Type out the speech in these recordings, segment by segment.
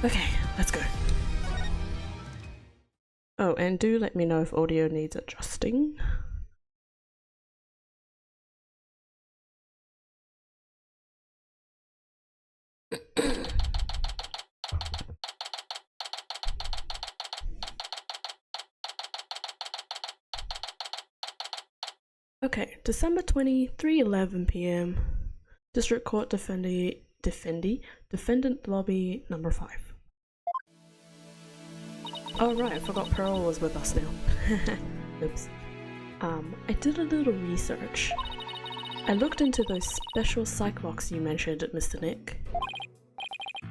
Okay, let's go. Oh, and do let me know if audio needs adjusting. Okay, December 23:11 p.m. District Court Defendant Lobby number 5. Oh right, I forgot Pearl was with us now. Oops. I did a little research. I looked into those special psych locks you mentioned, Mr. Nick.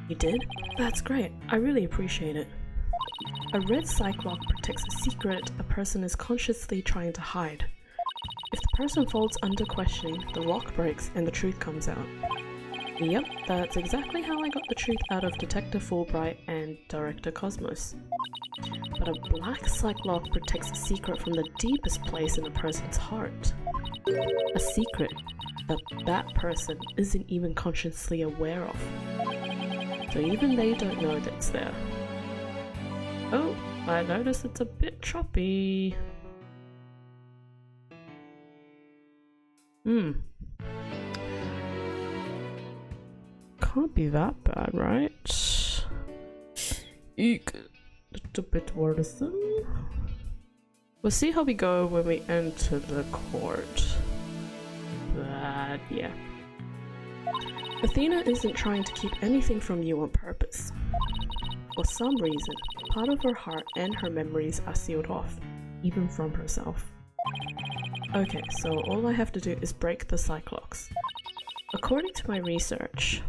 You did? That's great. I really appreciate it. A red psych lock protects a secret a person is consciously trying to hide. If the person falls under questioning, the lock breaks and the truth comes out. Yep, that's exactly how I got the truth out of Detective Fulbright and Director Cosmos. But a black psych lock protects a secret from the deepest place in a person's heart. A secret that that person isn't even consciously aware of. So even they don't know that it's there. Oh, I notice it's a bit choppy. Can't be that bad, right? Eek. It's a bit worrisome. We'll see how we go when we enter the court. But yeah. Athena isn't trying to keep anything from you on purpose. For some reason, part of her heart and her memories are sealed off, even from herself. Okay, so all I have to do is break the psych locks. According to my research,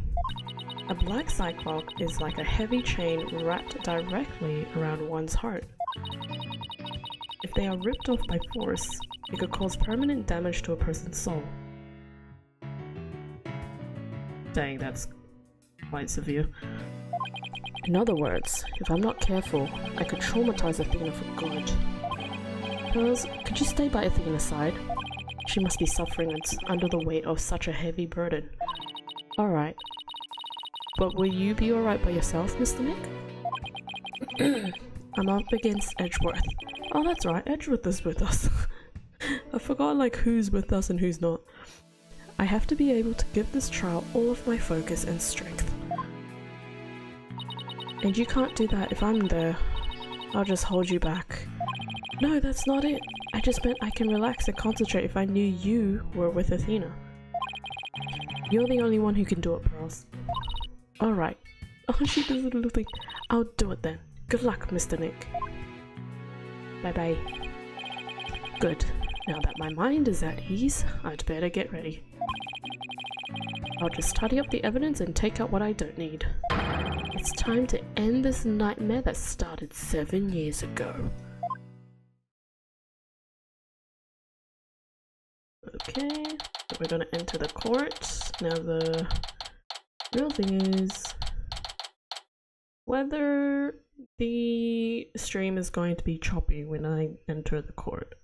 a black psych lock is like a heavy chain wrapped directly around one's heart. If they are ripped off by force, it could cause permanent damage to a person's soul. Dang, that's quite severe. In other words, if I'm not careful, I could traumatize Athena for good. Pearls, could you stay by Athena's side? She must be suffering under the weight of such a heavy burden. Alright. But will you be alright by yourself, Mr. Nick? I'm up against Edgeworth. Oh, that's right, Edgeworth is with us. I forgot like who's with us and who's not. I have to be able to give this trial all of my focus and strength. And you can't do that if I'm there. I'll just hold you back. No, that's not it. I just meant I can relax and concentrate if I knew you were with Athena. You're the only one who can do it, Pearls. Alright. Oh, she does a little thing. I'll do it then. Good luck, Mr. Nick. Bye-bye. Good. Now that my mind is at ease, I'd better get ready. I'll just tidy up the evidence and take out what I don't need. It's time to end this nightmare that started 7 years ago. Okay, so we're gonna enter the court. Now the real thing is whether the stream is going to be choppy when I enter the court.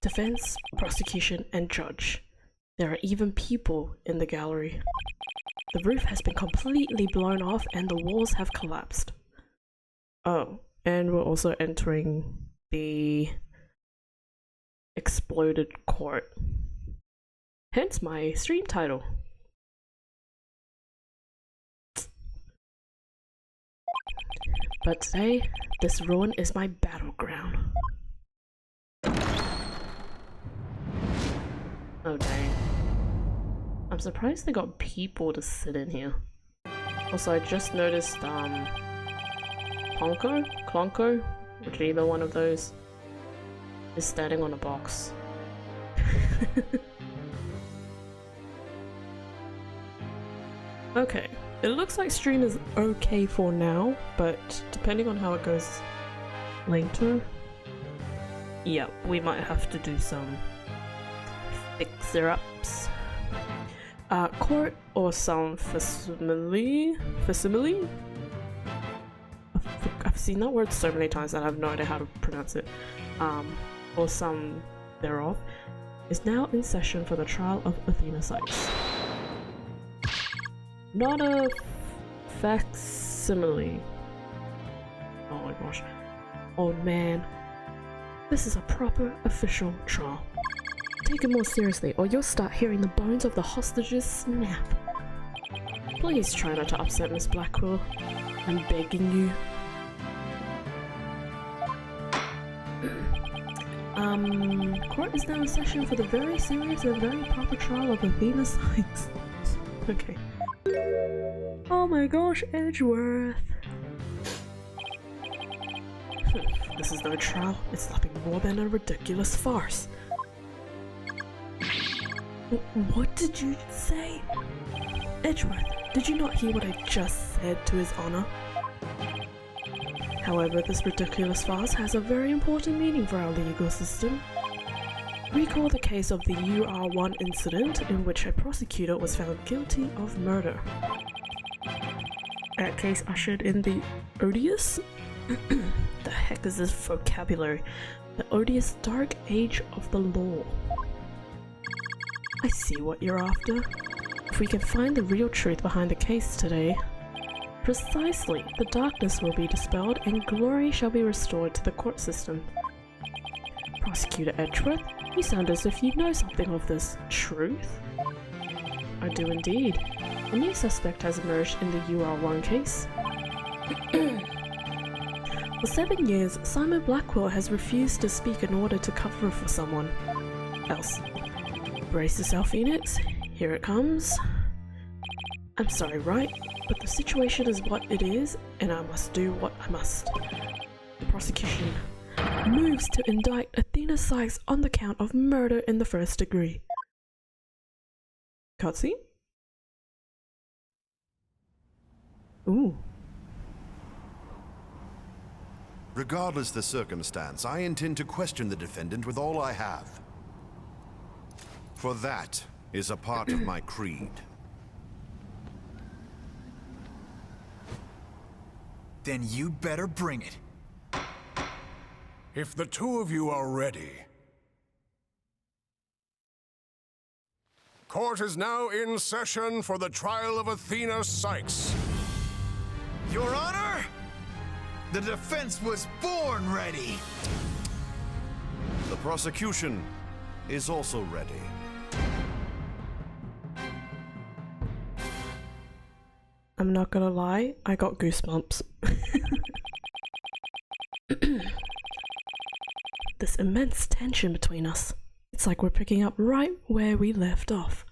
Defense, prosecution, and judge. There are even people in the gallery. The roof has been completely blown off and the walls have collapsed. Oh, and we're also entering the exploded court. Hence my stream title. But today, this ruin is my battleground. Oh dang. I'm surprised they got people to sit in here. Also, I just noticed Clonko, which either one of those, is standing on a box. Okay, it looks like stream is okay for now, but depending on how it goes later, yeah, we might have to do some fixer-ups. Court or some facsimile? I've seen that word so many times that I have no idea how to pronounce it. Or some thereof, is now in session for the trial of Athena Sykes. Not a facsimile. Oh my gosh. Old man. This is a proper official trial. Take it more seriously or you'll start hearing the bones of the hostages snap. Please try not to upset Miss Blackwell. I'm begging you. Court is now in session for the very serious and very proper trial of Athena Sykes. Okay. Oh my gosh, Edgeworth. This is no trial, it's nothing more than a ridiculous farce. What did you say? Edgeworth, did you not hear what I just said to His Honor? However, this ridiculous farce has a very important meaning for our legal system. Recall the case of the UR1 incident in which a prosecutor was found guilty of murder. That case ushered in the odious? The heck is this vocabulary? The odious dark age of the law. I see what you're after. If we can find the real truth behind the case today, precisely, the darkness will be dispelled and glory shall be restored to the court system. Prosecutor Edgeworth, you sound as if you know something of this truth. I do indeed. A new suspect has emerged in the UR1 case. For 7 years, Simon Blackwell has refused to speak in order to cover for someone else. Brace yourself, Phoenix. Here it comes. I'm sorry, Wright, but the situation is what it is, and I must do what I must. The prosecution moves to indict Athena Sykes on the count of murder in the first degree. Cutscene? Ooh. Regardless the circumstance, I intend to question the defendant with all I have. For that is a part of my creed. Then you'd better bring it. If the two of you are ready. Court is now in session for the trial of Athena Sykes. Your Honor, the defense was born ready. The prosecution is also ready. I'm not gonna lie, I got goosebumps. This immense tension between us. It's like we're picking up right where we left off.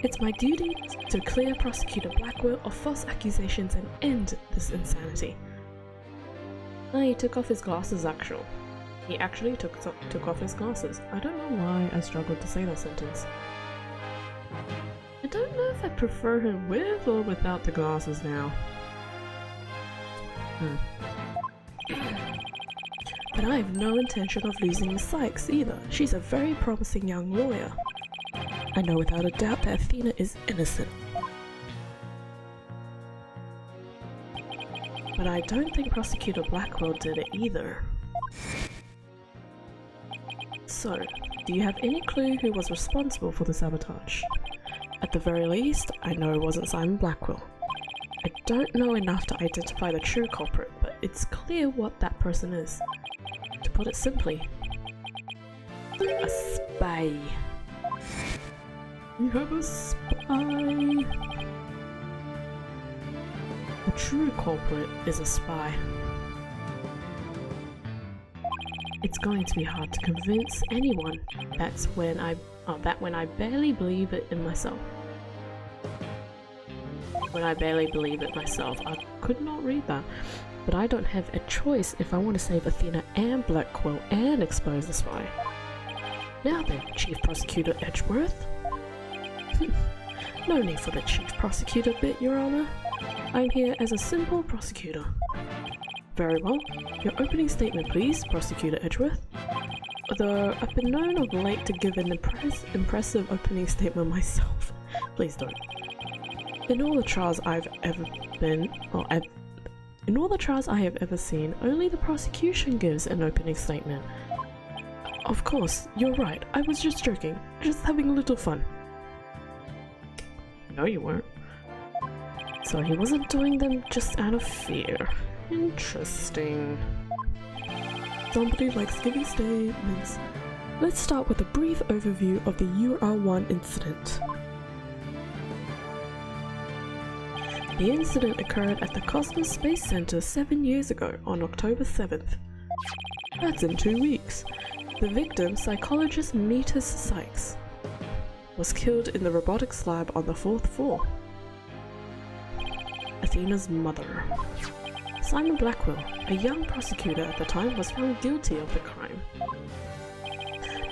It's my duty to clear Prosecutor Blackwell of false accusations and end this insanity. Oh, he took off his glasses actually. He actually took off his glasses. I don't know why I struggled to say that sentence. I don't know if I prefer him with or without the glasses now. But I have no intention of losing Miss Sykes either. She's a very promising young lawyer. I know without a doubt that Athena is innocent. But I don't think Prosecutor Blackwell did it either. So, do you have any clue who was responsible for the sabotage? At the very least, I know it wasn't Simon Blackwell. I don't know enough to identify the true culprit, but it's clear what that person is. To put it simply, a spy. We have a spy. The true culprit is a spy. It's going to be hard to convince anyone. That's when I barely believe it in myself. When I barely believe it myself. I could not read that. But I don't have a choice if I want to save Athena and Blackwell and expose the spy. Now then, Chief Prosecutor Edgeworth. No need for the Chief Prosecutor bit, Your Honor. I'm here as a simple prosecutor. Very well. Your opening statement, please, Prosecutor Edgeworth. Although I've been known of late to give an impressive opening statement myself. Please don't. In all the trials I have ever seen, only the prosecution gives an opening statement. Of course, you're right. I was just joking. Just having a little fun. No, you weren't. So he wasn't doing them just out of fear. Interesting. Somebody likes giving statements. Let's start with a brief overview of the UR1 incident. The incident occurred at the Cosmos Space Center 7 years ago on October 7th. That's in 2 weeks. The victim, psychologist Metis Sykes, was killed in the robotics lab on the 4th floor. Athena's mother. Simon Blackwell, a young prosecutor at the time, was found guilty of the crime.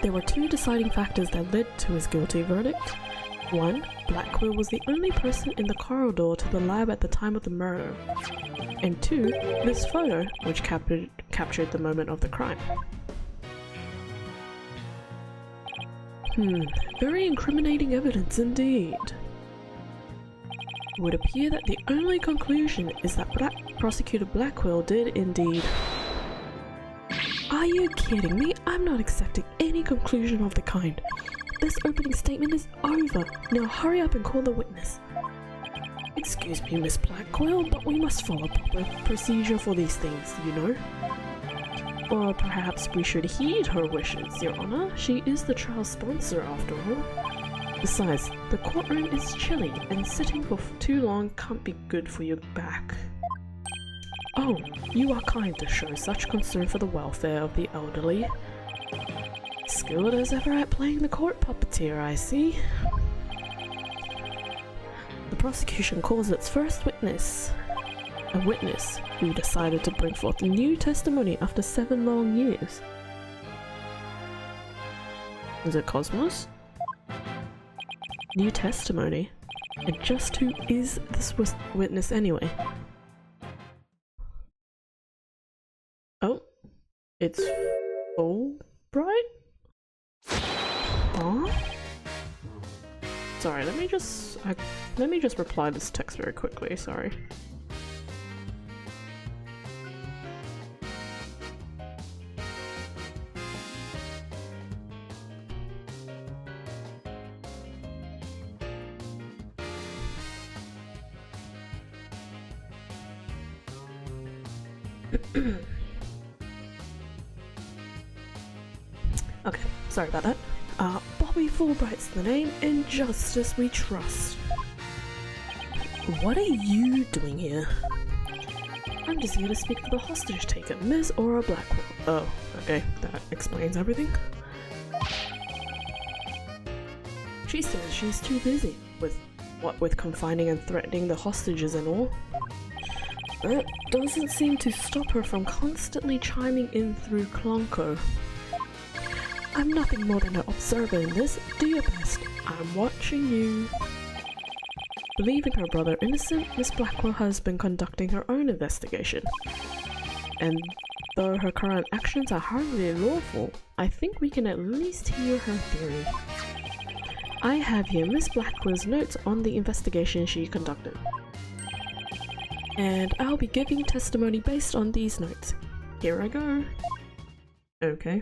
There were 2 deciding factors that led to his guilty verdict. 1. Blackwell was the only person in the corridor to the lab at the time of the murder. And 2. This photo, which captured the moment of the crime. Very incriminating evidence indeed. It would appear that the only conclusion is that Prosecutor Blackwell did indeed. Are you kidding me? I'm not accepting any conclusion of the kind. This opening statement is over. Now hurry up and call the witness. Excuse me, Miss Blackwell, but we must follow proper procedure for these things, you know. Or perhaps we should heed her wishes, Your Honor. She is the trial sponsor after all. Besides, the courtroom is chilly, and sitting for too long can't be good for your back. Oh, you are kind to show such concern for the welfare of the elderly. Skilled as ever at playing the court puppeteer, I see. The prosecution calls its first witness. A witness who decided to bring forth new testimony after 7 long years. Is it Cosmos? New testimony? And just who is this witness anyway? Oh, it's Wright? Huh? Sorry, let me just reply this text very quickly, sorry. Okay, sorry about that. Bobby Fulbright's the name, in justice we trust. What are you doing here? I'm just here to speak to the hostage taker, Ms. Aura Blackwell. Oh, okay, that explains everything. She says she's too busy with confining and threatening the hostages and all. That doesn't seem to stop her from constantly chiming in through Clonco. I'm nothing more than an observer in this. Do your best. I'm watching you. Believing her brother innocent, Miss Blackwell has been conducting her own investigation. And though her current actions are hardly lawful, I think we can at least hear her theory. I have here Miss Blackwell's notes on the investigation she conducted. And I'll be giving testimony based on these notes. Here I go. Okay.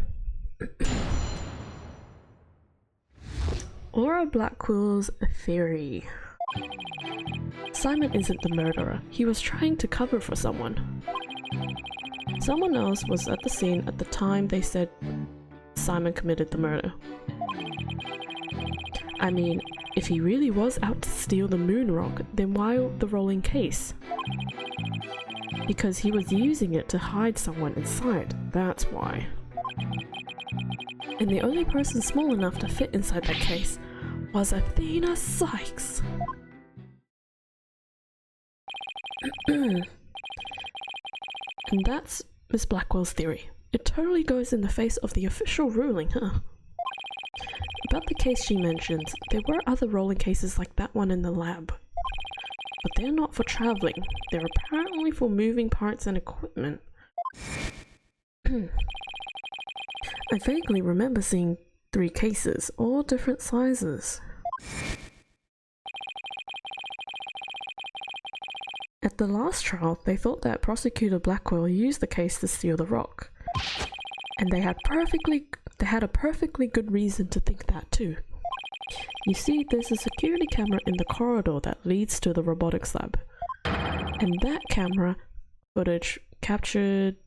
Aura Blackwell's theory. Simon isn't the murderer. He was trying to cover for someone. Someone else was at the scene at the time they said Simon committed the murder. I mean, if he really was out to steal the moon rock, then why the rolling case? Because he was using it to hide someone inside, that's why. And the only person small enough to fit inside that case was Athena Sykes. And that's Miss Blackwell's theory. It totally goes in the face of the official ruling, huh? About the case she mentions, there were other rolling cases like that one in the lab. But they're not for traveling, they're apparently for moving parts and equipment. I vaguely remember seeing 3 cases, all different sizes. At the last trial, they thought that Prosecutor Blackwell used the case to steal the rock. And they had a perfectly good reason to think that too. You see, there's a security camera in the corridor that leads to the robotics lab. And that camera footage captured...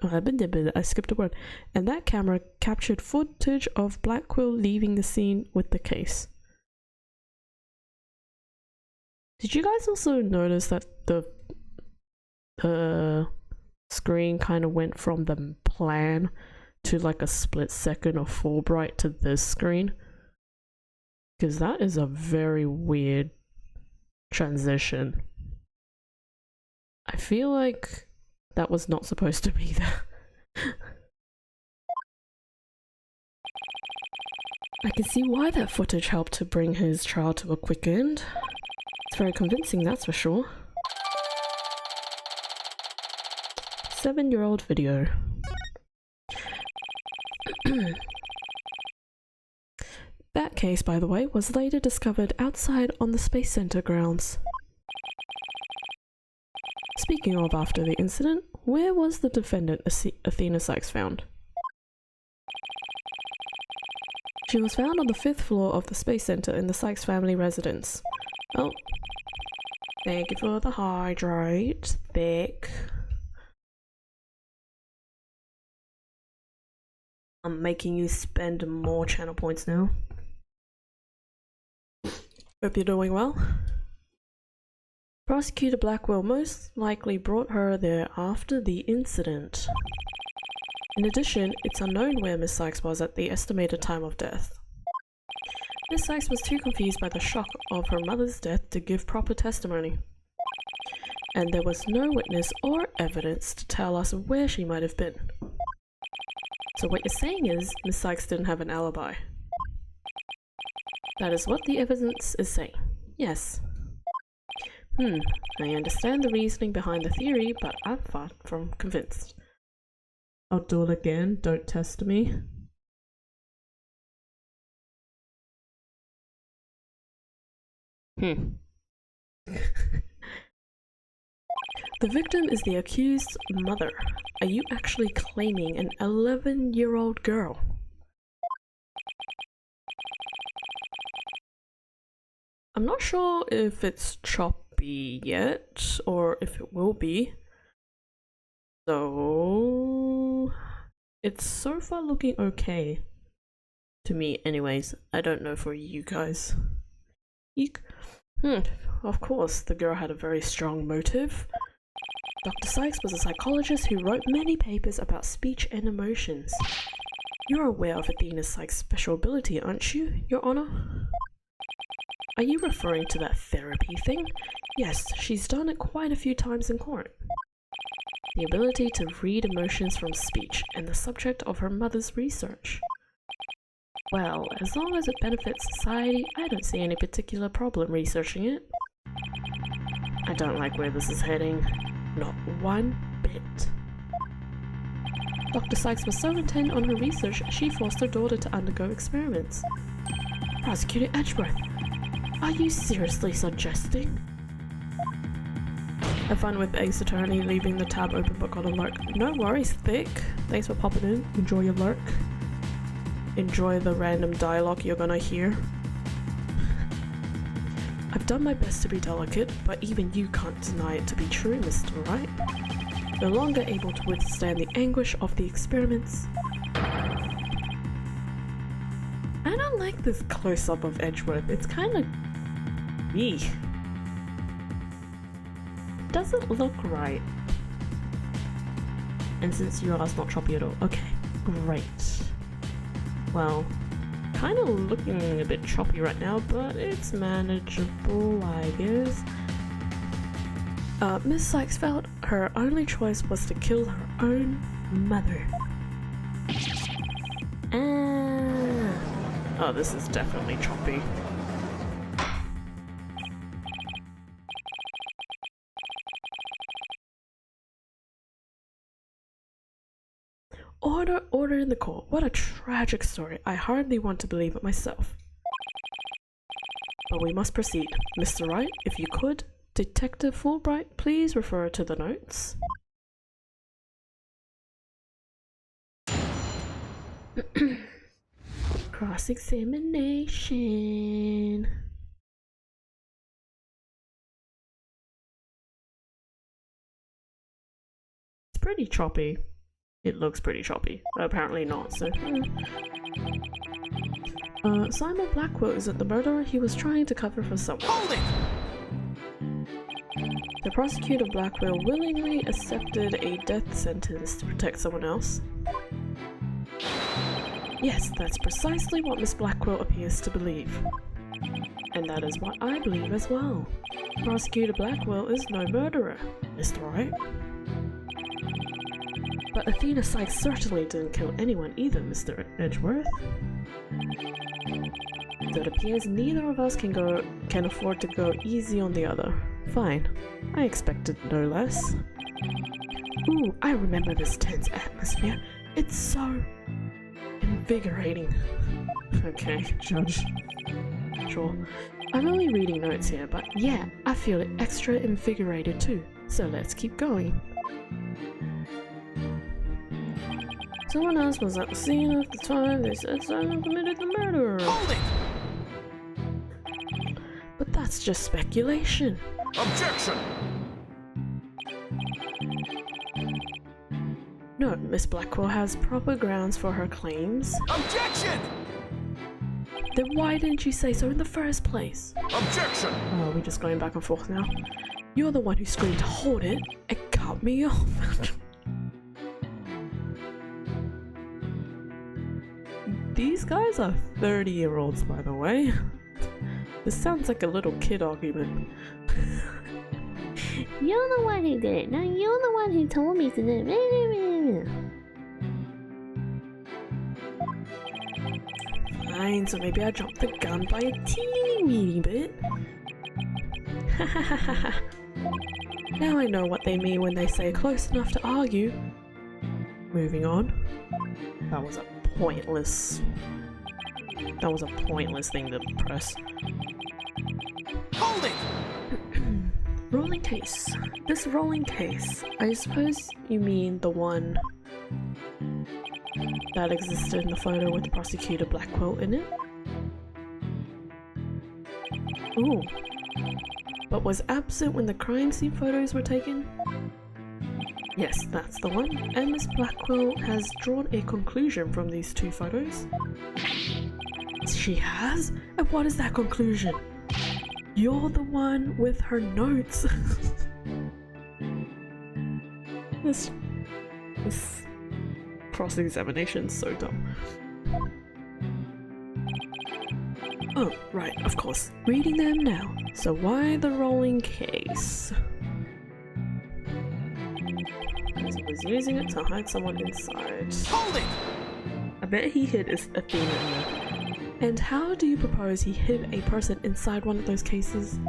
I skipped a word. And that camera captured footage of Black Quill leaving the scene with the case. Did you guys also notice that the screen kind of went from the plan to like a split second of Fulbright to this screen? Because that is a very weird transition. I feel like that was not supposed to be there. I can see why that footage helped to bring his trial to a quick end. It's very convincing, that's for sure. 7-year-old video. That case, by the way, was later discovered outside on the Space Center grounds. Speaking of after the incident, where was the defendant Athena Sykes found? She was found on the 5th floor of the Space Center in the Sykes family residence. Oh, thank you for the hydrate, thick. I'm making you spend more channel points now. Hope you're doing well. Prosecutor Blackwell most likely brought her there after the incident. In addition, it's unknown where Miss Sykes was at the estimated time of death. Miss Sykes was too confused by the shock of her mother's death to give proper testimony. And there was no witness or evidence to tell us where she might have been. So what you're saying is, Miss Sykes didn't have an alibi. That is what the evidence is saying. Yes. I understand the reasoning behind the theory, but I'm far from convinced. I'll do it again, don't test me. The victim is the accused's mother. Are you actually claiming an 11-year-old girl? I'm not sure if it's choppy yet, or if it will be. So... it's so far looking okay. To me, anyways. I don't know for you guys. Eek. Of course, the girl had a very strong motive. Dr. Sykes was a psychologist who wrote many papers about speech and emotions. You're aware of Athena Sykes' special ability, aren't you, Your Honor? Are you referring to that therapy thing? Yes, she's done it quite a few times in court. The ability to read emotions from speech and the subject of her mother's research. Well, as long as it benefits society, I don't see any particular problem researching it. I don't like where this is heading. Not one bit. Dr. Sykes was so intent on her research, she forced her daughter to undergo experiments. Prosecutor Edgeworth, are you seriously suggesting? Have fun with Ace Attorney leaving the tab open but got a lurk. No worries, Thick. Thanks for popping in. Enjoy your lurk. Enjoy the random dialogue you're gonna hear. I've done my best to be delicate, but even you can't deny it to be true, Mr. Wright. No longer able to withstand the anguish of the experiments. I don't like this close-up of Edgeworth. It's kind of... eek. Doesn't look right. And since you are, it's not choppy at all. Okay, great. Well, kind of looking a bit choppy right now, but it's manageable, I guess. Miss Sykes felt her only choice was to kill her own mother. Oh, this is definitely choppy. Order in the court. What a tragic story. I hardly want to believe it myself. But we must proceed. Mr. Wright, if you could, Detective Fulbright, please refer to the notes. Cross-examination. pretty choppy. It looks pretty choppy. Apparently not, so... Simon Blackwell isn't the murderer. He was trying to cover for someone. Hold it! The prosecutor Blackwell willingly accepted a death sentence to protect someone else. Yes, that's precisely what Miss Blackwell appears to believe. And that is what I believe as well. Prosecutor Blackwell is no murderer, Mr. Wright. But Athena Sykes certainly didn't kill anyone either, Mr. Edgeworth. So it appears neither of us can afford to go easy on the other. Fine. I expected no less. Ooh, I remember this tense atmosphere. It's so invigorating. Okay, Judge. Sure. I'm only reading notes here, but yeah, I feel extra invigorated too. So let's keep going. Someone else was at the scene at the time. They said Simon committed the murder. Hold it! But that's just speculation. Objection! No, Miss Blackwell has proper grounds for her claims. Objection! Then why didn't you say so in the first place? Objection! Oh, we're just going back and forth now. You're the one who screamed hold it and cut me off. These guys are 30-year-olds, by the way. This sounds like a little kid argument. You're the one who did it. No, you're the one who told me to do it. Fine, so maybe I jumped the gun by a teeny weeny bit. Now I know what they mean when they say close enough to argue. Moving on. That was a pointless thing to press. Hold it! Rolling case. This rolling case, I suppose you mean the one that existed in the photo with Prosecutor Blackwell in it? Ooh. But was absent when the crime scene photos were taken? Yes, that's the one. And Miss Blackwell has drawn a conclusion from these two photos. She has? And what is that conclusion? You're the one with her notes. This cross-examination's so dumb. Oh, right, of course. Reading them now. So why the rolling case? He was using it to hide someone inside. Hold it! I bet he hid Athena in there. And how do you propose he hid a person inside one of those cases?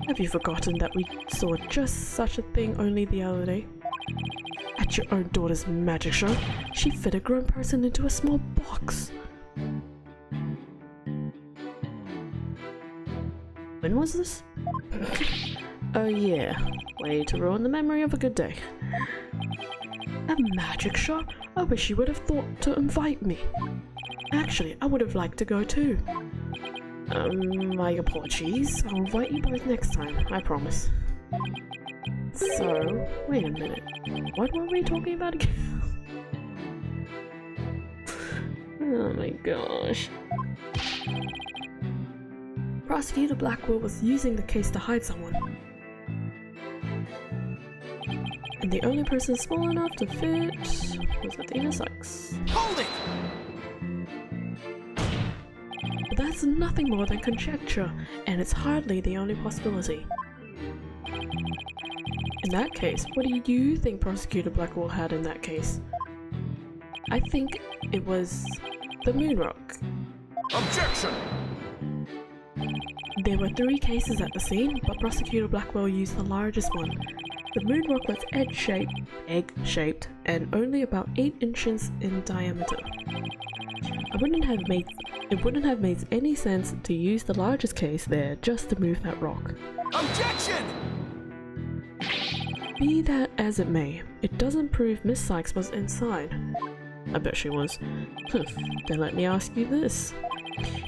Have you forgotten that we saw just such a thing only the other day? At your own daughter's magic show, she fit a grown person into a small box. When was this? Oh yeah, way to ruin the memory of a good day. A magic show? I wish you would have thought to invite me. Actually, I would have liked to go too. My apologies. I'll invite you both next time, I promise. So, wait a minute. What were we talking about again? Oh my gosh. Prosecutor Blackwell was using the case to hide someone. And the only person small enough to fit was Athena Sykes. Hold it! But that's nothing more than conjecture, and it's hardly the only possibility. In that case, what do you think Prosecutor Blackwell had in that case? I think it was the moon rock. Objection! There were 3 cases at the scene, but Prosecutor Blackwell used the largest one. The moon rock was egg-shaped, and only about 8 inches in diameter. It wouldn't have made any sense to use the largest case there just to move that rock. Objection! Be that as it may, it doesn't prove Miss Sykes was inside. I bet she was. Then let me ask you this.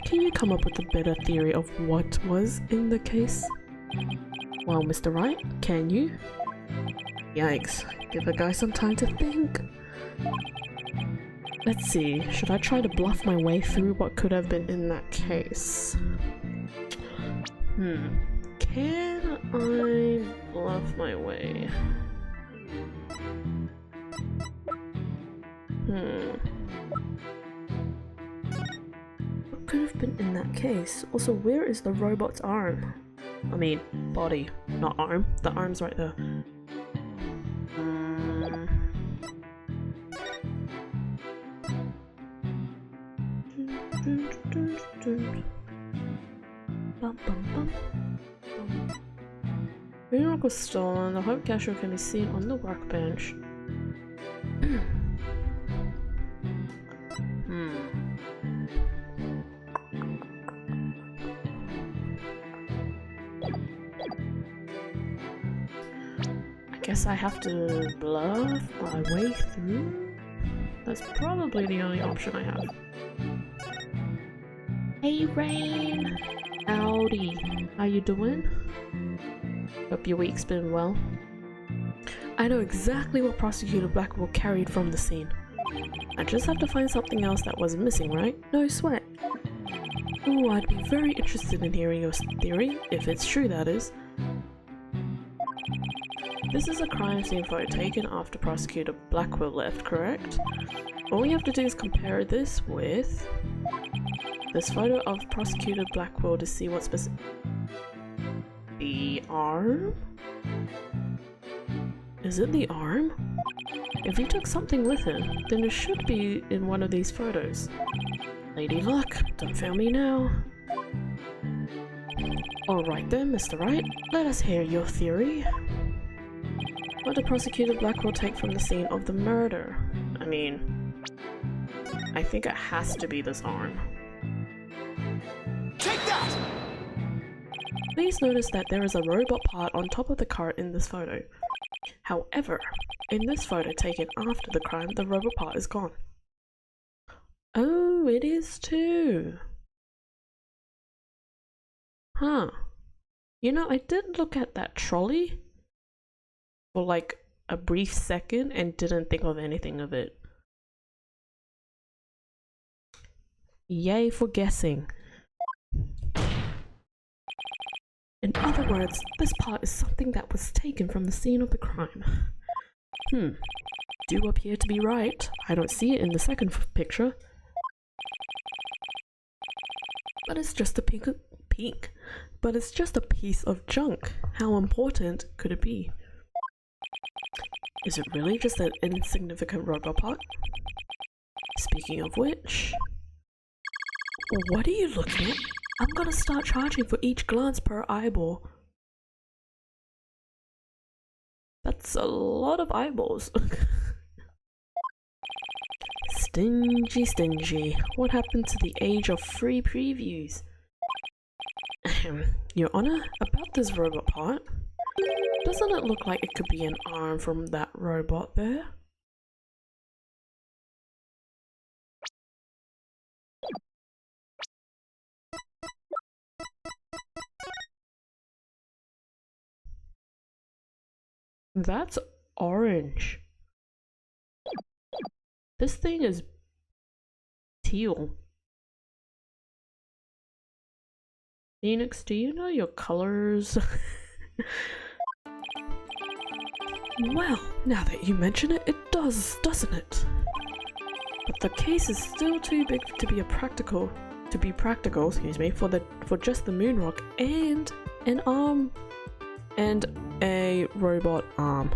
Can you come up with a better theory of what was in the case? Well, Mr. Wright, can you? Yikes. Give the guy some time to think. Let's see, should I try to bluff my way through what could have been in that case? Can I bluff my way? What could have been in that case? Also, where is the robot's arm? I mean, body, not arm. The arm's right there. Moonrock was stolen. The Hope Capsule can be seen on the workbench. I guess I have to bluff my way through? That's probably the only option I have. Hey Rain! Howdy! How you doing? Hope your week's been well. I know exactly what Prosecutor Blackwell carried from the scene. I just have to find something else that was missing, right? No sweat. Ooh, I'd be very interested in hearing your theory, if it's true that is. This is a crime scene photo taken after Prosecutor Blackwell left, correct? All we have to do is compare this with this photo of Prosecutor Blackwell to see what's specific. The arm? Is it the arm? If he took something with him, then it should be in one of these photos. Lady Luck, don't fail me now. Alright then, Mr. Wright, let us hear your theory. What did Prosecutor Blackwell take from the scene of the murder? I mean, I think it has to be this arm. Take that! Please notice that there is a robot part on top of the cart in this photo. However, in this photo taken after the crime, the robot part is gone. Oh, it is too. Huh. You know, I did look at that trolley for like a brief second and didn't think of anything of it. Yay for guessing. In other words, this part is something that was taken from the scene of the crime. Do appear to be right. I don't see it in the second picture. But it's just a but it's just a piece of junk. How important could it be? Is it really just an insignificant robot part? Speaking of which, what are you looking at? I'm gonna start charging for each glance per eyeball. That's a lot of eyeballs. Stingy, stingy. What happened to the age of free previews? Your Honor, about this robot part, doesn't it look like it could be an arm from that robot there? That's orange. This thing is teal. Phoenix, do you know your colors? Well, now that you mention it, it does, doesn't it? But the case is still too big to be practical, excuse me, for just the Moonrock and an arm and a robot arm.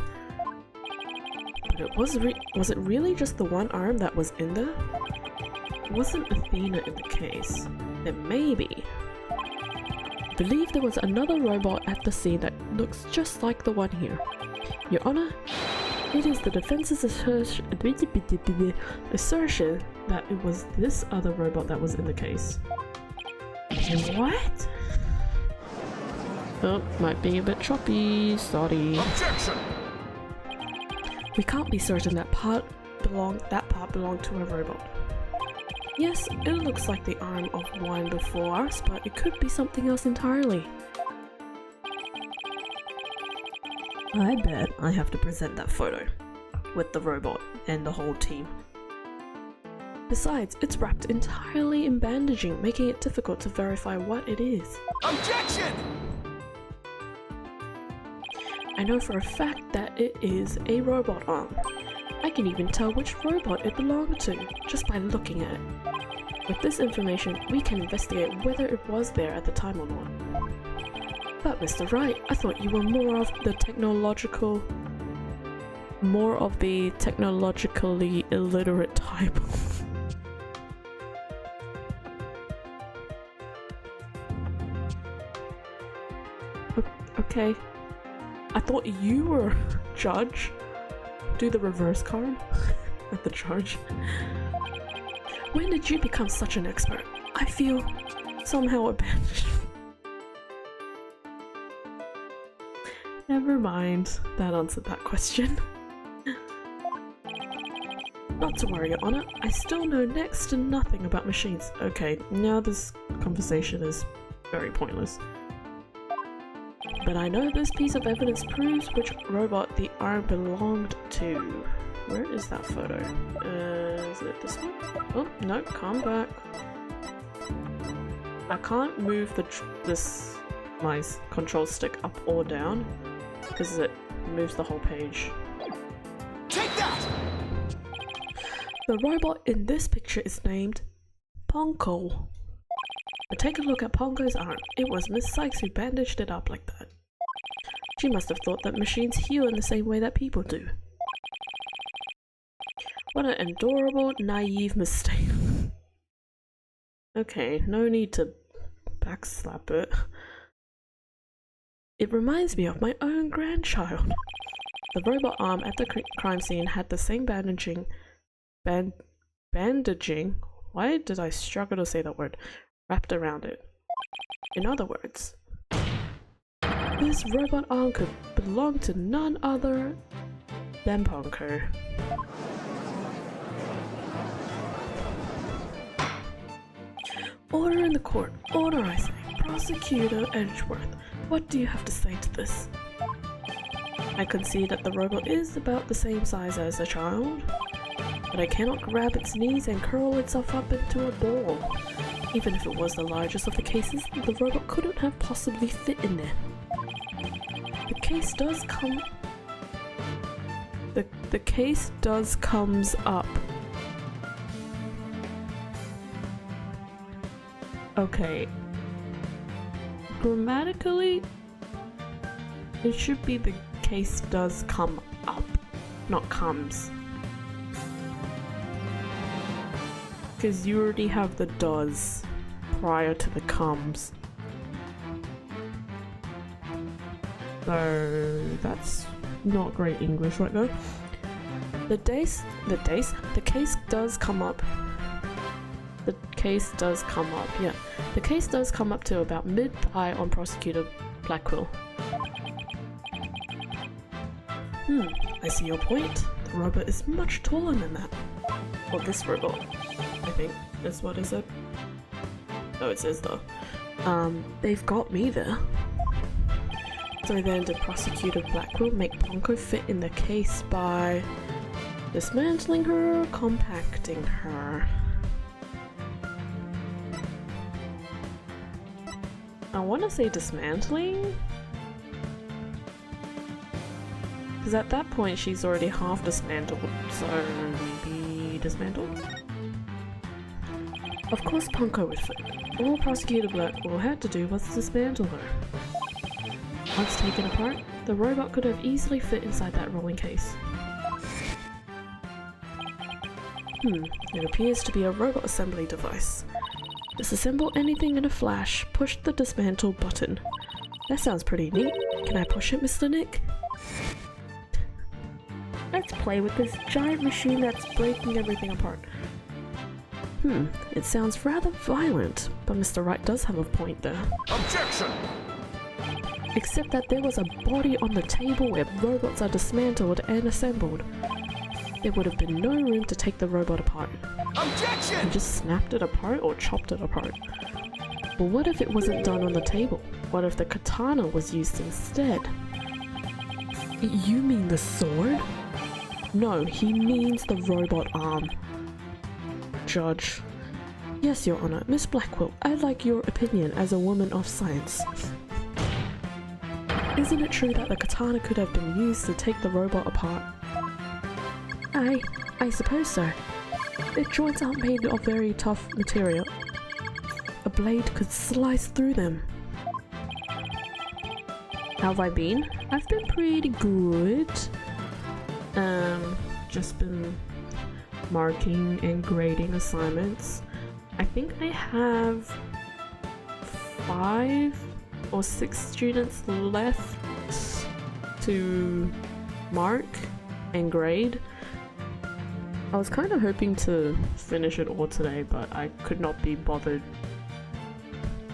But it was it really just the one arm that was in there? It wasn't Athena in the case. Then maybe. I believe there was another robot at the scene that looks just like the one here. Your Honor, it is the defense's assertion that it was this other robot that was in the case. What? Oh, might be a bit choppy, sorry. Objection! We can't be certain that part belonged to a robot. Yes, it looks like the arm of one before us, but it could be something else entirely. I bet I have to present that photo with the robot and the whole team. Besides, it's wrapped entirely in bandaging, making it difficult to verify what it is. Objection! I know for a fact that it is a robot arm. I can even tell which robot it belonged to, just by looking at it. With this information, we can investigate whether it was there at the time or not. But Mr. Wright, I thought you were more of the technologically illiterate type. Okay. I thought you were judge. Do the reverse card at the charge. When did you become such an expert? I feel somehow abandoned. Never mind. That answered that question. Not to worry, Your Honor. I still know next to nothing about machines. Okay, now this conversation is very pointless. But I know this piece of evidence proves which robot the arm belonged to. Where is that photo? Is it this one? Oh, no, come back. I can't move my control stick up or down because it moves the whole page. Take that! The robot in this picture is named Ponko. But take a look at Ponko's arm. It was Miss Sykes who bandaged it up like that. She must have thought that machines heal in the same way that people do. What an adorable, naive mistake. Okay, no need to backslap it. It reminds me of my own grandchild. The robot arm at the crime scene had the same bandaging. Why did I struggle to say that word? Wrapped around it. In other words, this robot arm could belong to none other than Ponko. Order in the court. Order, I say. Prosecutor Edgeworth, what do you have to say to this? I concede that the robot is about the same size as a child, but I cannot grab its knees and curl itself up into a ball. Even if it was the largest of the cases, the robot couldn't have possibly fit in there. The case does comes up. Okay. Grammatically, it should be the case does come up, not comes. Because you already have the does prior to the comes. So that's not great English right there. The case does come up. The case does come up, yeah. The case does come up to about mid-thigh on Prosecutor Blackwell. I see your point. The robot is much taller than that. Well, this robot, I think, is what is it? Oh, it says though. They've got me there. So then did Prosecutor Blackwell make Ponko fit in the case by dismantling her or compacting her? I want to say dismantling? Because at that point she's already half dismantled, so maybe dismantled? Of course Ponko would fit. All Prosecutor Blackwell had to do was dismantle her. Once taken apart, the robot could have easily fit inside that rolling case. It appears to be a robot assembly device. Disassemble anything in a flash, push the dismantle button. That sounds pretty neat. Can I push it, Mr. Nick? Let's play with this giant machine that's breaking everything apart. It sounds rather violent, but Mr. Wright does have a point there. Objection! Except that there was a body on the table where robots are dismantled and assembled. There would have been no room to take the robot apart. Objection! You just snapped it apart or chopped it apart. But what if it wasn't done on the table? What if the katana was used instead? You mean the sword? No, he means the robot arm. Judge. Yes, Your Honor. Miss Blackwell, I'd like your opinion as a woman of science. Isn't it true that the katana could have been used to take the robot apart? I suppose so. Its joints aren't made of very tough material. A blade could slice through them. How have I been? I've been pretty good. Just been marking and grading assignments. I think I have 5 or 6 students left to mark and grade. I was kind of hoping to finish it all today, but I could not be bothered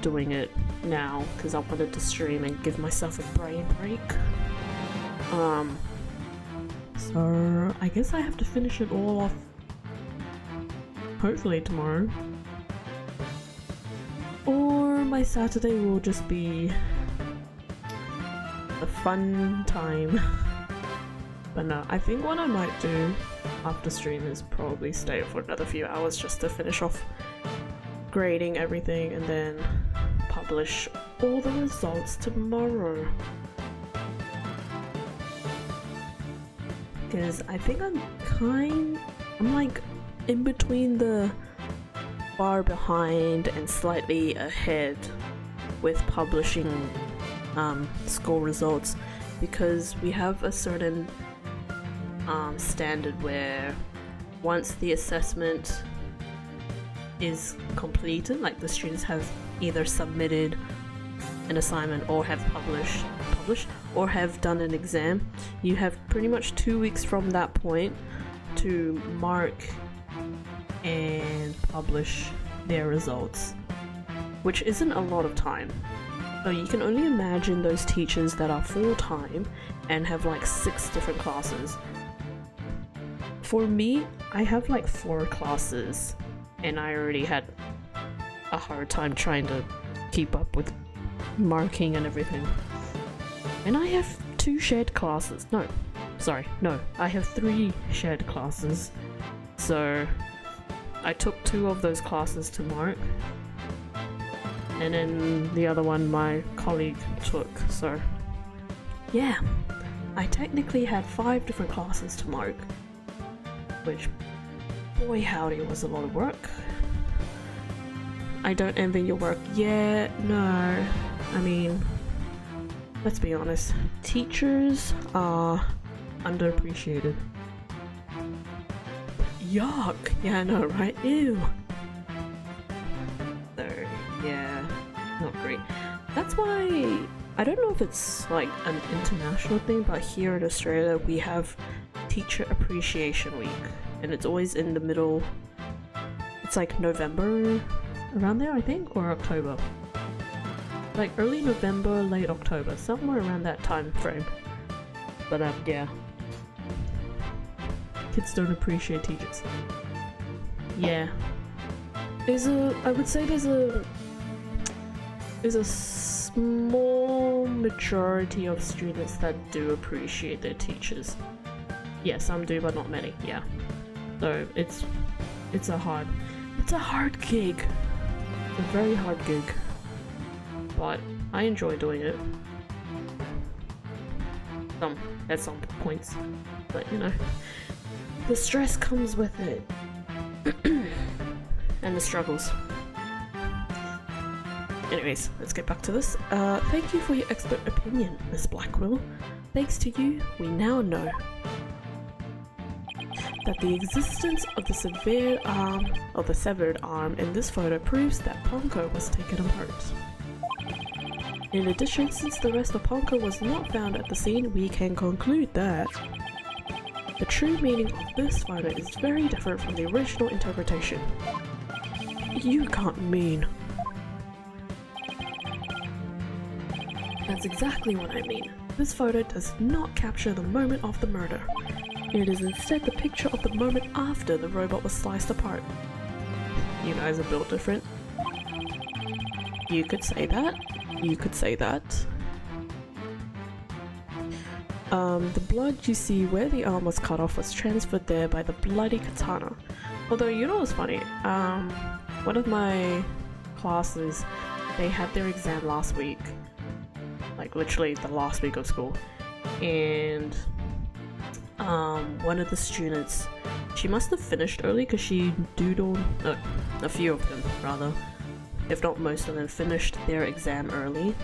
doing it now because I wanted to stream and give myself a brain break. So I guess I have to finish it all off hopefully tomorrow. Or my Saturday will just be a fun time. But no, I think what I might do after stream is probably stay for another few hours just to finish off grading everything and then publish all the results tomorrow. Because I think I'm like in between the far behind and slightly ahead with publishing school results, because we have a certain standard where once the assessment is completed, like the students have either submitted an assignment or have published or have done an exam, you have pretty much 2 weeks from that point to mark and publish their results, which isn't a lot of time. So you can only imagine those teachers that are full-time and have like 6 different classes. For me, I have like 4 classes and I already had a hard time trying to keep up with marking and everything. And I have 2 shared classes. No, I have 3 shared classes. So I took 2 of those classes to mark, and then the other one my colleague took. So yeah, I technically had 5 different classes to mark, which, boy howdy, was a lot of work. I don't envy your work. Yeah, no. I mean, let's be honest. Teachers are underappreciated. Yuck! Yeah, I know, right? Ew! So, yeah, not great. That's why, I don't know if it's like an international thing, but here in Australia we have Teacher Appreciation Week, and it's always in the middle. It's like November, around there I think, or October. Like early November, late October, somewhere around that time frame. But yeah. Kids don't appreciate teachers. Yeah. I would say there's a small majority of students that do appreciate their teachers. Yeah, some do, but not many, yeah. So it's a hard gig. It's a very hard gig. But I enjoy doing it. At some points. But you know, the stress comes with it. And the struggles. Anyways, let's get back to this. Thank you for your expert opinion, Miss Blackwell. Thanks to you, we now know that the existence of the severed arm in this photo proves that Ponko was taken apart. In addition, since the rest of Ponko was not found at the scene, we can conclude that the true meaning of this photo is very different from the original interpretation. You can't mean. That's exactly what I mean. This photo does not capture the moment of the murder. It is instead the picture of the moment after the robot was sliced apart. You guys are built different. You could say that. You could say that. The blood you see where the arm was cut off was transferred there by the bloody katana. Although, you know what's funny? One of my classes, they had their exam last week. Like, literally the last week of school. And one of the students, she must have finished early because she doodled, a few of them rather, if not most of them, finished their exam early,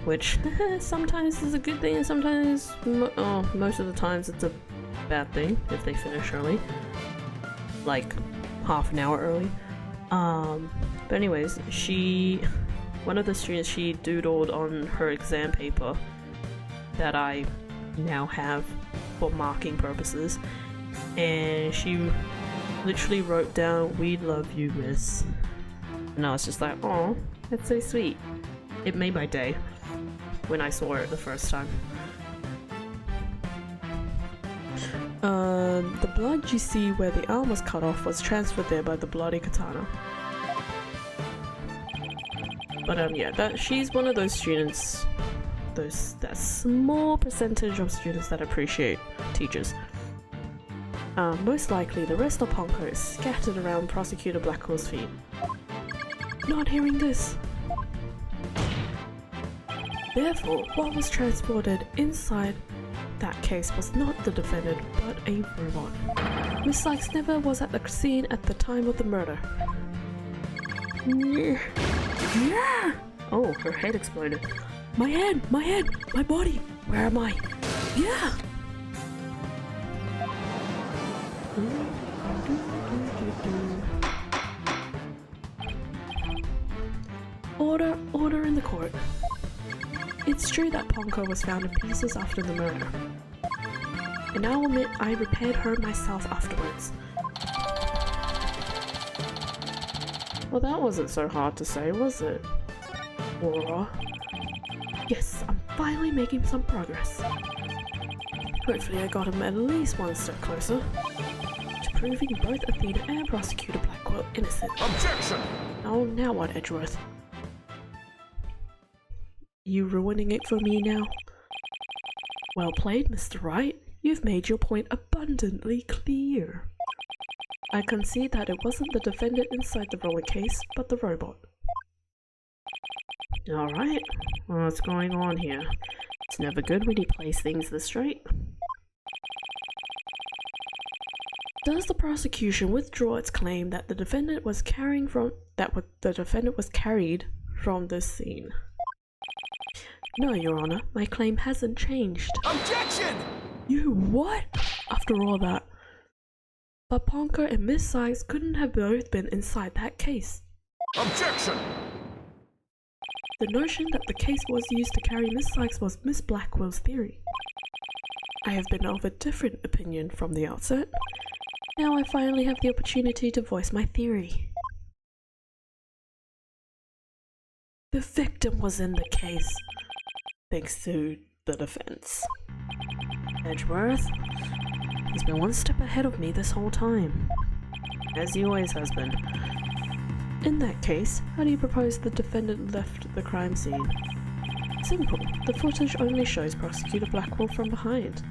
which sometimes is a good thing and sometimes, most of the times it's a bad thing if they finish early, like half an hour early. But anyways, one of the students, she doodled on her exam paper that I now have for marking purposes, and she literally wrote down, "We love you, miss." And I was just like, oh, that's so sweet. It made my day when I saw it the first time. The blood you see where the arm was cut off was transferred there by the bloody katana. But yeah, she's one of those students, that small percentage of students that appreciate teachers. Most likely the rest of Ponko is scattered around Prosecutor Blackwell's feet. Not hearing this. Therefore, what was transported inside that case was not the defendant, but a robot. Miss Sykes never was at the scene at the time of the murder. Yeah! Oh, her head exploded. My head! My body! Where am I? Yeah! Order in the court. It's true that Ponko was found in pieces after the murder. And I'll admit I repaired her myself afterwards. Well, that wasn't so hard to say, was it? Aura. Yes, I'm finally making some progress. Hopefully I got him at least one step closer to proving both Athena and Prosecutor Blackwell innocent. Objection! Oh, now what, Edgeworth? You ruining it for me now? Well played, Mr. Wright. You've made your point abundantly clear. I concede that it wasn't the defendant inside the roller case, but the robot. Alright, what's going on here? It's never good when you place things this straight. Does the prosecution withdraw its claim that the defendant was carried from this scene? No, Your Honor, my claim hasn't changed. Objection! You what? After all that. But Ponko and Miss Sykes couldn't have both been inside that case. Objection! The notion that the case was used to carry Miss Sykes was Miss Blackwell's theory. I have been of a different opinion from the outset. Now I finally have the opportunity to voice my theory. The victim was in the case, thanks to the defense. Edgeworth, he's been one step ahead of me this whole time, as he always has been. In that case, how do you propose the defendant left the crime scene? Simple. The footage only shows Prosecutor Blackwell from behind.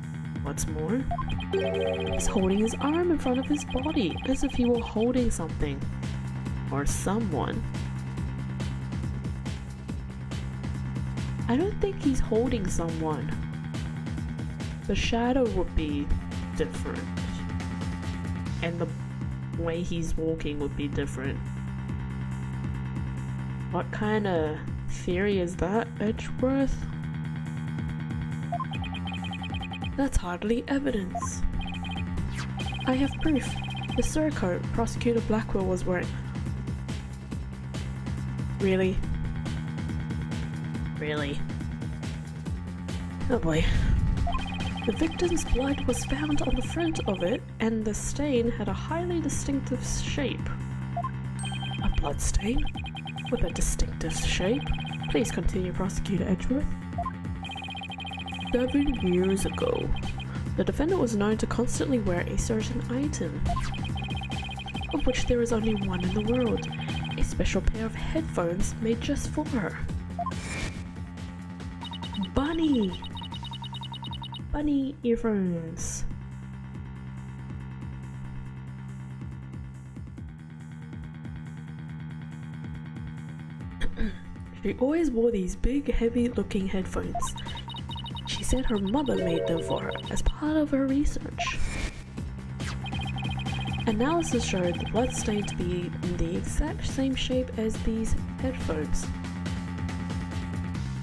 What's more, he's holding his arm in front of his body, as if he were holding something. Or someone. I don't think he's holding someone. The shadow would be different. And the way he's walking would be different. What kind of theory is that, Edgeworth? That's hardly evidence. I have proof. The surcoat Prosecutor Blackwell was wearing. Really? Really? Oh boy. The victim's blood was found on the front of it, and the stain had a highly distinctive shape. A blood stain? With a distinctive shape? Please continue, Prosecutor Edgeworth. 7 years ago, the defendant was known to constantly wear a certain item, of which there is only one in the world, a special pair of headphones made just for her. Bunny! bunny earphones. She always wore these big, heavy-looking headphones. She said her mother made them for her as part of her research. Analysis showed the blood stain to be in the exact same shape as these headphones.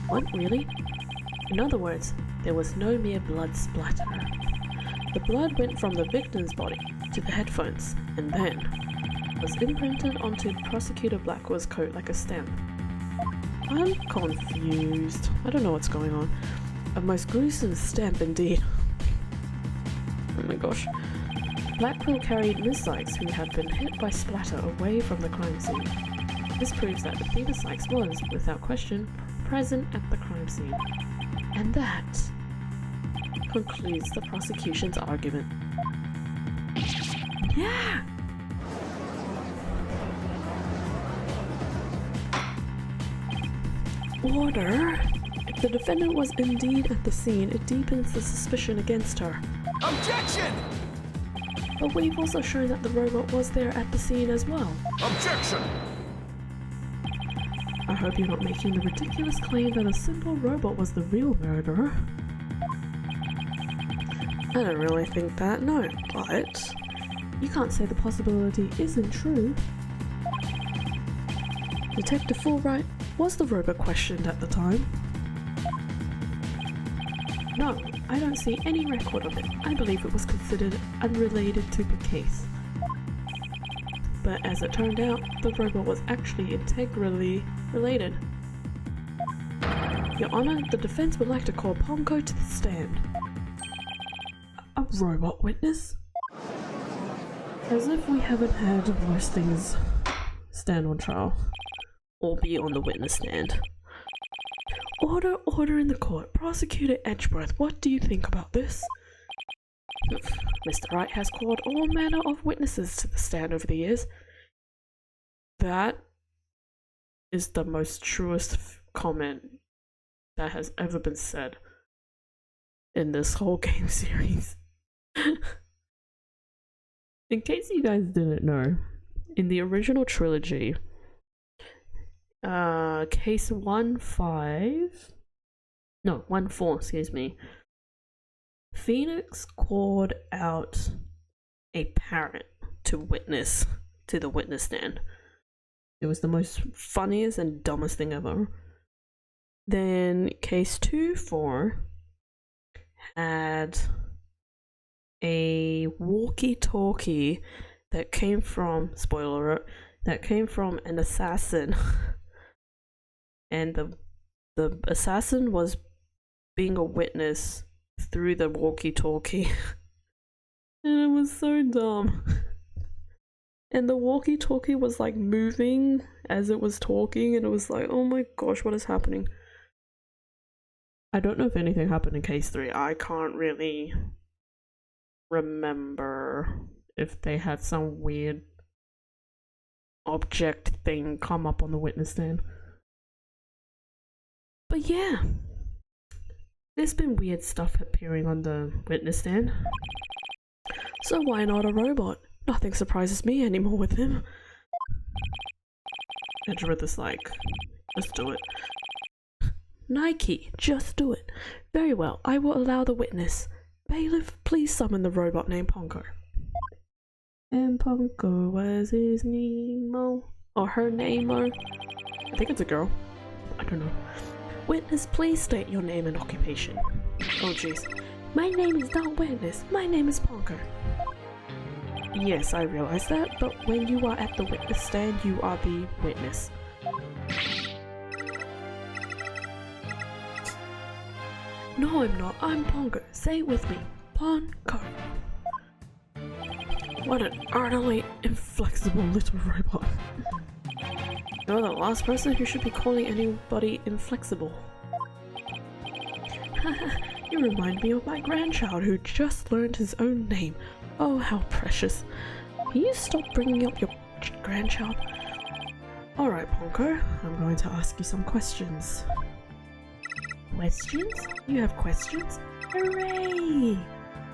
What, really? In other words, there was no mere blood splatter. The blood went from the victim's body to the headphones, and then was imprinted onto Prosecutor Blackwell's coat like a stamp. I'm confused. I don't know what's going on. A most gruesome stamp indeed. Oh my gosh. Blackwell carried Miss Sykes, who had been hit by splatter, away from the crime scene. This proves that Athena Sykes was, without question, present at the crime scene. And that concludes the prosecution's argument. Yeah! Order? If the defendant was indeed at the scene, it deepens the suspicion against her. Objection! But we've also shown that the robot was there at the scene as well. Objection! I hope you're not making the ridiculous claim that a simple robot was the real murderer. I don't really think that, no, but you can't say the possibility isn't true. Detective Wright, was the robot questioned at the time? No, I don't see any record of it. I believe it was considered unrelated to the case. But as it turned out, the robot was actually integrally related. Your Honor, the defense would like to call Ponko to the stand. A robot witness? As if we haven't had worse things stand on trial. Or be on the witness stand. Order in the court. Prosecutor Edgeworth, what do you think about this? Mr. Wright has called all manner of witnesses to the stand over the years. That is the most truest comment that has ever been said in this whole game series. In case you guys didn't know, in the original trilogy, case 1-4, excuse me, Phoenix called out a parent to witness to the witness stand. It was the most funniest and dumbest thing ever. Then case 2-4 had a walkie-talkie that came from, spoiler alert, that came from an assassin. And the assassin was being a witness through the walkie-talkie. And it was so dumb. And the walkie-talkie was like moving as it was talking, and it was like, oh my gosh, what is happening? I don't know if anything happened in case 3. I can't really remember if they had some weird object thing come up on the witness stand. But yeah, there's been weird stuff appearing on the witness stand. So why not a robot? Nothing surprises me anymore with him. Edgeworth is like, just do it. Nike, just do it. Very well, I will allow the witness. Bailiff, please summon the robot named Ponko. And Ponko was his name-o. Or her name-o. I think it's a girl. I don't know. Witness, please state your name and occupation. Oh jeez. My name is not Witness. My name is Ponko. Yes, I realize that, but when you are at the witness stand, you are the witness. No, I'm not. I'm Ponko. Say it with me. Ponko. What an utterly inflexible little robot. You're the last person who should be calling anybody inflexible. You remind me of my grandchild who just learned his own name. Oh, how precious. Can you stop bringing up your grandchild? Alright, Ponko, I'm going to ask you some questions. Questions? You have questions? Hooray!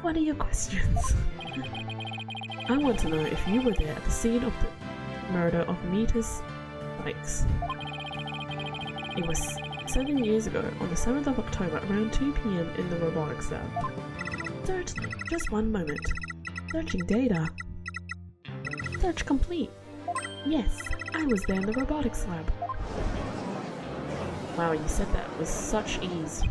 What are your questions? I want to know if you were there at the scene of the murder of Metis Sykes. It was 7 years ago, on the 7th of October, around 2 PM in the robotics lab. Certainly, just one moment. Searching data. Search complete. Yes, I was there in the robotics lab. Wow, you said that with such ease.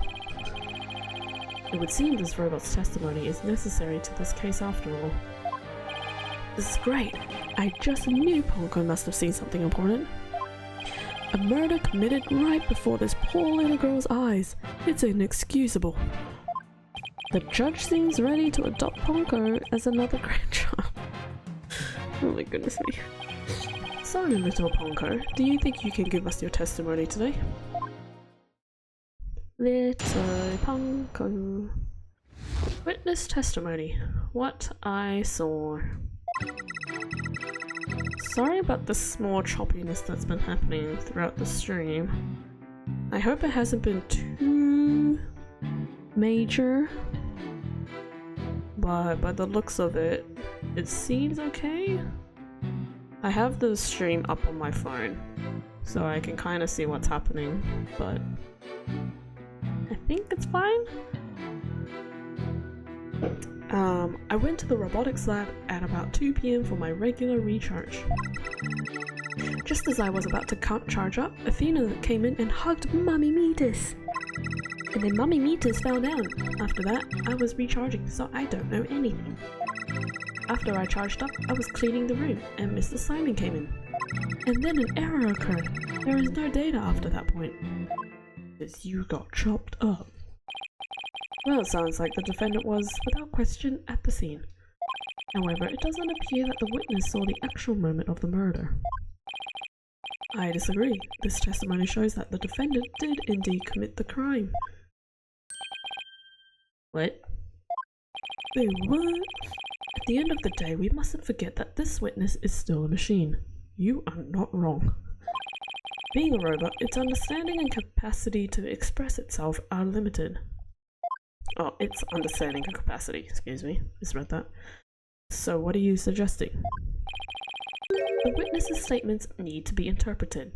It would seem this robot's testimony is necessary to this case after all. This is great. I just knew Ponko must have seen something important. A murder committed right before this poor little girl's eyes. It's inexcusable. The judge seems ready to adopt Ponko as another grandchild. Oh my goodness me. So, little Ponko, do you think you can give us your testimony today? Little Ponko. Witness testimony. What I saw. Sorry about the small choppiness that's been happening throughout the stream. I hope it hasn't been too major, but by the looks of it, it seems okay. I have the stream up on my phone, so I can kind of see what's happening, but I think it's fine. I went to the robotics lab at about 2 PM for my regular recharge. Just as I was about to charge up, Athena came in and hugged Mummy Metis. And then Mummy Metis fell down. After that, I was recharging, so I don't know anything. After I charged up, I was cleaning the room, and Mr. Simon came in. And then an error occurred. There is no data after that point. Because you got chopped up. Well, it sounds like the defendant was, without question, at the scene. However, it doesn't appear that the witness saw the actual moment of the murder. I disagree. This testimony shows that the defendant did indeed commit the crime. What? Wait, what? At the end of the day, we mustn't forget that this witness is still a machine. You are not wrong. Being a robot, its understanding and capacity to express itself are limited. Oh, its understanding and capacity, excuse me, misread that. So what are you suggesting? The witness's statements need to be interpreted.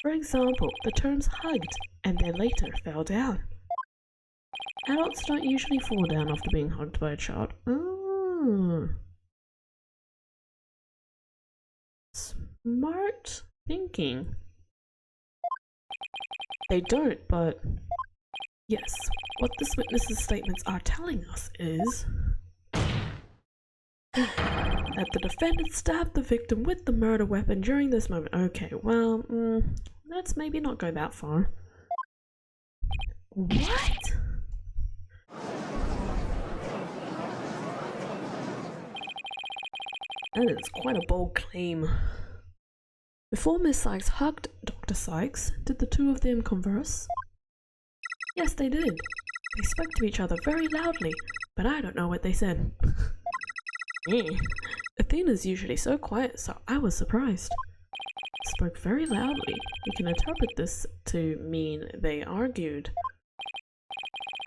For example, the terms hugged and then later fell down. Adults don't usually fall down after being hugged by a child. Oh. Smart thinking. They don't, but yes, what this witness's statements are telling us is that the defendant stabbed the victim with the murder weapon during this moment. Okay, well, let's maybe not go that far. What? That is quite a bold claim. Before Miss Sykes hugged Dr. Sykes, did the two of them converse? Yes, they did. They spoke to each other very loudly, but I don't know what they said. Athena's usually so quiet, so I was surprised. Spoke very loudly. You can interpret this to mean they argued.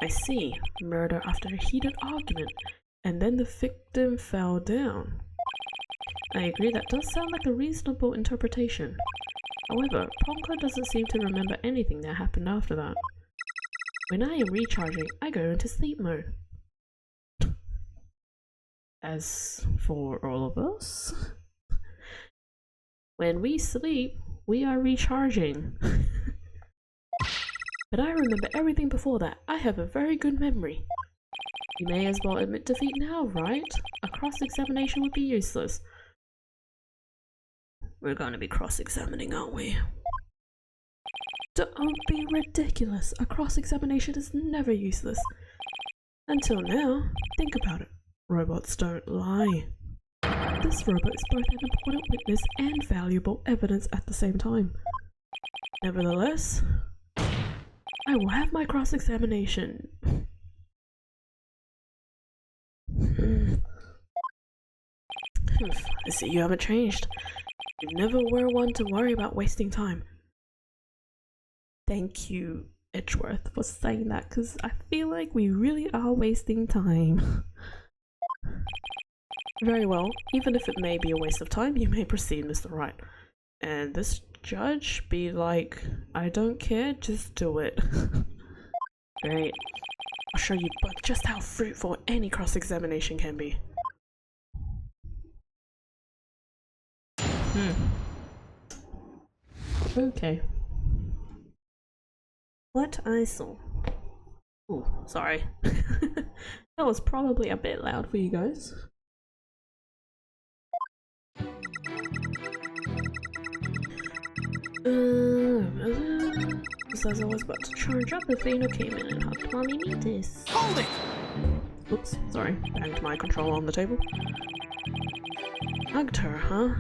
I see. Murder after a heated argument, and then the victim fell down. I agree, that does sound like a reasonable interpretation. However, Ponko doesn't seem to remember anything that happened after that. When I am recharging, I go into sleep mode. As for all of us, when we sleep, we are recharging. But I remember everything before that. I have a very good memory. You may as well admit defeat now, right? A cross-examination would be useless. We're going to be cross-examining, aren't we? Don't be ridiculous. A cross-examination is never useless. Until now. Think about it. Robots don't lie. This robot is both an important witness and valuable evidence at the same time. Nevertheless, I will have my cross-examination. I see you haven't changed. You never were one to worry about wasting time. Thank you Edgeworth for saying that, because I feel like we really are wasting time. Very well, even if it may be a waste of time, you may proceed, Mr. Wright. And this judge be like, I don't care, just do it. Great. I'll show you both just how fruitful any cross-examination can be. Okay. What I saw. Ooh, sorry. That was probably a bit loud for you guys. Just as I was about to charge up, Athena came in and hugged Mommy Meatus. Hold it! Oops, sorry. Banged my controller on the table. Hugged her, huh?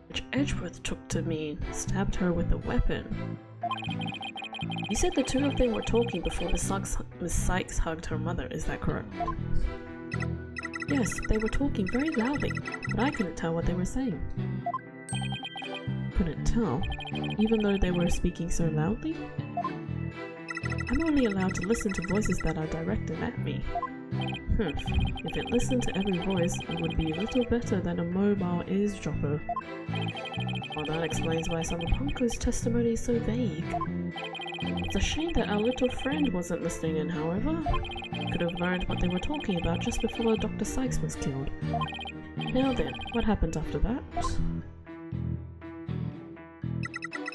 Which Edgeworth took to mean stabbed her with a weapon. You said the two of them were talking before Miss Sykes hugged her mother, is that correct? Yes, they were talking very loudly, but I couldn't tell what they were saying. Couldn't tell? Even though they were speaking so loudly? I'm only allowed to listen to voices that are directed at me. If it listened to every voice, it would be a little better than a mobile eavesdropper. Well, that explains why some of Punko's testimony is so vague. It's a shame that our little friend wasn't listening in, however. Could have learned what they were talking about just before Dr. Sykes was killed. Now then, what happened after that?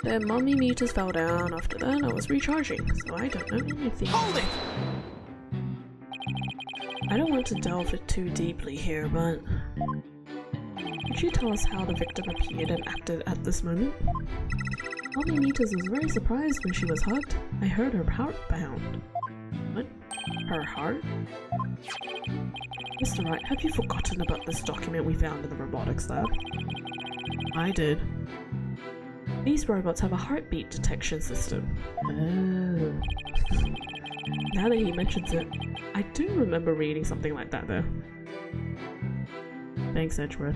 Then Mommy Meatus fell down. After that, I was recharging, so I don't know anything. Hold it! I don't want to delve it too deeply here, but could you tell us how the victim appeared and acted at this moment? Mommy Meatus was very surprised when she was hugged. I heard her heart pound. What? Her heart? Mr. Wright, have you forgotten about this document we found in the robotics lab? I did. These robots have a heartbeat detection system. Oh. Now that he mentions it, I do remember reading something like that though. Thanks, Edgeworth.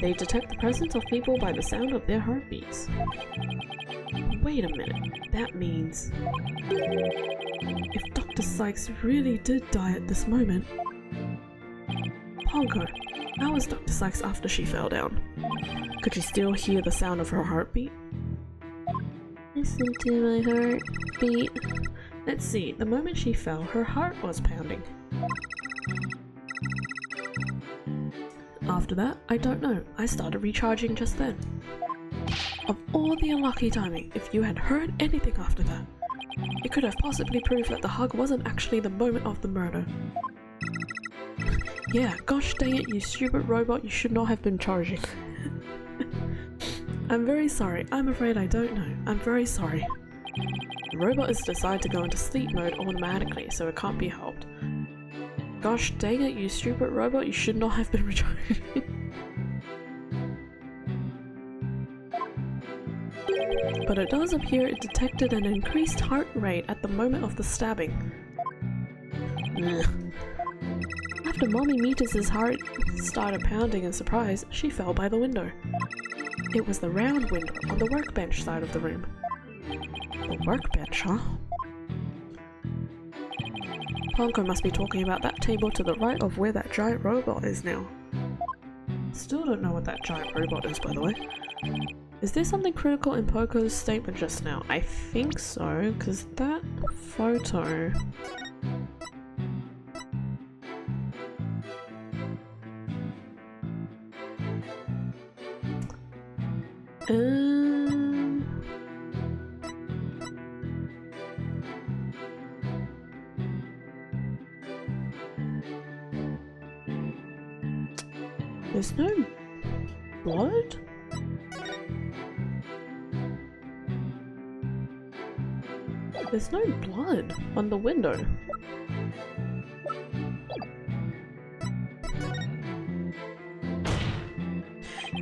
They detect the presence of people by the sound of their heartbeats. Wait a minute, that means... if Dr. Sykes really did die at this moment... Honker, how was Dr. Sykes after she fell down? Could you still hear the sound of her heartbeat? Listen to my heartbeat. Let's see, the moment she fell, her heart was pounding. After that, I don't know, I started recharging just then. Of all the unlucky timing, if you had heard anything after that, it could have possibly proved that the hug wasn't actually the moment of the murder. Yeah, gosh dang it, you stupid robot, you should not have been charging. I'm very sorry, I'm afraid I don't know, I'm very sorry. The robot is decided to go into sleep mode automatically, so it can't be helped. Gosh dang it, you stupid robot, you should not have been recharging. But it does appear it detected an increased heart rate at the moment of the stabbing. Ugh. After Mommy Meatus's heart started pounding in surprise, she fell by the window. It was the round window on the workbench side of the room. The workbench, huh? Ponko must be talking about that table to the right of where that giant robot is now. Still don't know what that giant robot is, by the way. Is there something critical in Poco's statement just now? I think so, because that photo... There's no blood? There's no blood on the window.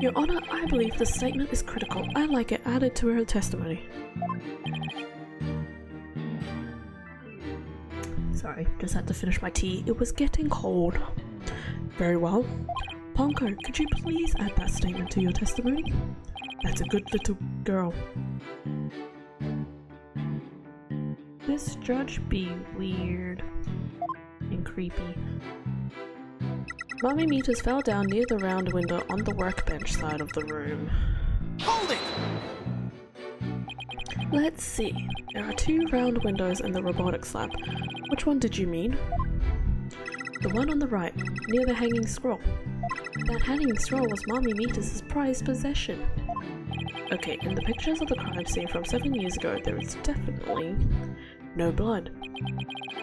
Your Honor, I believe the statement is critical. I like it added to her testimony. Sorry, just had to finish my tea. It was getting cold. Very well. Ponko, could you please add that statement to your testimony? That's a good little girl. this judge be weird and creepy? Mommy Meters fell down near the round window on the workbench side of the room. Hold it! Let's see. There are 2 round windows in the robotics lab. Which one did you mean? The one on the right, near the hanging scroll. That hanging scroll was Mommy Meters' prized possession. Okay, in the pictures of the crime scene from 7 years ago, there is definitely no blood.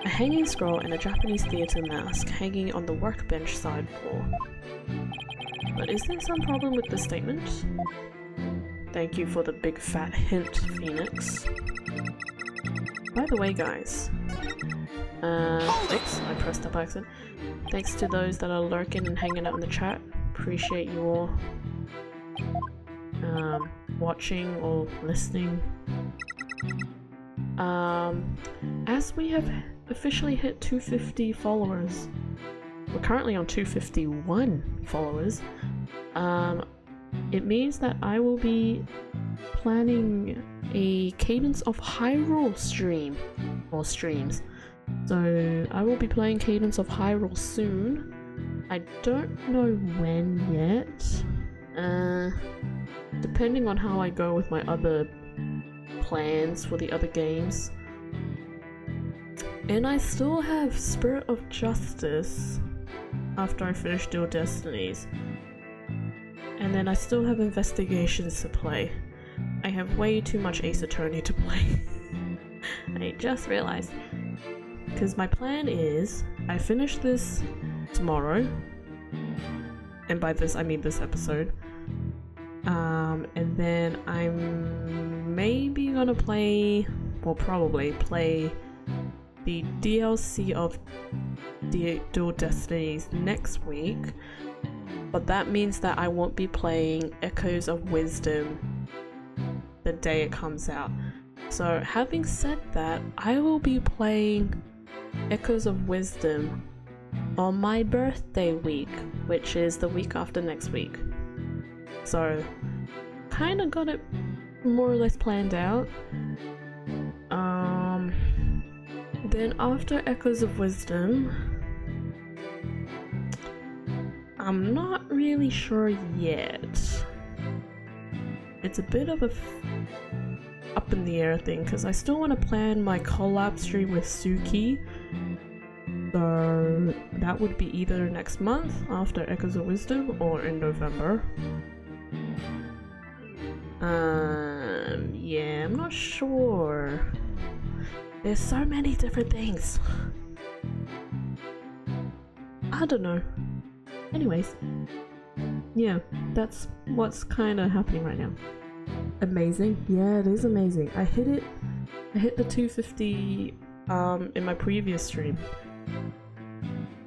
A hanging scroll and a Japanese theatre mask hanging on the workbench side wall. But is there some problem with this statement? Thank you for the big fat hint, Phoenix. By the way, guys. Oops, I pressed up by accident. Thanks to those that are lurking and hanging out in the chat. Appreciate you all watching or listening. As we have officially hit 250 followers, we're currently on 251 followers. It means that I will be planning a Cadence of Hyrule streams. So I will be playing Cadence of Hyrule soon. I don't know when yet. Depending on how I go with my other plans for the other games. And I still have Spirit of Justice after I finish Dual Destinies. And then I still have Investigations to play. I have way too much Ace Attorney to play. I just realized. Because my plan is, I finish this tomorrow. And by this I mean this episode. And then I'm maybe gonna play, well probably play the DLC of Dual Destinies next week. But that means that I won't be playing Echoes of Wisdom the day it comes out. So having said that, I will be playing Echoes of Wisdom on my birthday week, which is the week after next week. So kinda got it more or less planned out. Then after Echoes of Wisdom, I'm not really sure yet. It's a bit of a up in the air thing because I still want to plan my collab stream with Suki. So that would be either next month after Echoes of Wisdom or in November. Yeah, I'm not sure. There's so many different things. I don't know. Anyways, yeah, that's what's kind of happening right now. Amazing. Yeah, it is amazing. I hit the 250 in my previous stream.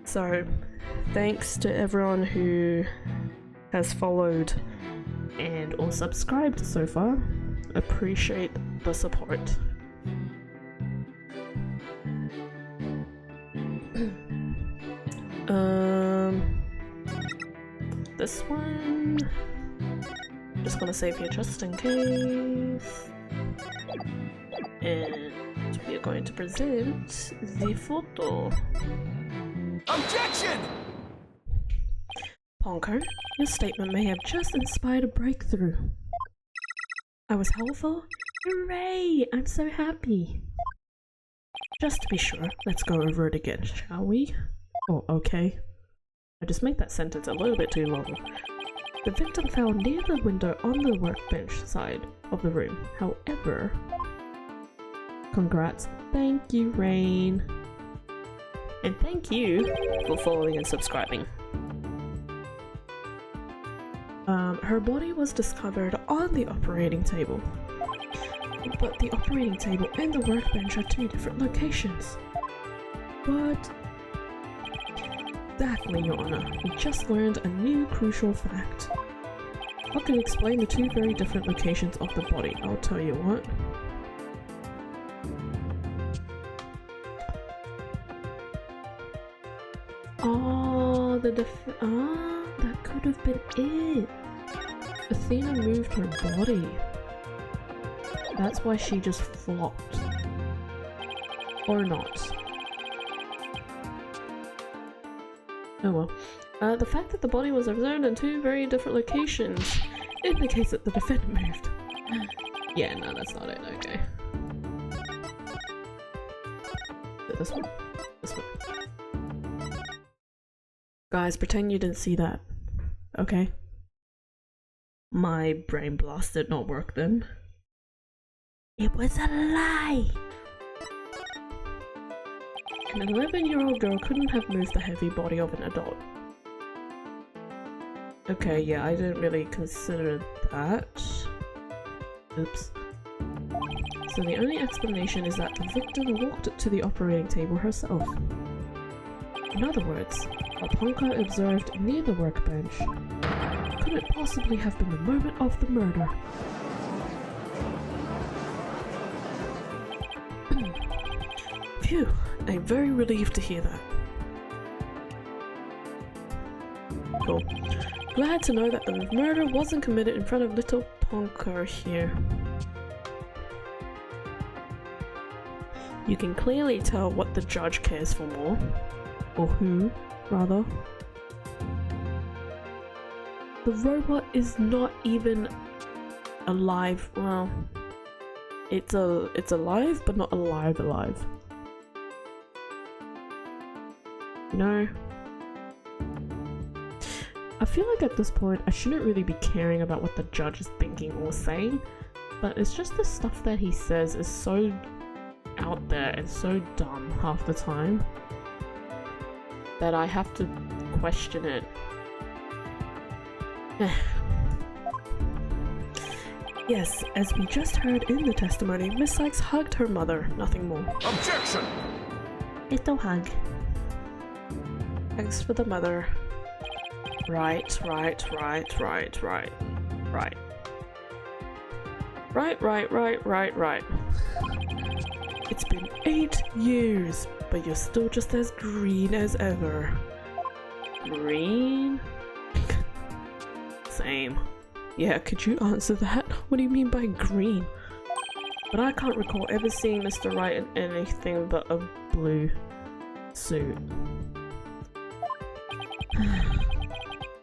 So thanks to everyone who has followed and or subscribed so far. Appreciate the support. This one, just gonna save here just in case. And we are going to present the photo. Objection! Ponko, your statement may have just inspired a breakthrough. I was helpful? Hooray! I'm so happy. Just to be sure, let's go over it again, shall we? Oh, okay. I just made that sentence a little bit too long. The victim fell near the window on the workbench side of the room. However, congrats. Thank you, Rain. And thank you for following and subscribing. Her body was discovered on the operating table. But the operating table and the workbench are 2 different locations. What? Exactly, Your Honor. We just learned a new crucial fact. What can explain the 2 very different locations of the body? I'll tell you what. Oh, that could have been it. Athena moved her body. That's why she just flopped. Or not. Oh well. The fact that the body was observed in two very different locations indicates that the defendant moved. Yeah, no, that's not it. Okay. This one? This one. Guys, pretend you didn't see that. Okay? My brain blast did not work then. It was a lie! An 11-year-old girl couldn't have moved the heavy body of an adult. Okay, yeah, I didn't really consider that. Oops. So the only explanation is that the victim walked to the operating table herself. In other words, a Ponko observed near the workbench couldn't possibly have been the moment of the murder. Phew, I'm very relieved to hear that. Cool. Glad to know that the murder wasn't committed in front of little Ponko here. You can clearly tell what the judge cares for more. Or who, rather. The robot is not even alive. Well, it's alive, but not alive. You know? I feel like at this point I shouldn't really be caring about what the judge is thinking or saying, but it's just the stuff that he says is so out there and so dumb half the time that I have to question it. Yes, as we just heard in the testimony, Miss Sykes hugged her mother, nothing more. Objection! Little hug. Thanks for the mother. Right. It's been 8 years, but you're still just as green as ever. Green? Same. Yeah, could you answer that? What do you mean by green? But I can't recall ever seeing Mr. Wright in anything but a blue suit.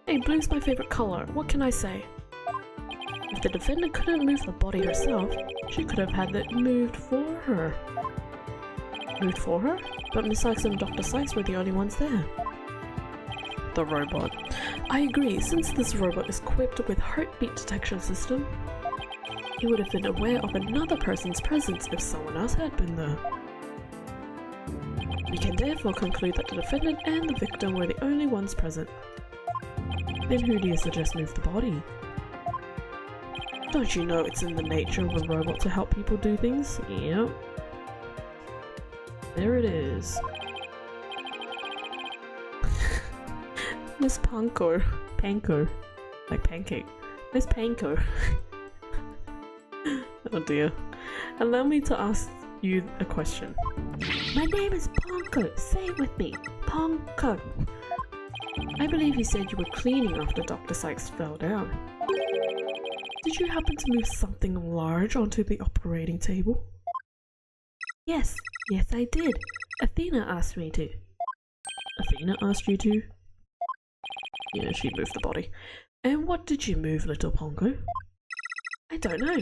Hey, blue's my favorite color. What can I say? If the defendant couldn't move the body herself, she could have had it moved for her. Moved for her? But Miss Sykes and Dr. Sykes were the only ones there. The robot. I agree, since this robot is equipped with heartbeat detection system, he would have been aware of another person's presence if someone else had been there. We can therefore conclude that the defendant and the victim were the only ones present. Then who do you suggest moved the body? Don't you know it's in the nature of a robot to help people do things? Yep. There it is. Miss Panko. Panko. Like pancake. Miss Panko. Oh dear. Allow me to ask you a question. My name is Ponko. Say it with me. Ponko. I believe you said you were cleaning after Dr. Sykes fell down. Did you happen to move something large onto the operating table? Yes, I did. Athena asked me to. Athena asked you to? Yeah, she moved the body. And what did you move, little Ponko? I don't know.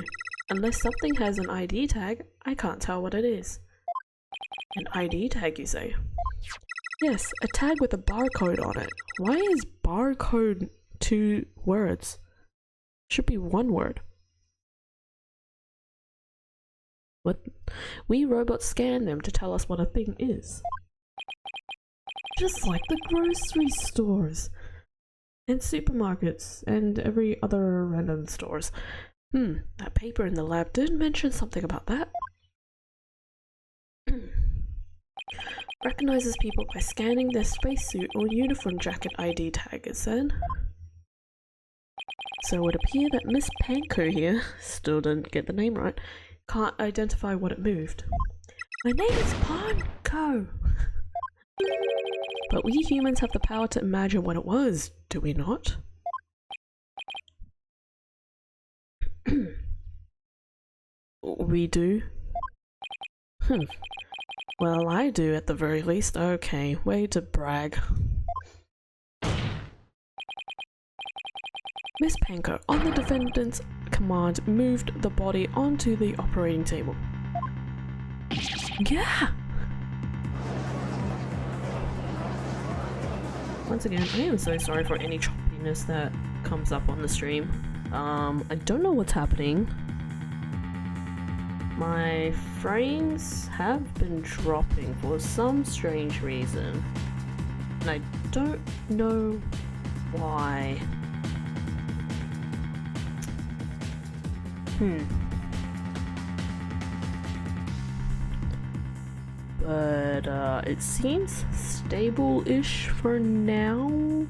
Unless something has an ID tag, I can't tell what it is. An ID tag, you say? Yes, a tag with a barcode on it. Why is barcode 2 words? Should be 1 word. What? We robots scan them to tell us what a thing is. Just like the grocery stores. And supermarkets and every other random stores. That paper in the lab did mention something about that. Recognizes people by scanning their spacesuit or uniform jacket ID tag, it said. So it would appear that Miss Panko here, still didn't get the name right, can't identify what it moved. My name is Ponko. But we humans have the power to imagine what it was, do we not? We do? Well, I do at the very least. Okay, way to brag. Miss Panko, on the defendant's command, moved the body onto the operating table. Yeah! Once again, I am so sorry for any choppiness that comes up on the stream. I don't know what's happening. My frames have been dropping for some strange reason, and I don't know why. But it seems stable-ish for now.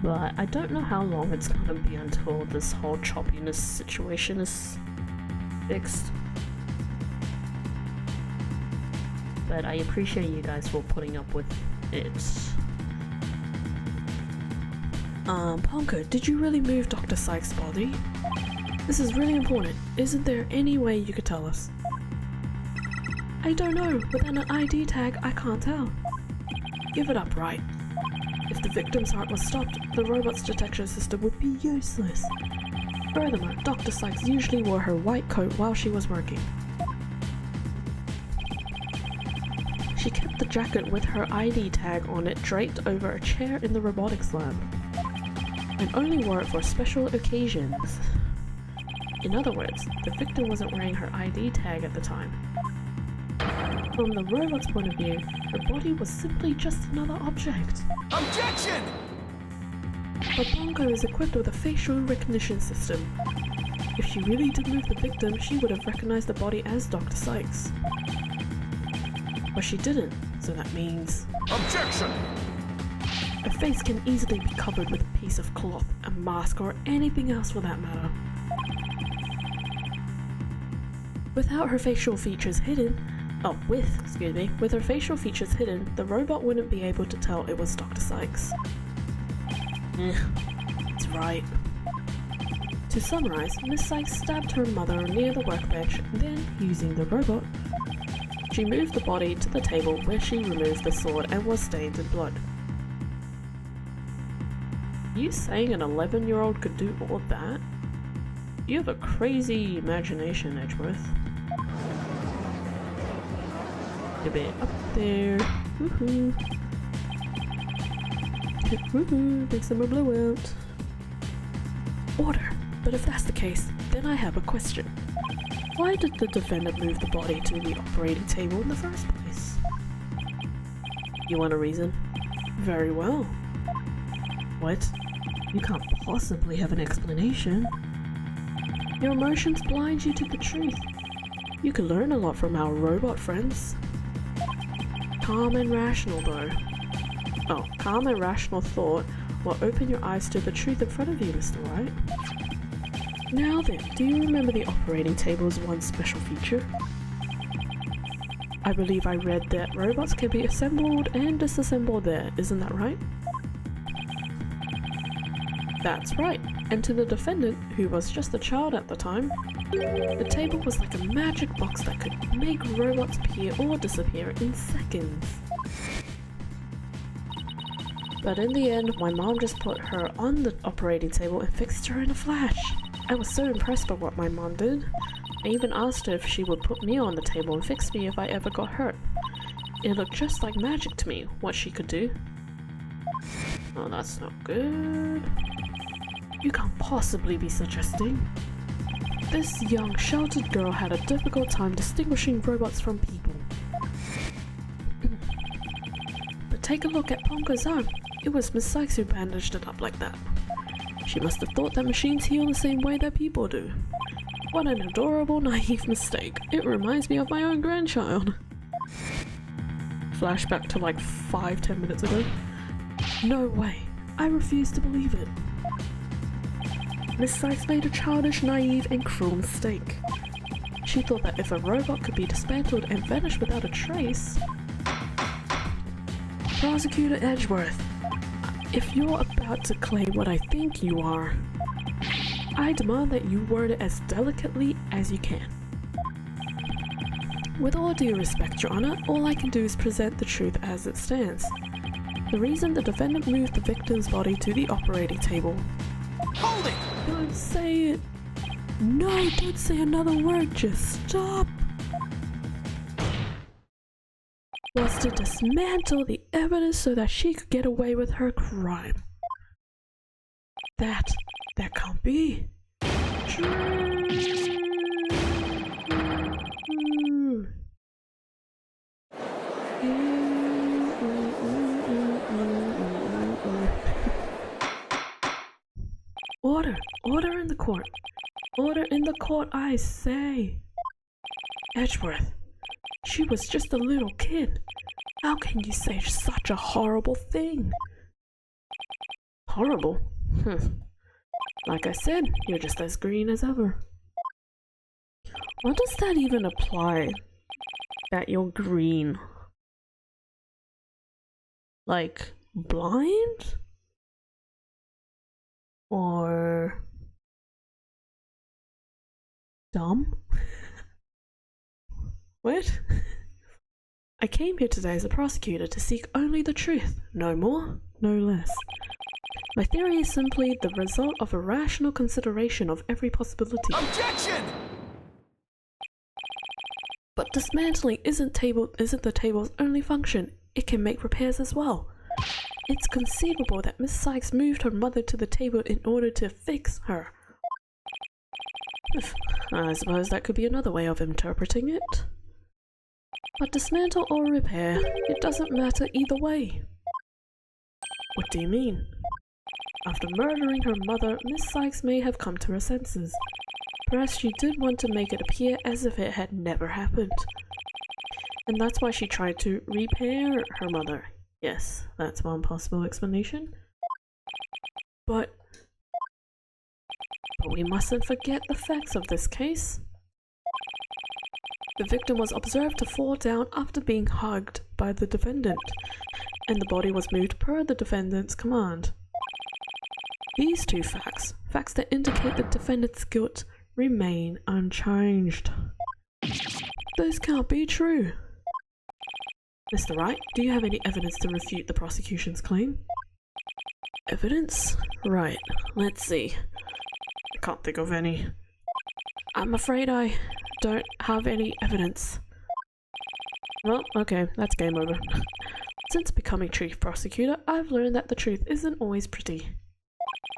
But I don't know how long it's gonna be until this whole choppiness situation is fixed. But I appreciate you guys for putting up with it. Ponko, did you really move Dr. Sykes' body? This is really important. Isn't there any way you could tell us? I don't know. Without an ID tag, I can't tell. Give it up, Wright. If the victim's heart was stopped, the robot's detection system would be useless. Furthermore, Dr. Sykes usually wore her white coat while she was working. She kept the jacket with her ID tag on it draped over a chair in the robotics lab, and only wore it for special occasions. In other words, the victim wasn't wearing her ID tag at the time. From the robot's point of view, her body was simply just another object. Objection! But Ponko is equipped with a facial recognition system. If she really did move the victim, she would have recognized the body as Dr. Sykes. But she didn't, so that means... Objection! Her face can easily be covered with a piece of cloth, a mask, or anything else for that matter. Without her facial features hidden, with her facial features hidden, the robot wouldn't be able to tell it was Dr. Sykes. That's right. To summarize, Miss Sykes stabbed her mother near the workbench, then, using the robot, she moved the body to the table where she removed the sword and was stained in blood. You saying an 11-year-old could do all that? You have a crazy imagination, Edgeworth. A bit up there. Woohoo! Woohoo! Big summer blowout. Order! But if that's the case, then I have a question. Why did the defendant move the body to the operating table in the first place? You want a reason? Very well. What? You can't possibly have an explanation. Your emotions blind you to the truth. You can learn a lot from our robot friends. Calm and rational though. Oh, calm and rational thought will open your eyes to the truth in front of you, Mr. Wright. Now then, do you remember the operating table's one special feature? I believe I read that robots can be assembled and disassembled there, isn't that right? That's right, and to the defendant, who was just a child at the time, the table was like a magic box that could make robots appear or disappear in seconds. But in the end, my mom just put her on the operating table and fixed her in a flash. I was so impressed by what my mom did. I even asked her if she would put me on the table and fix me if I ever got hurt. It looked just like magic to me, what she could do. Oh, that's not good. You can't possibly be suggesting. This young, sheltered girl had a difficult time distinguishing robots from people. But take a look at Ponko's arm. It was Miss Sykes who bandaged it up like that. She must have thought that machines heal the same way that people do. What an adorable, naive mistake. It reminds me of my own grandchild. Flashback to like 5-10 minutes ago. No way. I refuse to believe it. Miss Sykes made a childish, naive, and cruel mistake. She thought that if a robot could be dismantled and vanish without a trace... Prosecutor Edgeworth, if you're about to claim what I think you are, I demand that you word it as delicately as you can. With all due respect, Your Honor, all I can do is present the truth as it stands. The reason the defendant moved the victim's body to the operating table. Hold it! Don't say it! No, don't say another word, just stop! Was to dismantle the evidence so that she could get away with her crime. That can't be true. Order in the court. Order in the court, I say. Edgeworth, she was just a little kid. How can you say such a horrible thing? Horrible? Like I said, you're just as green as ever. What does that even apply? That you're green? Like, blind? Or dumb? What? I came here today as a prosecutor to seek only the truth, no more, no less. My theory is simply the result of a rational consideration of every possibility. Objection! But dismantling isn't the table's only function. It can make repairs as well. It's conceivable that Miss Sykes moved her mother to the table in order to fix her. I suppose that could be another way of interpreting it. But dismantle or repair, it doesn't matter either way. What do you mean? After murdering her mother, Miss Sykes may have come to her senses. Perhaps she did want to make it appear as if it had never happened. And that's why she tried to repair her mother. Yes, that's one possible explanation. But we mustn't forget the facts of this case. The victim was observed to fall down after being hugged by the defendant, and the body was moved per the defendant's command. These two facts that indicate the defendant's guilt, remain unchanged. Those can't be true. Mr. Wright, do you have any evidence to refute the prosecution's claim? Evidence? Right, let's see. I can't think of any. I'm afraid I don't have any evidence. Well, okay, that's game over. Since becoming chief prosecutor, I've learned that the truth isn't always pretty.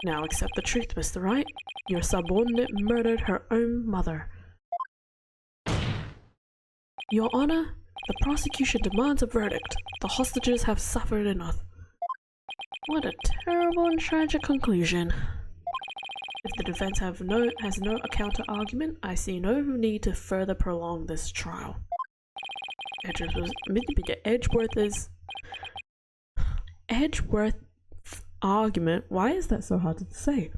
Now accept the truth, Mr. Wright. Your subordinate murdered her own mother. Your Honor, the prosecution demands a verdict. The hostages have suffered enough. What a terrible and tragic conclusion. If the defense has no counter-argument, I see no need to further prolong this trial. Edgeworth's argument, why is that so hard to say?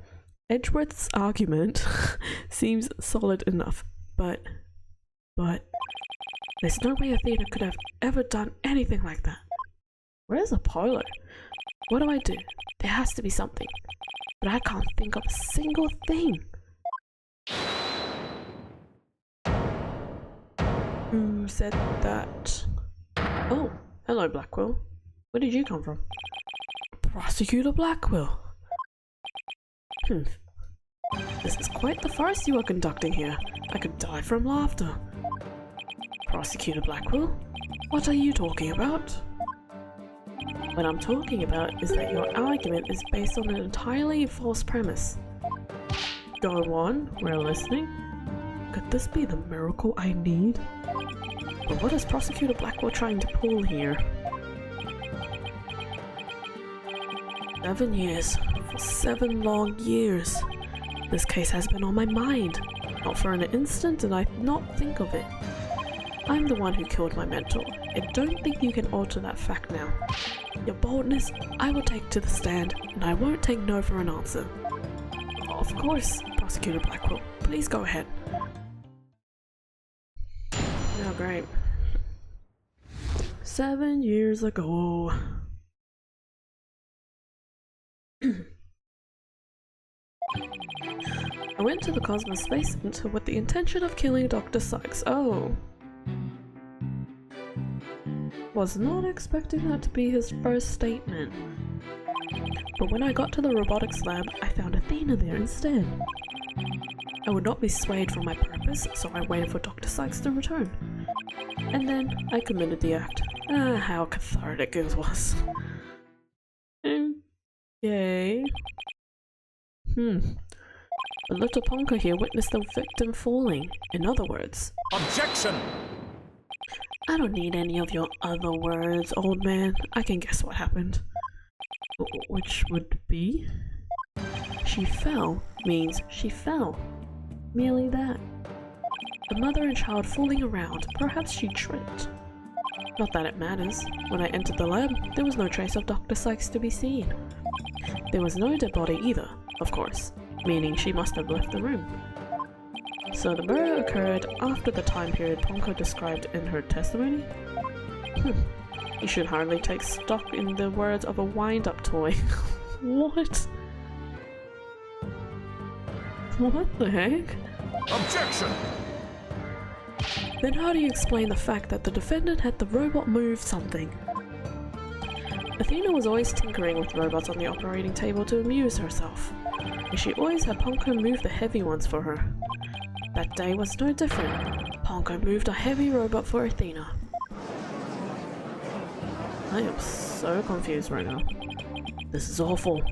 Edgeworth's argument seems solid enough, but there's no way Athena could have ever done anything like that. Where's Apollo? What do I do? There has to be something, but I can't think of a single thing. Who said that? Oh, hello Blackwell. Where did you come from? Prosecutor Blackwell. This is quite the farce you are conducting here. I could die from laughter. Prosecutor Blackwell, what are you talking about? What I'm talking about is that your argument is based on an entirely false premise. Go on, we're listening. Could this be the miracle I need? But what is Prosecutor Blackwell trying to pull here? 7 years. For 7 long years. This case has been on my mind. Not for an instant did I not think of it. I'm the one who killed my mentor. I don't think you can alter that fact now. Your boldness, I will take to the stand, and I won't take no for an answer. Of course, Prosecutor Blackwell. Please go ahead. Oh, great. 7 years ago. I went to the Cosmos Space Center with the intention of killing Dr. Sykes. Oh. Was not expecting that to be his first statement. But when I got to the robotics lab, I found Athena there instead. I would not be swayed from my purpose, so I waited for Dr. Sykes to return. And then I committed the act. Ah, how cathartic it was. Okay. But little Ponka here witnessed the victim falling. In other words, Objection! I don't need any of your other words, old man. I can guess what happened. Which would be? She fell means she fell. Merely that. The mother and child fooling around. Perhaps she tripped. Not that it matters. When I entered the lab, there was no trace of Dr. Sykes to be seen. There was no dead body either, of course, meaning she must have left the room. So the murder occurred after the time period Ponko described in her testimony? You should hardly take stock in the words of a wind-up toy. What? What the heck? Objection! Then how do you explain the fact that the defendant had the robot move something? Athena was always tinkering with robots on the operating table to amuse herself, and she always had Ponko move the heavy ones for her. That day was no different. Ponko moved a heavy robot for Athena. I am so confused right now. This is awful.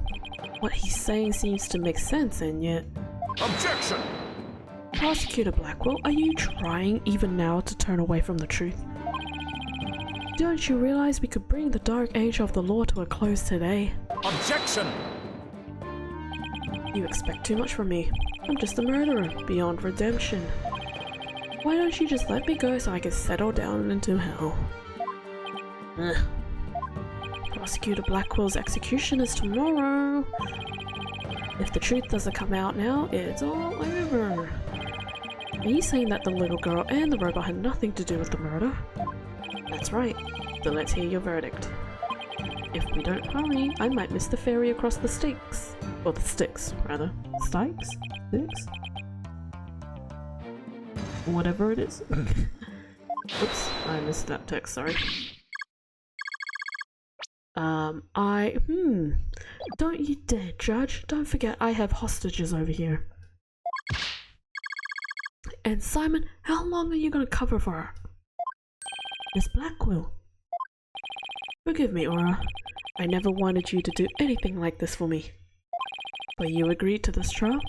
What he's saying seems to make sense, and yet... Objection! Prosecutor Blackwell, are you trying even now to turn away from the truth? Don't you realize we could bring the dark age of the law to a close today? Objection! You expect too much from me. I'm just a murderer, beyond redemption. Why don't you just let me go so I can settle down into hell? Ugh. Prosecutor Blackwell's execution is tomorrow. If the truth doesn't come out now, it's all over. Are you saying that the little girl and the robot had nothing to do with the murder? That's right. Then let's hear your verdict. If we don't hurry, I might miss the ferry across the sticks. Or the sticks, rather. Stikes? Sticks? Whatever it is. Oops, I missed that text, sorry. Don't you dare, Judge. Don't forget I have hostages over here. And Simon, how long are you gonna cover for her? Miss Blackwell. Forgive me, Aura. I never wanted you to do anything like this for me. But you agreed to this trial.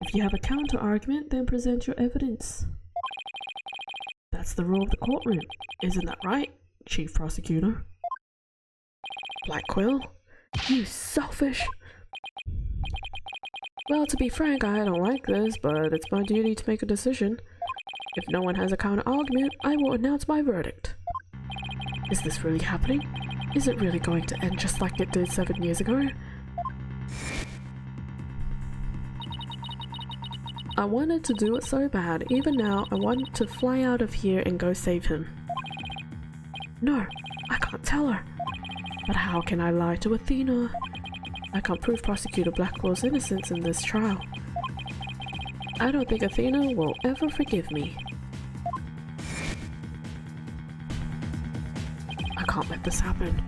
If you have a counter-argument, then present your evidence. That's the rule of the courtroom. Isn't that right, Chief Prosecutor? Blackwell? You selfish... Well, to be frank, I don't like this, but it's my duty to make a decision. If no one has a counter-argument, I will announce my verdict. Is this really happening? Is it really going to end just like it did 7 years ago? I wanted to do it so bad. Even now, I want to fly out of here and go save him. No, I can't tell her. But how can I lie to Athena? I can't prove Prosecutor Blackwell's innocence in this trial. I don't think Athena will ever forgive me. I can't let this happen.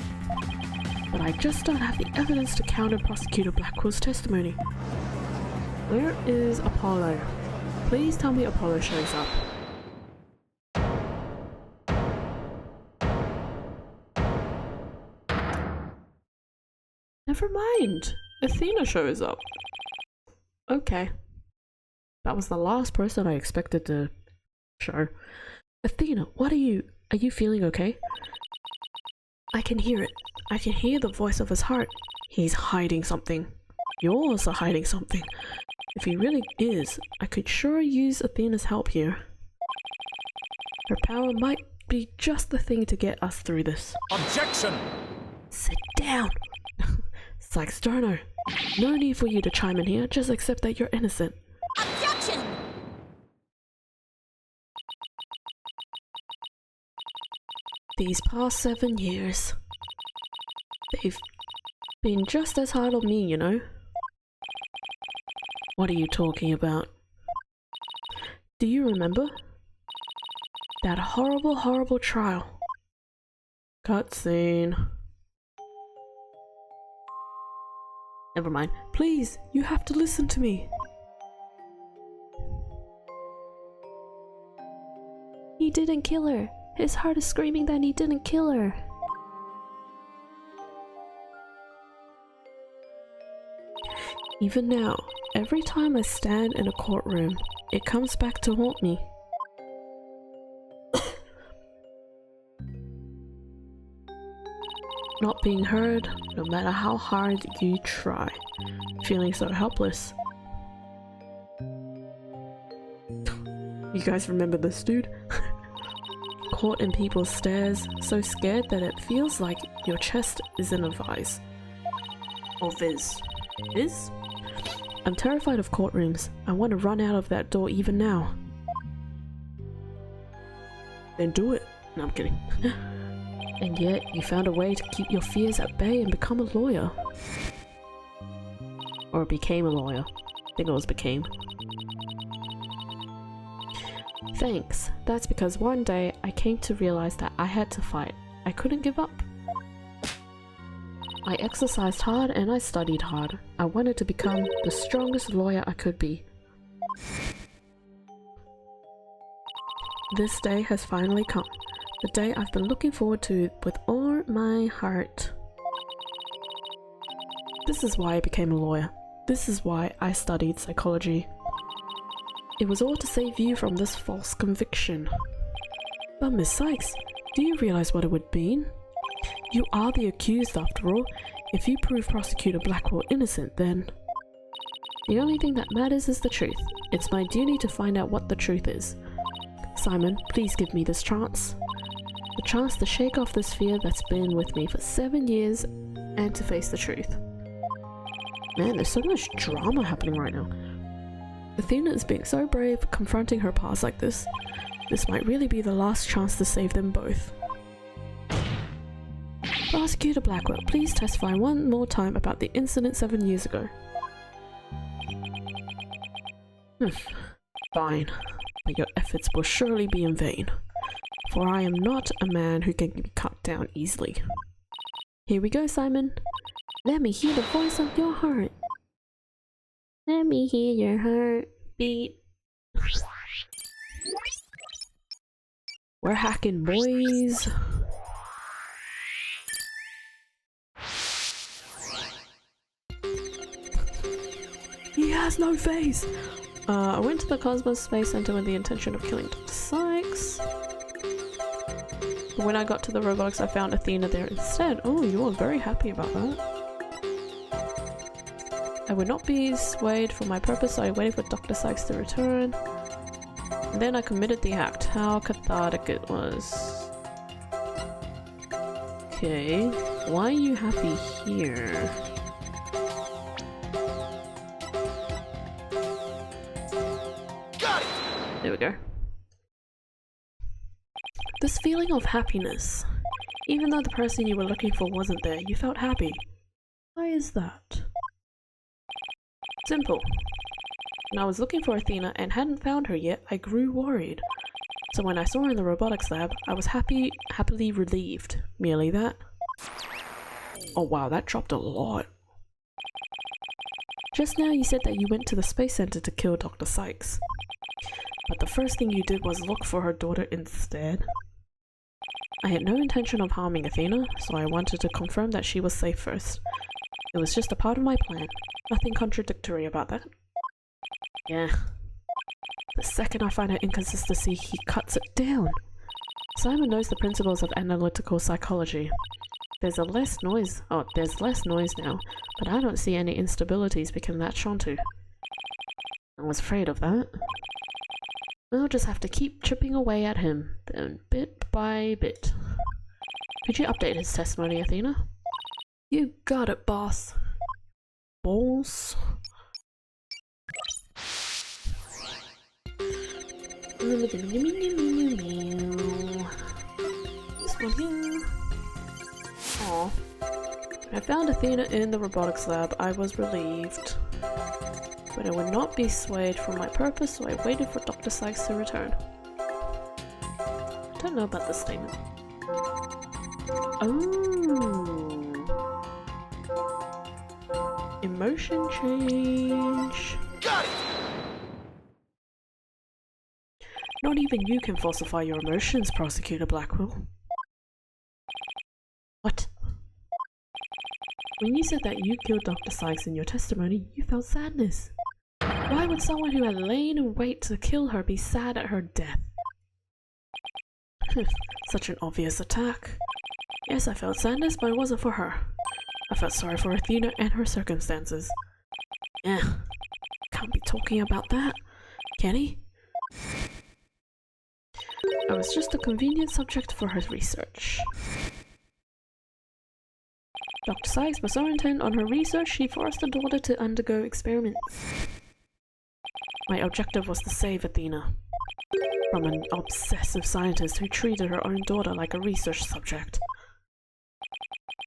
But I just don't have the evidence to counter Prosecutor Blackwell's testimony. Where is Apollo? Please tell me Apollo shows up. Never mind. Athena shows up. Okay. That was the last person I expected to show. Athena, what are you feeling okay? I can hear it. I can hear the voice of his heart. He's hiding something. You're also hiding something. If he really is, I could sure use Athena's help here. Her power might be just the thing to get us through this. Objection! Sit down! Sykes Darno. No need for you to chime in here, just accept that you're innocent. Objection! These past 7 years, they've been just as hard on me, you know? What are you talking about? Do you remember? That horrible, horrible trial. Cutscene. Never mind. Please, you have to listen to me. He didn't kill her. His heart is screaming that he didn't kill her. Even now, every time I stand in a courtroom, it comes back to haunt me. Not being heard, no matter how hard you try. Feeling so helpless. You guys remember this dude? Caught in people's stares, so scared that it feels like your chest is in a vise. Or viz. Viz? I'm terrified of courtrooms. I want to run out of that door even now. Then do it. No, I'm kidding. And yet, you found a way to keep your fears at bay and become a lawyer. Or became a lawyer. I think it was became. Thanks. That's because one day I came to realize that I had to fight. I couldn't give up. I exercised hard and I studied hard. I wanted to become the strongest lawyer I could be. This day has finally come. The day I've been looking forward to with all my heart. This is why I became a lawyer. This is why I studied psychology. It was all to save you from this false conviction. But Miss Sykes, do you realize what it would mean? You are the accused after all. If you prove Prosecutor Blackwell innocent, then... The only thing that matters is the truth. It's my duty to find out what the truth is. Simon, please give me this chance. The chance to shake off this fear that's been with me for 7 years and to face the truth. Man, there's so much drama happening right now. Athena is being so brave, confronting her past like this. This might really be the last chance to save them both. Prosecutor Blackwell, please testify one more time about the incident 7 years ago. Fine, but your efforts will surely be in vain, for I am not a man who can be cut down easily. Here we go, Simon. Let me hear the voice of your heart. Let me hear your heart beat. We're hacking, boys. He has no face! I went to the Cosmos Space Center with the intention of killing Dr. Sykes. But when I got to the robotics, I found Athena there instead. Oh, you are very happy about that. I would not be swayed from my purpose, so I waited for Dr. Sykes to return. And then I committed the act. How cathartic it was. Okay, why are you happy here? There we go. This feeling of happiness. Even though the person you were looking for wasn't there, you felt happy. Why is that? Simple. When I was looking for Athena and hadn't found her yet, I grew worried. So when I saw her in the robotics lab, I was happily relieved. Merely that. Oh wow, that dropped a lot. Just now you said that you went to the Space Center to kill Dr. Sykes. But the first thing you did was look for her daughter instead. I had no intention of harming Athena, so I wanted to confirm that she was safe first. It was just a part of my plan. Nothing contradictory about that. Yeah. The second I find an inconsistency, he cuts it down. Simon knows the principles of analytical psychology. There's less noise now, but I don't see any instabilities we can latch onto. I was afraid of that. We'll just have to keep chipping away at him, then bit by bit. Could you update his testimony, Athena? You got it, boss. Boss. This one here. Aw. I found Athena in the robotics lab. I was relieved. But I would not be swayed from my purpose, so I waited for Dr. Sykes to return. I don't know about this statement. Oh. Emotion change. Got it! Not even you can falsify your emotions, Prosecutor Blackwell. What? When you said that you killed Dr. Sykes in your testimony, you felt sadness. Why would someone who had lain in wait to kill her be sad at her death? Such an obvious attack. Yes, I felt sadness, but it wasn't for her. I felt sorry for Athena and her circumstances. Can't be talking about that, can he? I was just a convenient subject for her research. Dr. Sykes was so intent on her research, she forced her daughter to undergo experiments. My objective was to save Athena from an obsessive scientist who treated her own daughter like a research subject.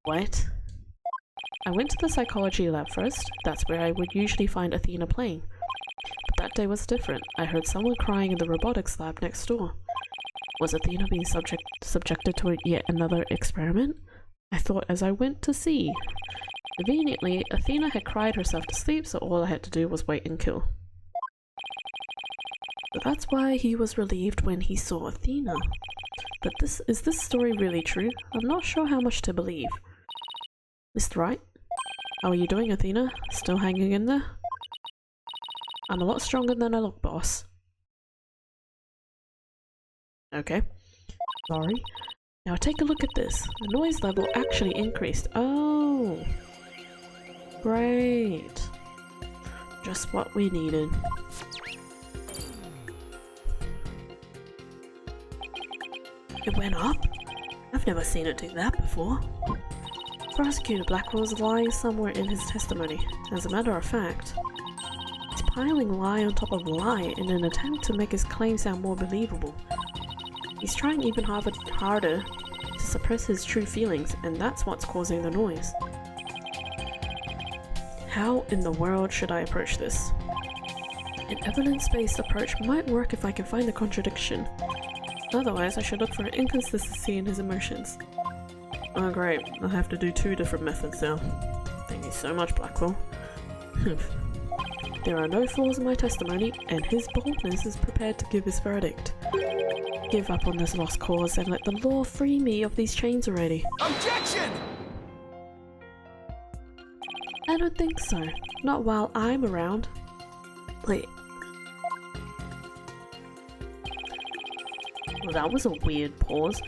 What? I went to the psychology lab first. That's where I would usually find Athena playing. But that day was different. I heard someone crying in the robotics lab next door. Was Athena being subjected to yet another experiment? I thought as I went to see. Conveniently, Athena had cried herself to sleep, so all I had to do was wait and kill. So that's why he was relieved when he saw Athena. But is this story really true? I'm not sure how much to believe. Mr. Wright? How are you doing, Athena? Still hanging in there? I'm a lot stronger than I look, boss. Okay. Sorry. Now take a look at this. The noise level actually increased. Oh! Great. Just what we needed. It went up? I've never seen it do that before. Prosecutor Blackwell's lying somewhere in his testimony. As a matter of fact, he's piling lie on top of lie in an attempt to make his claim sound more believable. He's trying even harder to suppress his true feelings, and that's what's causing the noise. How in the world should I approach this? An evidence-based approach might work if I can find the contradiction. Otherwise, I should look for an inconsistency in his emotions. Oh great, I'll have to do 2 different methods now. Thank you so much, Blackwell. There are no flaws in my testimony, and his boldness is prepared to give his verdict. Give up on this lost cause and let the law free me of these chains already. Objection! I don't think so. Not while I'm around. Wait. Well, that was a weird pause.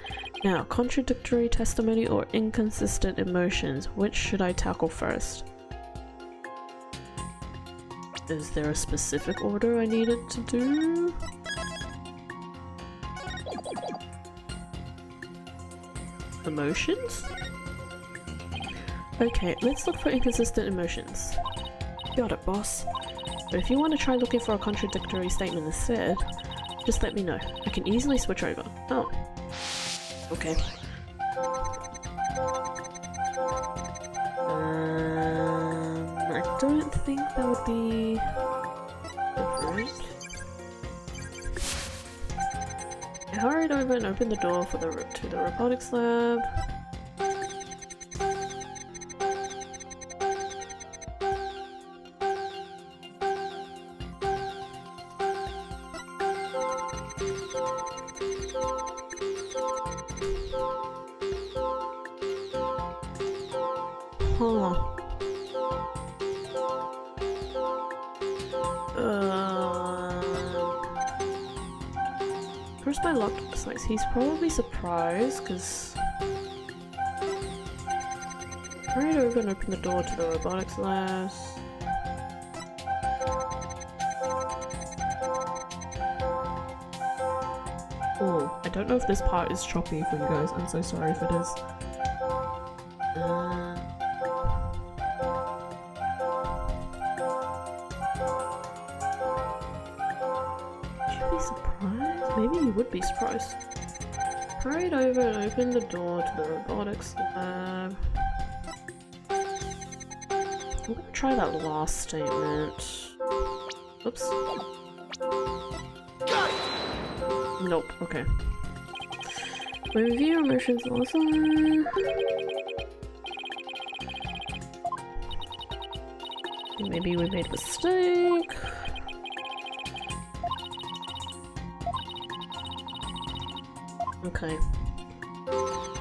Now, contradictory testimony or inconsistent emotions, which should I tackle first? Is there a specific order I needed to do? Emotions? Okay, let's look for inconsistent emotions. Got it, boss. But if you want to try looking for a contradictory statement instead, just let me know. I can easily switch over. Oh. Okay. I don't think that would be right. I hurried over and opened the door to the robotics lab. Where's my laptop slice? He's probably surprised because hurried over and opened the door to the robotics labs. Oh, I don't know if this part is choppy for you guys. I'm so sorry if it is. Maybe you would be surprised. Hurried over and opened the door to the robotics lab. I'm gonna try that last statement. Oops. Nope, okay. Review missions also. Maybe we made a mistake. Okay.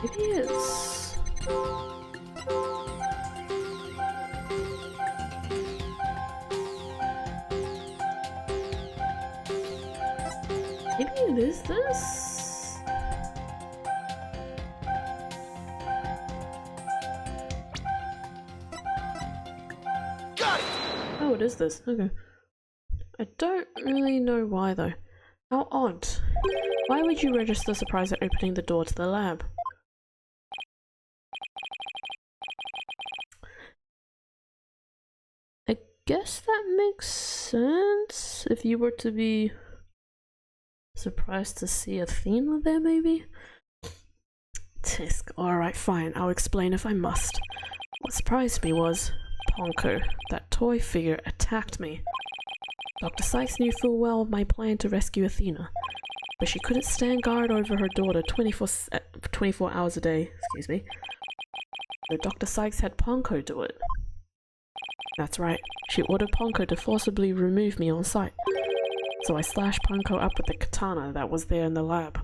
Maybe it's... Maybe it is this? Got it! Oh, it is this. Okay. I don't really know why though. How odd. Why would you register surprise at opening the door to the lab? I guess that makes sense if you were to be surprised to see Athena there, maybe? Tisk, alright, fine, I'll explain if I must. What surprised me was Ponko, that toy figure, attacked me. Dr. Sykes knew full well my plan to rescue Athena, but she couldn't stand guard over her daughter 24 hours a day, excuse me. So Dr. Sykes had Ponko do it. That's right, she ordered Ponko to forcibly remove me on sight. So I slashed Ponko up with the katana that was there in the lab.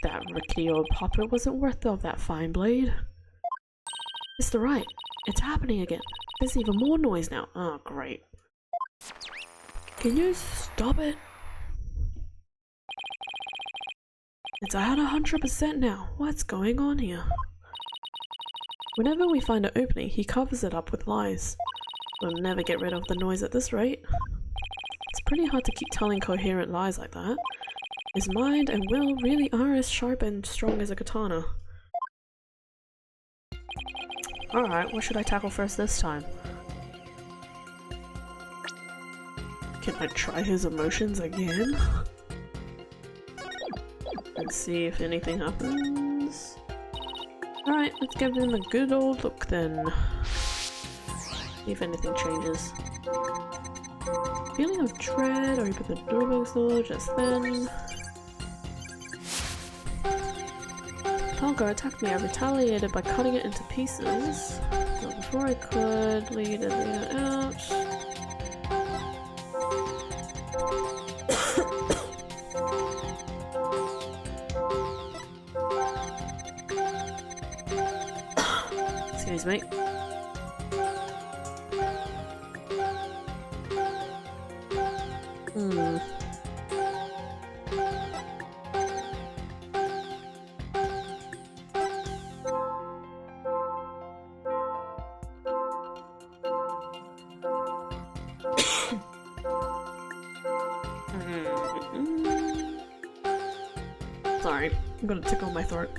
That rickety old puppet wasn't worth of that fine blade. Mr. Wright, it's happening again. There's even more noise now. Oh, great. Can you stop it? It's at 100% now. What's going on here? Whenever we find an opening, he covers it up with lies. We'll never get rid of the noise at this rate. It's pretty hard to keep telling coherent lies like that. His mind and will really are as sharp and strong as a katana. Alright, what should I tackle first this time? Can I try his emotions again? And see if anything happens. Alright, let's give him a good old look then. See if anything changes. Feeling of dread, or open the doorbell door just then. Ponko attacked me. I retaliated by cutting it into pieces. But before I could lead Athena out. Excuse me. Sorry, I'm gonna tickle my throat.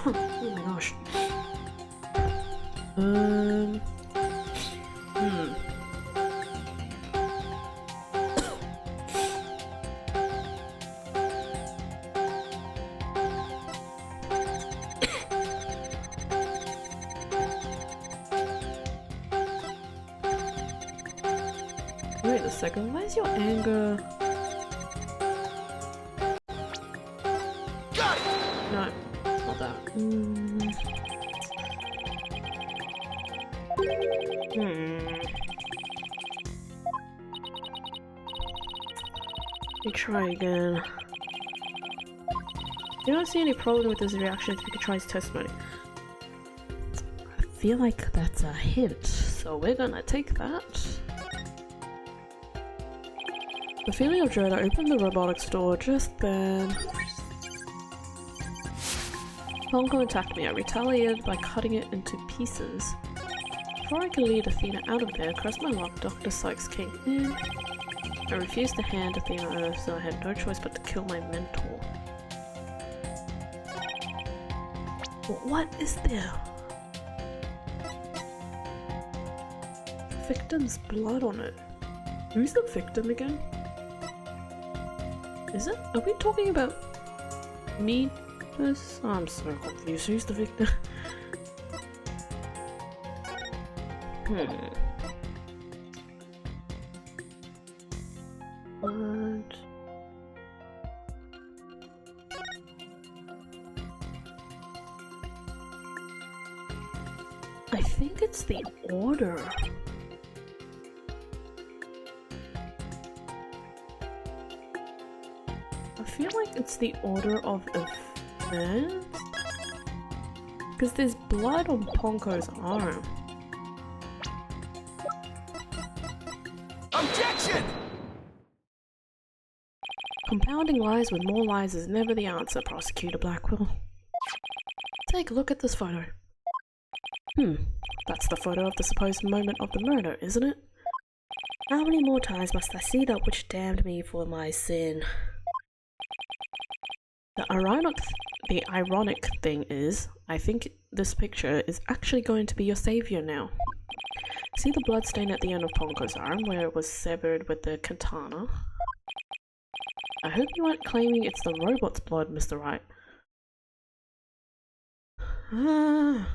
Oh my gosh. Wait a second, why is your anger... No, it's not that. Let me try again. You don't see any problem with his reactions, we could try his testimony. I feel like that's a hint, so we're gonna take that. The feeling of dread, I opened the robotics door just then. Ponko attacked me. I retaliated by cutting it into pieces. Before I could lead Athena out of there, across my luck, Dr. Sykes came in. I refused to hand Athena over, so I had no choice but to kill my mentor. What is there? The victim's blood on it. Who's the victim again? Is it? Are we talking about me? I'm so confused. Who's the victim? What? I think it's the order. I feel like it's the order of events. Because there's blood on Ponko's arm. Objection! Compounding lies with more lies is never the answer, Prosecutor Blackwell. Take a look at this photo. That's the photo of the supposed moment of the murder, isn't it? How many more times must I see that which damned me for my sin? The ironic thing is, I think this picture is actually going to be your savior now. See the bloodstain at the end of Ponko's arm where it was severed with the katana? I hope you aren't claiming it's the robot's blood, Mr. Wright. I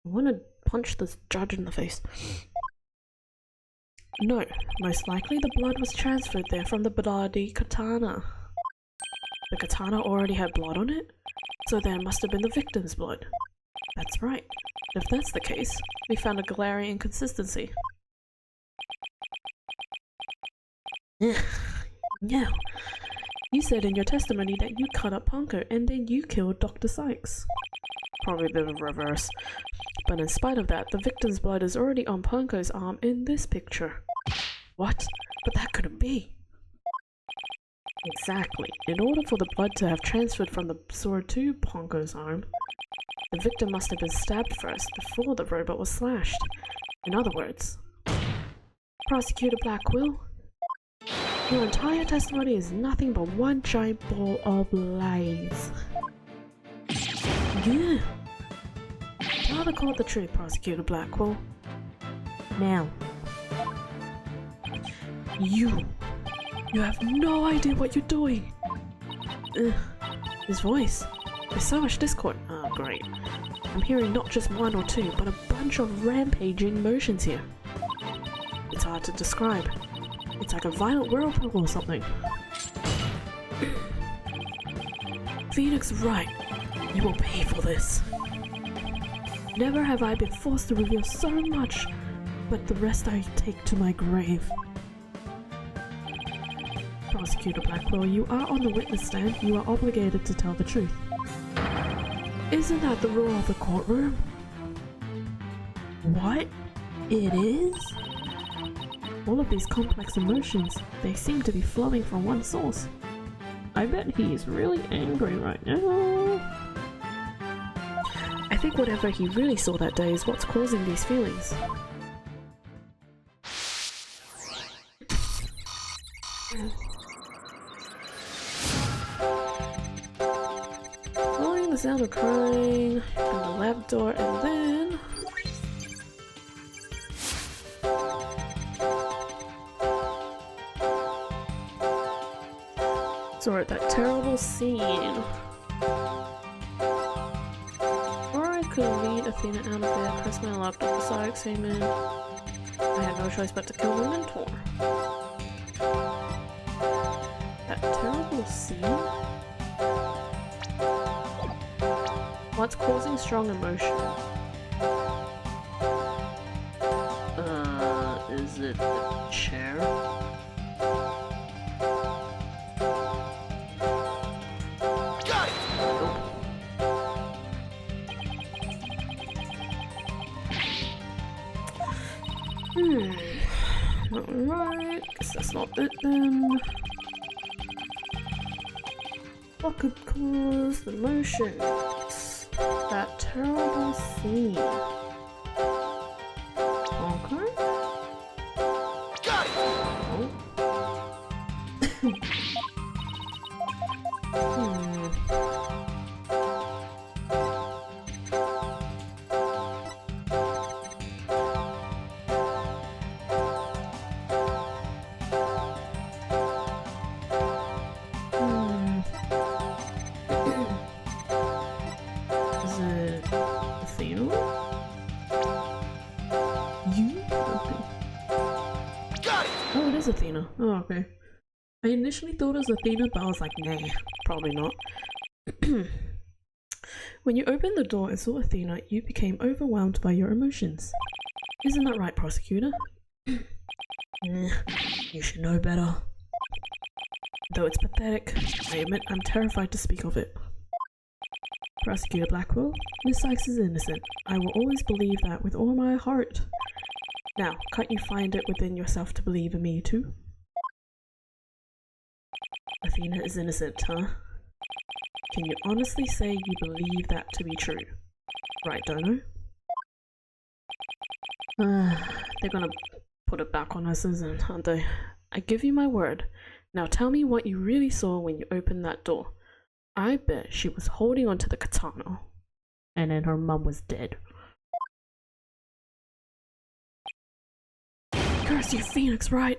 want to punch this judge in the face. No, most likely the blood was transferred there from the bloody katana. The katana already had blood on it, so there must have been the victim's blood. That's right. If that's the case, we found a glaring inconsistency. Now, you said in your testimony that you cut up Ponko and then you killed Dr. Sykes. Probably the reverse. But in spite of that, the victim's blood is already on Ponko's arm in this picture. What? But that couldn't be. Exactly. In order for the blood to have transferred from the sword to Ponko's arm, the victim must have been stabbed first before the robot was slashed. In other words, Prosecutor Blackwell, your entire testimony is nothing but one giant ball of lies. Yeah. Tell the court the truth, Prosecutor Blackwell. Now. You have no idea what you're doing. His voice. There's so much discord. Oh, great. I'm hearing not just one or two, but a bunch of rampaging motions here. It's hard to describe. It's like a violent whirlpool or something. Phoenix Wright, you will pay for this. Never have I been forced to reveal so much, but the rest I take to my grave. Prosecutor Blackwell, you are on the witness stand. You are obligated to tell the truth. Isn't that the rule of the courtroom? What? It is? All of these complex emotions, they seem to be flowing from one source. I bet he is really angry right now. I think whatever he really saw that day is what's causing these feelings. Following the sound of crying in the lab door, and then saw that terrible scene. Before I could lead Athena out of bed, press my laptop aside, came in. I had no choice but to kill my mentor. That terrible scene? What's causing strong emotion? Is it the chair? Got it! Alright, guess that's not it then. What could cause the emotions? That terrible scene. Okay. Got it! Oh. Is it Athena? You something. Got it! Oh, it is Athena. Oh, okay. I initially thought it was Athena, but I was like, nah, probably not. When you opened the door and saw Athena, you became overwhelmed by your emotions. Isn't that right, prosecutor? You should know better. Though it's pathetic, I admit I'm terrified to speak of it. Prosecutor Blackwell, Miss Sykes is innocent. I will always believe that with all my heart. Now, can't you find it within yourself to believe in me too? Athena is innocent, huh? Can you honestly say you believe that to be true? Right, Dono? They're gonna put it back on us, aren't they? I give you my word. Now tell me what you really saw when you opened that door. I bet she was holding onto the katana, and then her mum was dead. Curse you, Phoenix, right?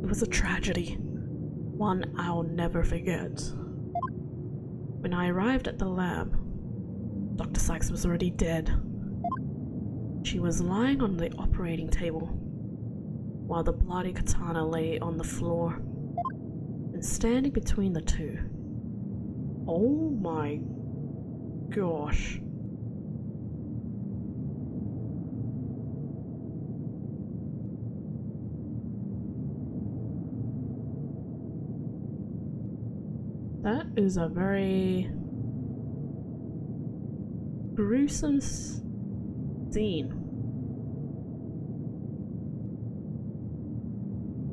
It was a tragedy, one I'll never forget. When I arrived at the lab, Dr. Sykes was already dead. She was lying on the operating table, while the bloody katana lay on the floor, and standing between the two. Oh my gosh. That is a very gruesome scene.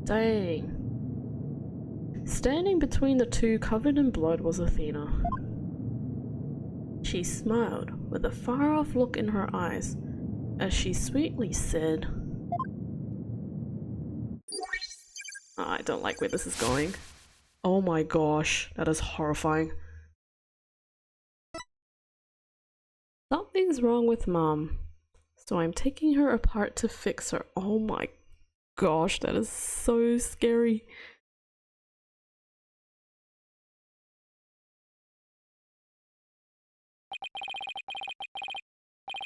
Dang. Standing between the two covered in blood was Athena. She smiled with a far-off look in her eyes as she sweetly said, I don't like where this is going. Oh my gosh, that is horrifying. Something's wrong with Mom, so I'm taking her apart to fix her. Oh my gosh, that is so scary.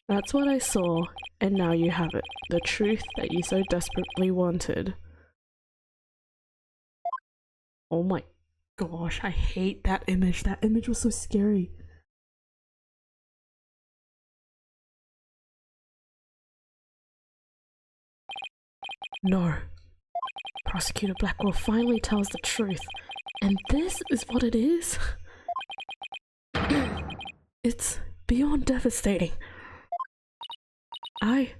That's what I saw, and now you have it. The truth that you so desperately wanted. Oh my gosh, I hate that image. That image was so scary. No. Prosecutor Blackwell finally tells the truth. And this is what it is? It's beyond devastating. I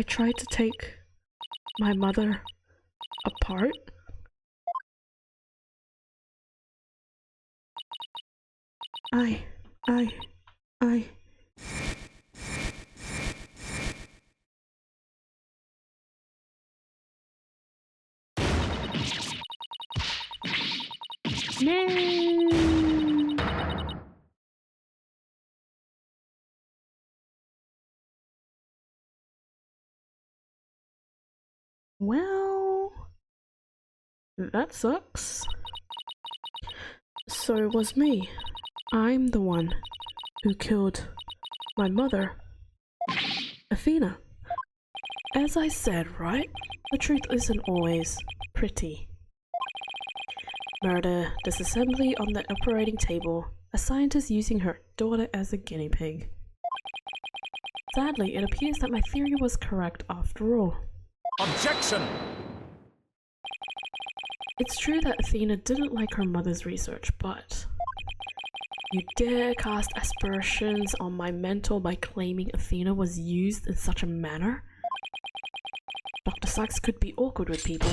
tried to take my mother apart. I No. Well, that sucks. So it was me. I'm the one who killed my mother, Athena. As I said, right? The truth isn't always pretty. Murder, disassembly on the operating table, a scientist using her daughter as a guinea pig. Sadly, it appears that my theory was correct after all. Objection! It's true that Athena didn't like her mother's research, but you dare cast aspersions on my mentor by claiming Athena was used in such a manner? Dr. Sykes could be awkward with people,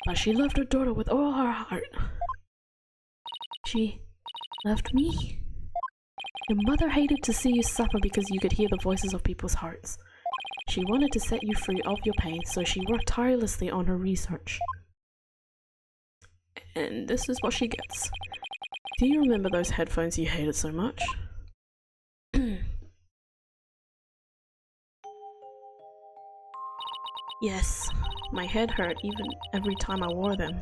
but she loved her daughter with all her heart. She loved me. Your mother hated to see you suffer because you could hear the voices of people's hearts. She wanted to set you free of your pain, so she worked tirelessly on her research. And this is what she gets. Do you remember those headphones you hated so much? Yes, my head hurt even every time I wore them.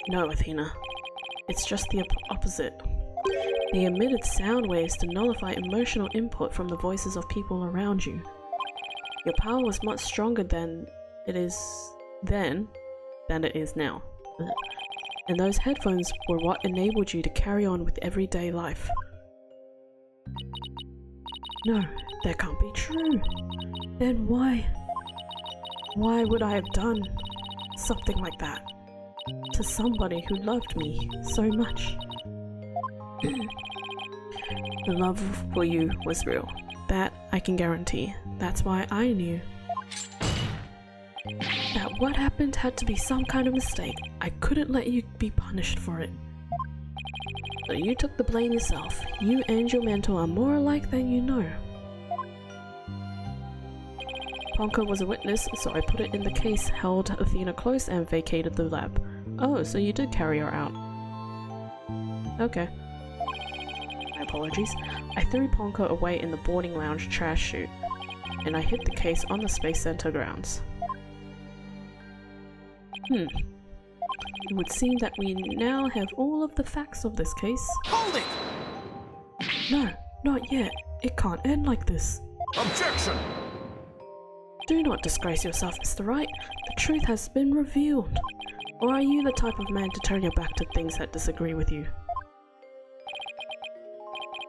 No, Athena. It's just the opposite. They emitted sound waves to nullify emotional input from the voices of people around you. Your power was much stronger than it is now. And those headphones were what enabled you to carry on with everyday life. No, that can't be true. Then why would I have done something like that to somebody who loved me so much? The love for you was real. That I can guarantee. That's why I knew that what happened had to be some kind of mistake. I couldn't let you be punished for it. So you took the blame yourself. You and your mentor are more alike than you know. Ponka was a witness, so I put it in the case, held Athena close, and vacated the lab. Oh, so you did carry her out. Okay. My apologies. I threw Ponka away in the boarding lounge trash chute, and I hid the case on the Space Center grounds. It would seem that we now have all of the facts of this case. Hold it! No, not yet. It can't end like this. Objection! Do not disgrace yourself, Mr. Wright. The truth has been revealed. Or are you the type of man to turn your back to things that disagree with you?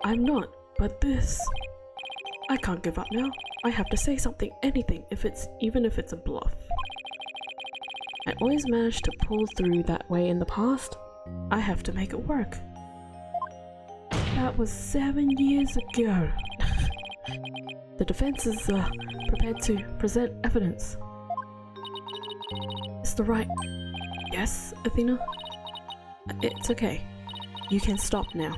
I'm not, but this... I can't give up now. I have to say something, anything, even if it's a bluff. I always managed to pull through that way in the past. I have to make it work. That was 7 years ago. The defense is prepared to present evidence. Mr. Wright. Yes, Athena? It's okay. You can stop now.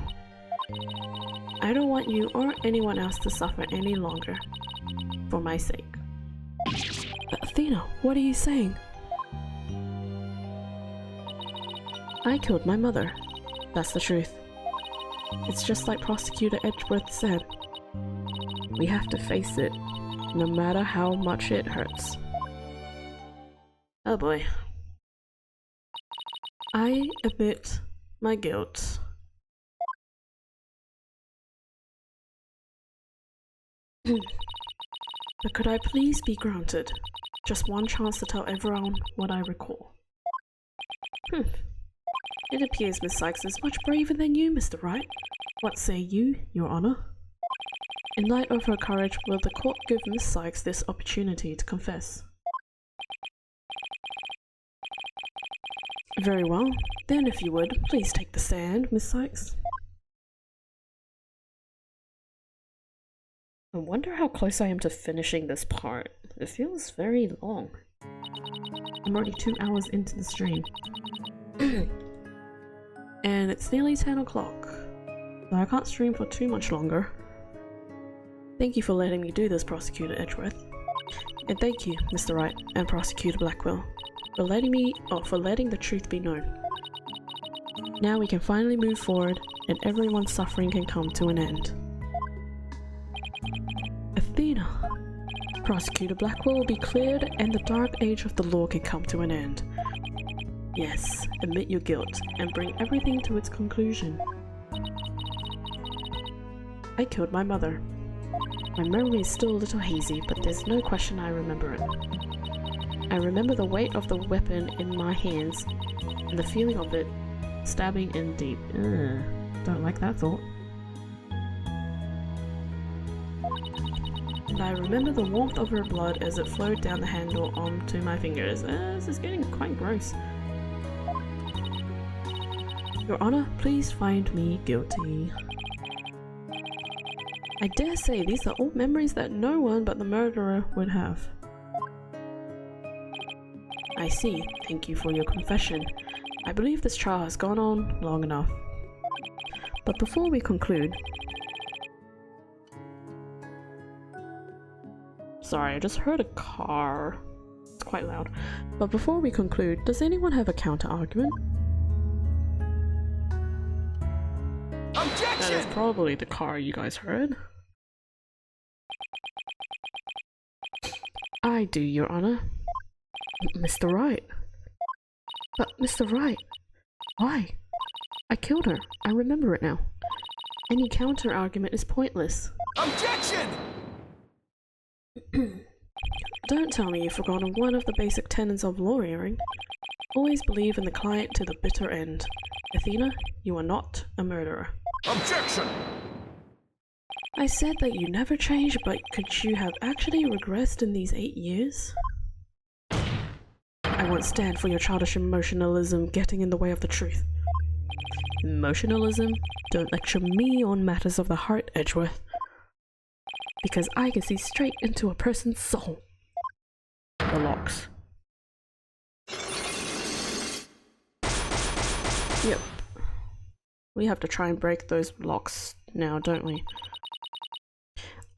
I don't want you or anyone else to suffer any longer. For my sake. Athena, what are you saying? I killed my mother. That's the truth. It's just like Prosecutor Edgeworth said. We have to face it, no matter how much it hurts. Oh boy. I admit my guilt. But could I please be granted just one chance to tell everyone what I recall? It appears Miss Sykes is much braver than you, Mr. Wright. What say you, Your Honor? In light of her courage, will the court give Miss Sykes this opportunity to confess? Very well. Then if you would, please take the stand, Miss Sykes. I wonder how close I am to finishing this part. It feels very long. I'm already 2 hours into the stream. And it's nearly 10 o'clock. So I can't stream for too much longer. Thank you for letting me do this, Prosecutor Edgeworth. And thank you, Mr. Wright and Prosecutor Blackwell, for letting the truth be known. Now we can finally move forward, and everyone's suffering can come to an end. Athena! Prosecutor Blackwell will be cleared, and the dark age of the law can come to an end. Yes, admit your guilt, and bring everything to its conclusion. I killed my mother. My memory is still a little hazy, but there's no question I remember it. I remember the weight of the weapon in my hands, and the feeling of it stabbing in deep. Don't like that thought. And I remember the warmth of her blood as it flowed down the handle onto my fingers. This is getting quite gross. Your Honor, please find me guilty. I dare say these are all memories that no one but the murderer would have. I see. Thank you for your confession. I believe this trial has gone on long enough. But before we conclude... Sorry, I just heard a car. It's quite loud. But before we conclude, does anyone have a counter-argument? Objection! That is probably the car you guys heard. I do, Your Honor. Mr. Wright. But Mr. Wright, Why? I killed her. I remember it now. Any counter-argument is pointless. Objection! Don't tell me you've forgotten one of the basic tenets of lawyering. Always believe in the client to the bitter end. Athena, you are not a murderer. Objection! I said that you never changed, but could you have actually regressed in these 8 years? I won't stand for your childish emotionalism getting in the way of the truth. Emotionalism? Don't lecture me on matters of the heart, Edgeworth. Because I can see straight into a person's soul. The locks. Yep. We have to try and break those locks now, don't we?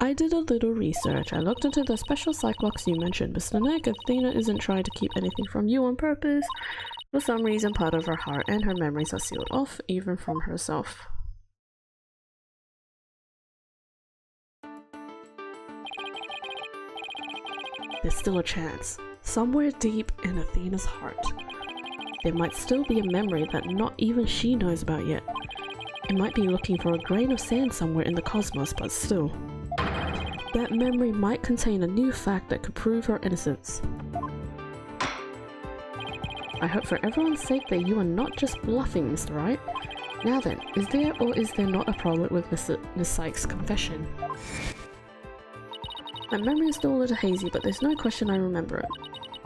I did a little research. I looked into the special psych locks you mentioned, Mr. Nick. Athena isn't trying to keep anything from you on purpose. For some reason, part of her heart and her memories are sealed off, even from herself. There's still a chance. Somewhere deep in Athena's heart, there might still be a memory that not even she knows about yet. It might be looking for a grain of sand somewhere in the cosmos, but still. That memory might contain a new fact that could prove her innocence. I hope for everyone's sake that you are not just bluffing, Mr. Wright. Now then, is there or is there not a problem with Miss Sykes' confession? My memory is still a little hazy, but there's no question I remember it.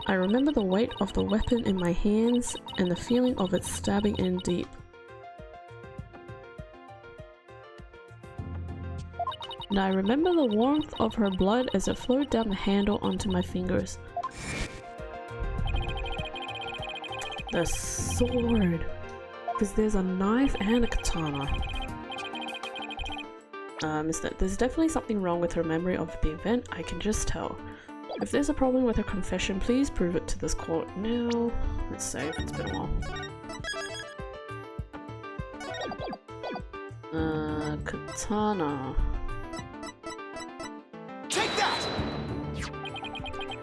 I remember the weight of the weapon in my hands and the feeling of it stabbing in deep. And I remember the warmth of her blood as it flowed down the handle onto my fingers. The sword! Because there's a knife and a katana. There's definitely something wrong with her memory of the event, I can just tell. If there's a problem with her confession, please prove it to this court now. Let's save, it's been a while. Katana. Take that!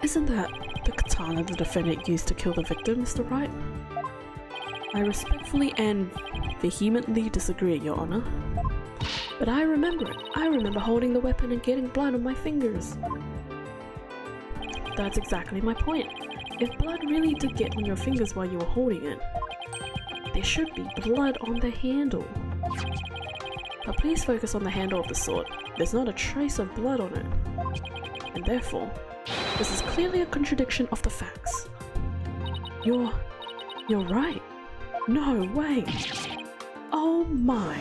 Isn't that the katana the defendant used to kill the victim, Mr. Wright? I respectfully and vehemently disagree, Your Honor. But I remember it. I remember holding the weapon and getting blood on my fingers. That's exactly my point. If blood really did get on your fingers while you were holding it, there should be blood on the handle. But please focus on the handle of the sword. There's not a trace of blood on it. And therefore, this is clearly a contradiction of the facts. You're right. No way. Oh my.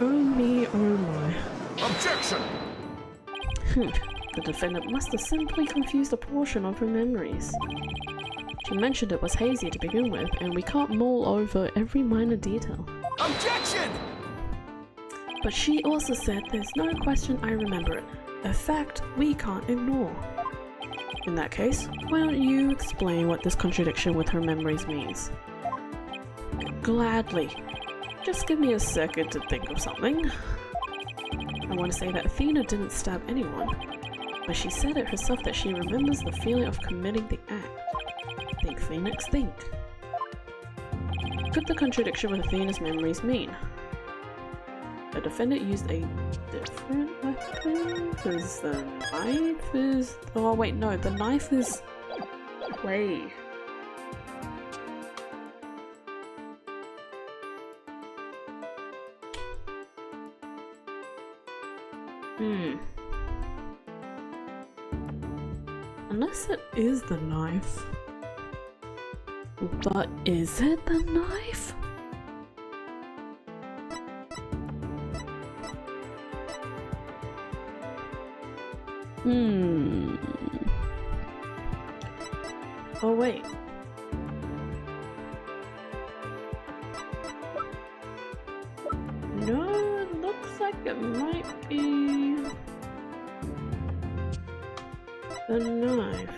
Oh me, oh my. Objection! The defendant must have simply confused a portion of her memories. She mentioned it was hazy to begin with, and we can't mull over every minor detail. Objection! But she also said there's no question I remember it, a fact we can't ignore. In that case, why don't you explain what this contradiction with her memories means? Gladly. Just give me a second to think of something. I want to say that Athena didn't stab anyone, but she said it herself that she remembers the feeling of committing the act. Think, Phoenix, think. What could the contradiction with Athena's memories mean? The defendant used a different weapon? Because the knife is... Oh wait, no, the knife is... Wait. Unless it is the knife. But is it the knife? Oh wait. No, it looks like it might be the knife.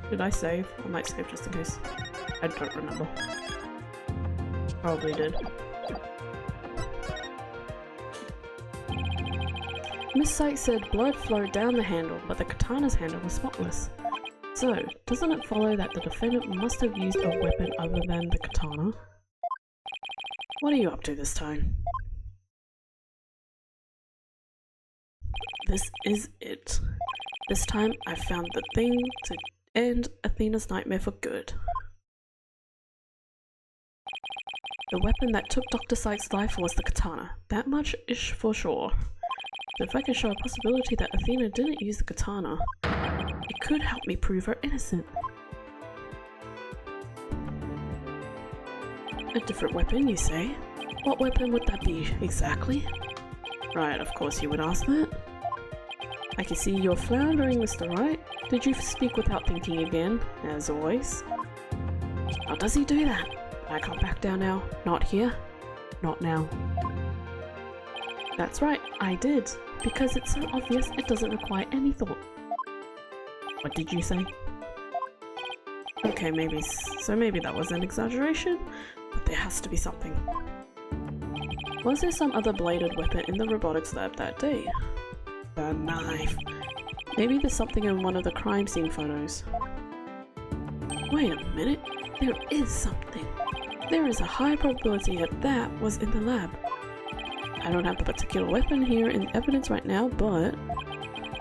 Did I save? I might save just in case. I don't remember. Probably did. Miss Sykes said blood flowed down the handle, but the katana's handle was spotless. So, doesn't it follow that the defendant must have used a weapon other than the katana? What are you up to this time? This is it. This time I found the thing to end Athena's nightmare for good. The weapon that took Dr. Sykes' life was the katana. That much is for sure. But if I can show a possibility that Athena didn't use the katana, it could help me prove her innocent. A different weapon, you say? What weapon would that be, exactly? Right, of course you would ask that. I can see you're floundering, Mr. Wright. Did you speak without thinking again, as always? How does he do that? I can't back down now. Not here. Not now. That's right, I did. Because it's so obvious it doesn't require any thought. What did you say? Okay, maybe that was an exaggeration, but there has to be something. Was there some other bladed weapon in the robotics lab that day? The knife. Maybe there's something in one of the crime scene photos. Wait a minute, there is something. There is a high probability that that was in the lab. I don't have the particular weapon here in evidence right now, but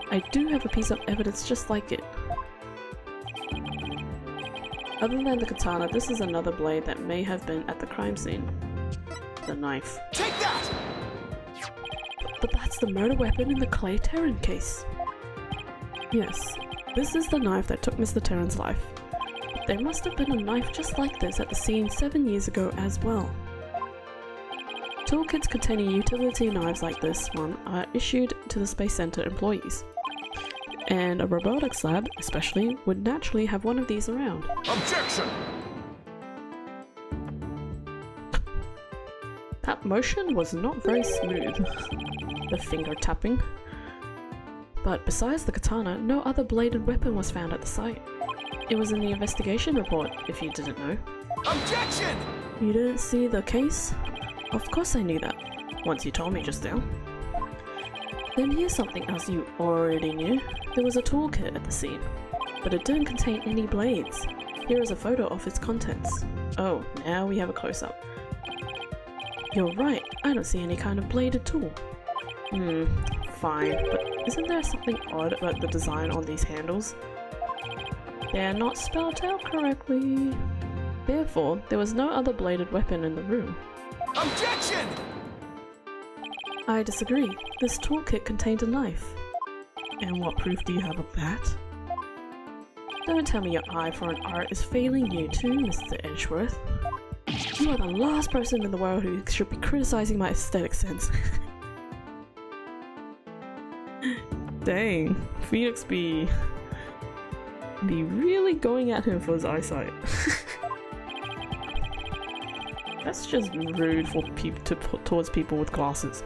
I do have a piece of evidence just like it. Other than the katana, this is another blade that may have been at the crime scene. The knife. Take that! But that's the murder weapon in the Clay Terran case. Yes, this is the knife that took Mr. Terran's life. But there must have been a knife just like this at the scene 7 years ago as well. Toolkits containing utility knives like this one are issued to the Space Center employees. And a robotics lab, especially, would naturally have one of these around. Objection! That motion was not very smooth. The finger tapping. But besides the katana, no other bladed weapon was found at the site. It was in the investigation report, if you didn't know. Objection! You didn't see the case? Of course I knew that, once you told me just now. Then here's something else you already knew. There was a toolkit at the scene, but it didn't contain any blades. Here is a photo of its contents. Oh, now we have a close-up. You're right, I don't see any kind of bladed tool. Fine, but isn't there something odd about the design on these handles? They're not spelled out correctly. Therefore, there was no other bladed weapon in the room. Objection! I disagree. This toolkit contained a knife. And what proof do you have of that? Don't tell me your eye for an art is failing you too, Mr. Edgeworth. You are the last person in the world who should be criticizing my aesthetic sense. Dang, Phoenix be really going at him for his eyesight. That's just rude for towards people with glasses.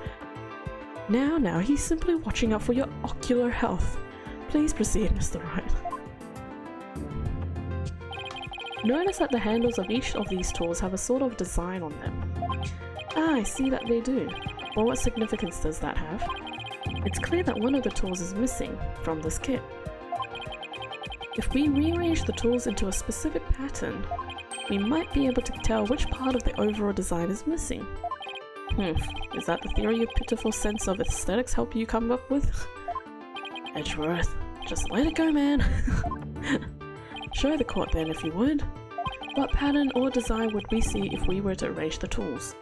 Now, he's simply watching out for your ocular health. Please proceed, Mr. Wright. Notice that the handles of each of these tools have a sort of design on them. Ah, I see that they do. Well, what significance does that have? It's clear that one of the tools is missing from this kit. If we rearrange the tools into a specific pattern, we might be able to tell which part of the overall design is missing. Is that the theory your pitiful sense of aesthetics help you come up with? Edgeworth, just let it go, man. Show the court then, if you would. What pattern or design would we see if we were to arrange the tools?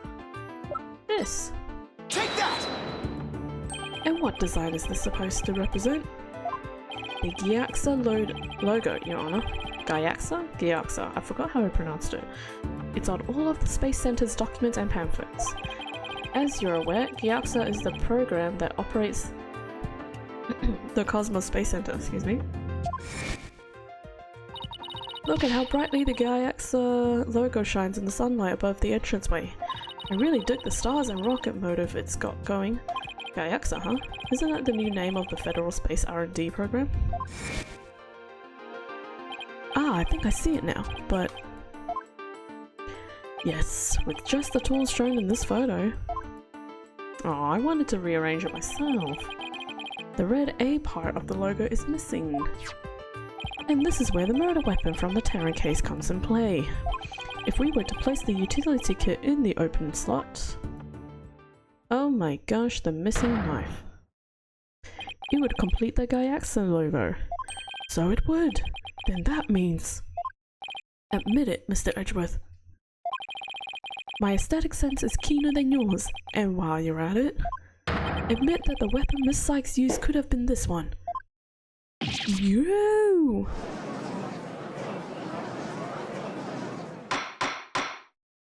This. Take that! And what design is this supposed to represent? The Gyaxa logo, Your Honor. Gyaxa? Gyaxa. I forgot how I pronounced it. It's on all of the Space Center's documents and pamphlets. As you're aware, Gyaxa is the program that operates the Cosmos Space Center, excuse me. Look at how brightly the Gyaxa logo shines in the sunlight above the entranceway. I really dig the stars and rocket motive it's got going. Gyaxa, huh? Isn't that the new name of the Federal Space R&D program? Ah, I think I see it now, but... Yes, with just the tools shown in this photo. Oh, I wanted to rearrange it myself. The red A part of the logo is missing. And this is where the murder weapon from the Terran case comes in play. If we were to place the utility kit in the open slot... Oh my gosh, the missing knife. It would complete the Gaiaxa logo. So it would. Then that means... Admit it, Mr. Edgeworth. My aesthetic sense is keener than yours, and while you're at it, admit that the weapon Miss Sykes used could have been this one. You.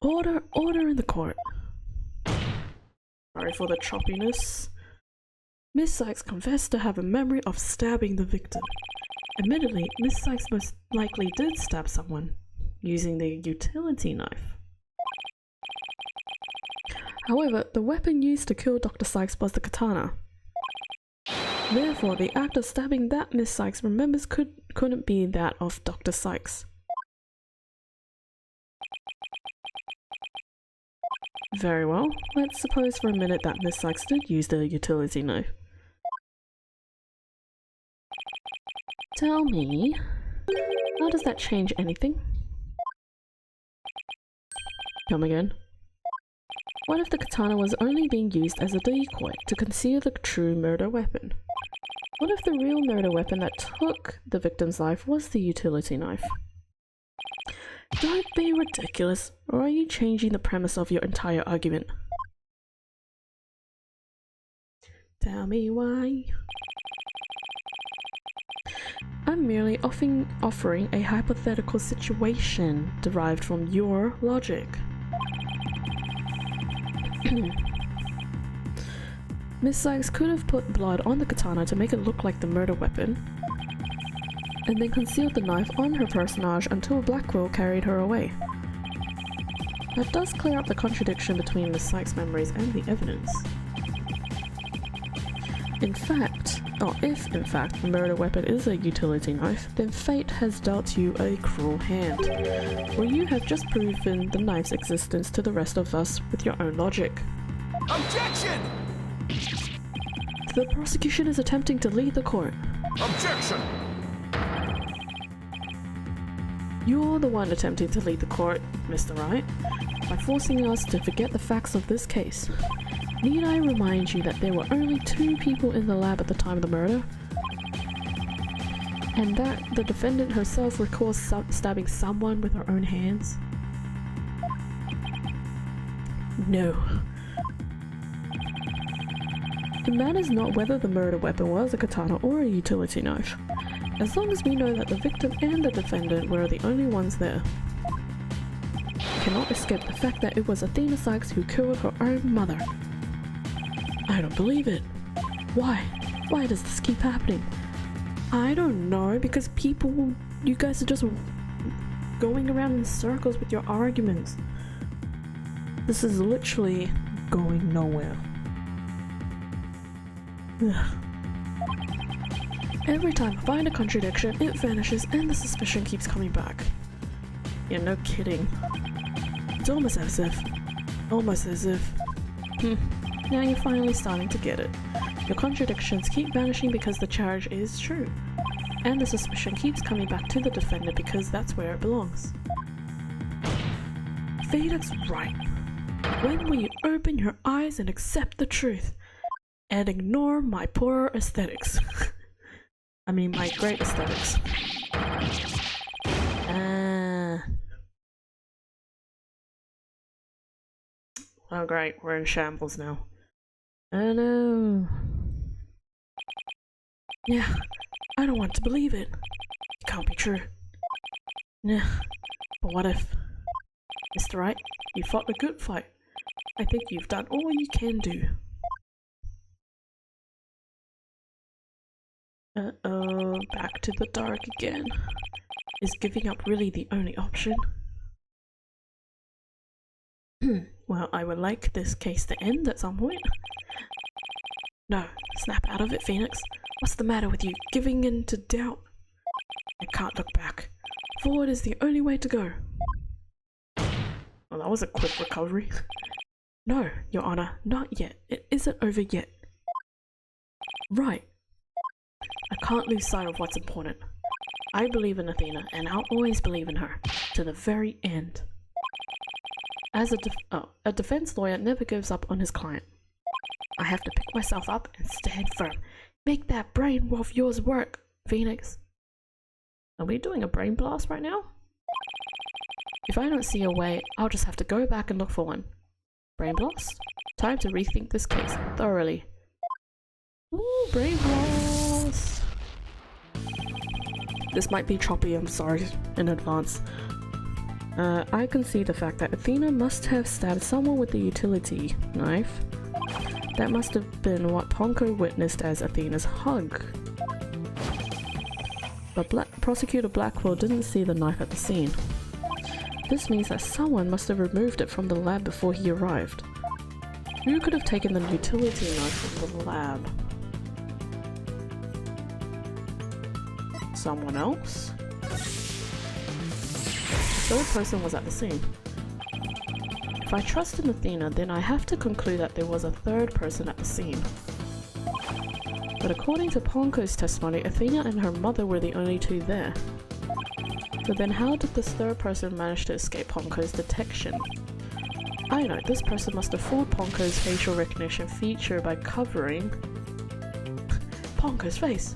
Order in the court. Sorry for the choppiness. Miss Sykes confessed to have a memory of stabbing the victim. Admittedly, Miss Sykes most likely did stab someone using the utility knife. However, the weapon used to kill Dr. Sykes was the katana. Therefore, the act of stabbing that Miss Sykes remembers couldn't be that of Dr. Sykes. Very well, let's suppose for a minute that Miss Sykes did use the utility knife. Tell me, how does that change anything? Come again. What if the katana was only being used as a decoy to conceal the true murder weapon? What if the real murder weapon that took the victim's life was the utility knife? Don't be ridiculous, or are you changing the premise of your entire argument? Tell me why. I'm merely offering a hypothetical situation derived from your logic. Miss Sykes could have put blood on the katana to make it look like the murder weapon, and then concealed the knife on her personage until Blackwell carried her away. That does clear up the contradiction between Miss Sykes' memories and the evidence. In fact, or if in fact the murder weapon is a utility knife, then fate has dealt you a cruel hand, where you have just proven the knife's existence to the rest of us with your own logic. Objection! The prosecution is attempting to lead the court. Objection! You're the one attempting to lead the court, Mr. Wright, by forcing us to forget the facts of this case. Need I remind you that there were only 2 people in the lab at the time of the murder? And that the defendant herself recalls stabbing someone with her own hands? No. It matters not whether the murder weapon was a katana or a utility knife, as long as we know that the victim and the defendant were the only ones there. Cannot escape the fact that it was Athena Sykes who killed her own mother. I don't believe it. Why? Why does this keep happening? I don't know, because you guys are just going around in circles with your arguments. This is literally going nowhere. Every time I find a contradiction, it vanishes and the suspicion keeps coming back. Yeah, no kidding. It's almost as if... Now you're finally starting to get it. Your contradictions keep vanishing because the charge is true. And the suspicion keeps coming back to the defendant because that's where it belongs. Phoenix Wright, when will you open your eyes and accept the truth? And ignore my poor aesthetics. I mean, my great aesthetics. Oh great, we're in shambles now. Oh no. Yeah, I don't want to believe it. It can't be true. Nah, but what if? Mr. Wright, you fought a good fight. I think you've done all you can do. Uh-oh, back to the dark again. Is giving up really the only option? Well, I would like this case to end at some point. No, snap out of it, Phoenix. What's the matter with you? Giving in to doubt? I can't look back. Forward is the only way to go. Well, that was a quick recovery. No, Your Honor, not yet. It isn't over yet. Right. I can't lose sight of what's important. I believe in Athena, and I'll always believe in her, to the very end. As a defense lawyer never gives up on his client. I have to pick myself up and stand firm. Make that brain of yours work, Phoenix. Are we doing a brain blast right now? If I don't see a way, I'll just have to go back and look for one. Brain blast? Time to rethink this case thoroughly. Ooh, brain blast! This might be choppy, I'm sorry in advance. I can see the fact that Athena must have stabbed someone with the utility knife. That must have been what Ponko witnessed as Athena's hug. But Prosecutor Blackwell didn't see the knife at the scene. This means that someone must have removed it from the lab before he arrived. Who could have taken the utility knife from the lab? Someone else? The third person was at the scene. If I trust in Athena, then I have to conclude that there was a third person at the scene. But according to Ponko's testimony, Athena and her mother were the only two there. So then how did this third person manage to escape Ponko's detection? I know, this person must have fooled Ponko's facial recognition feature by covering Ponko's face,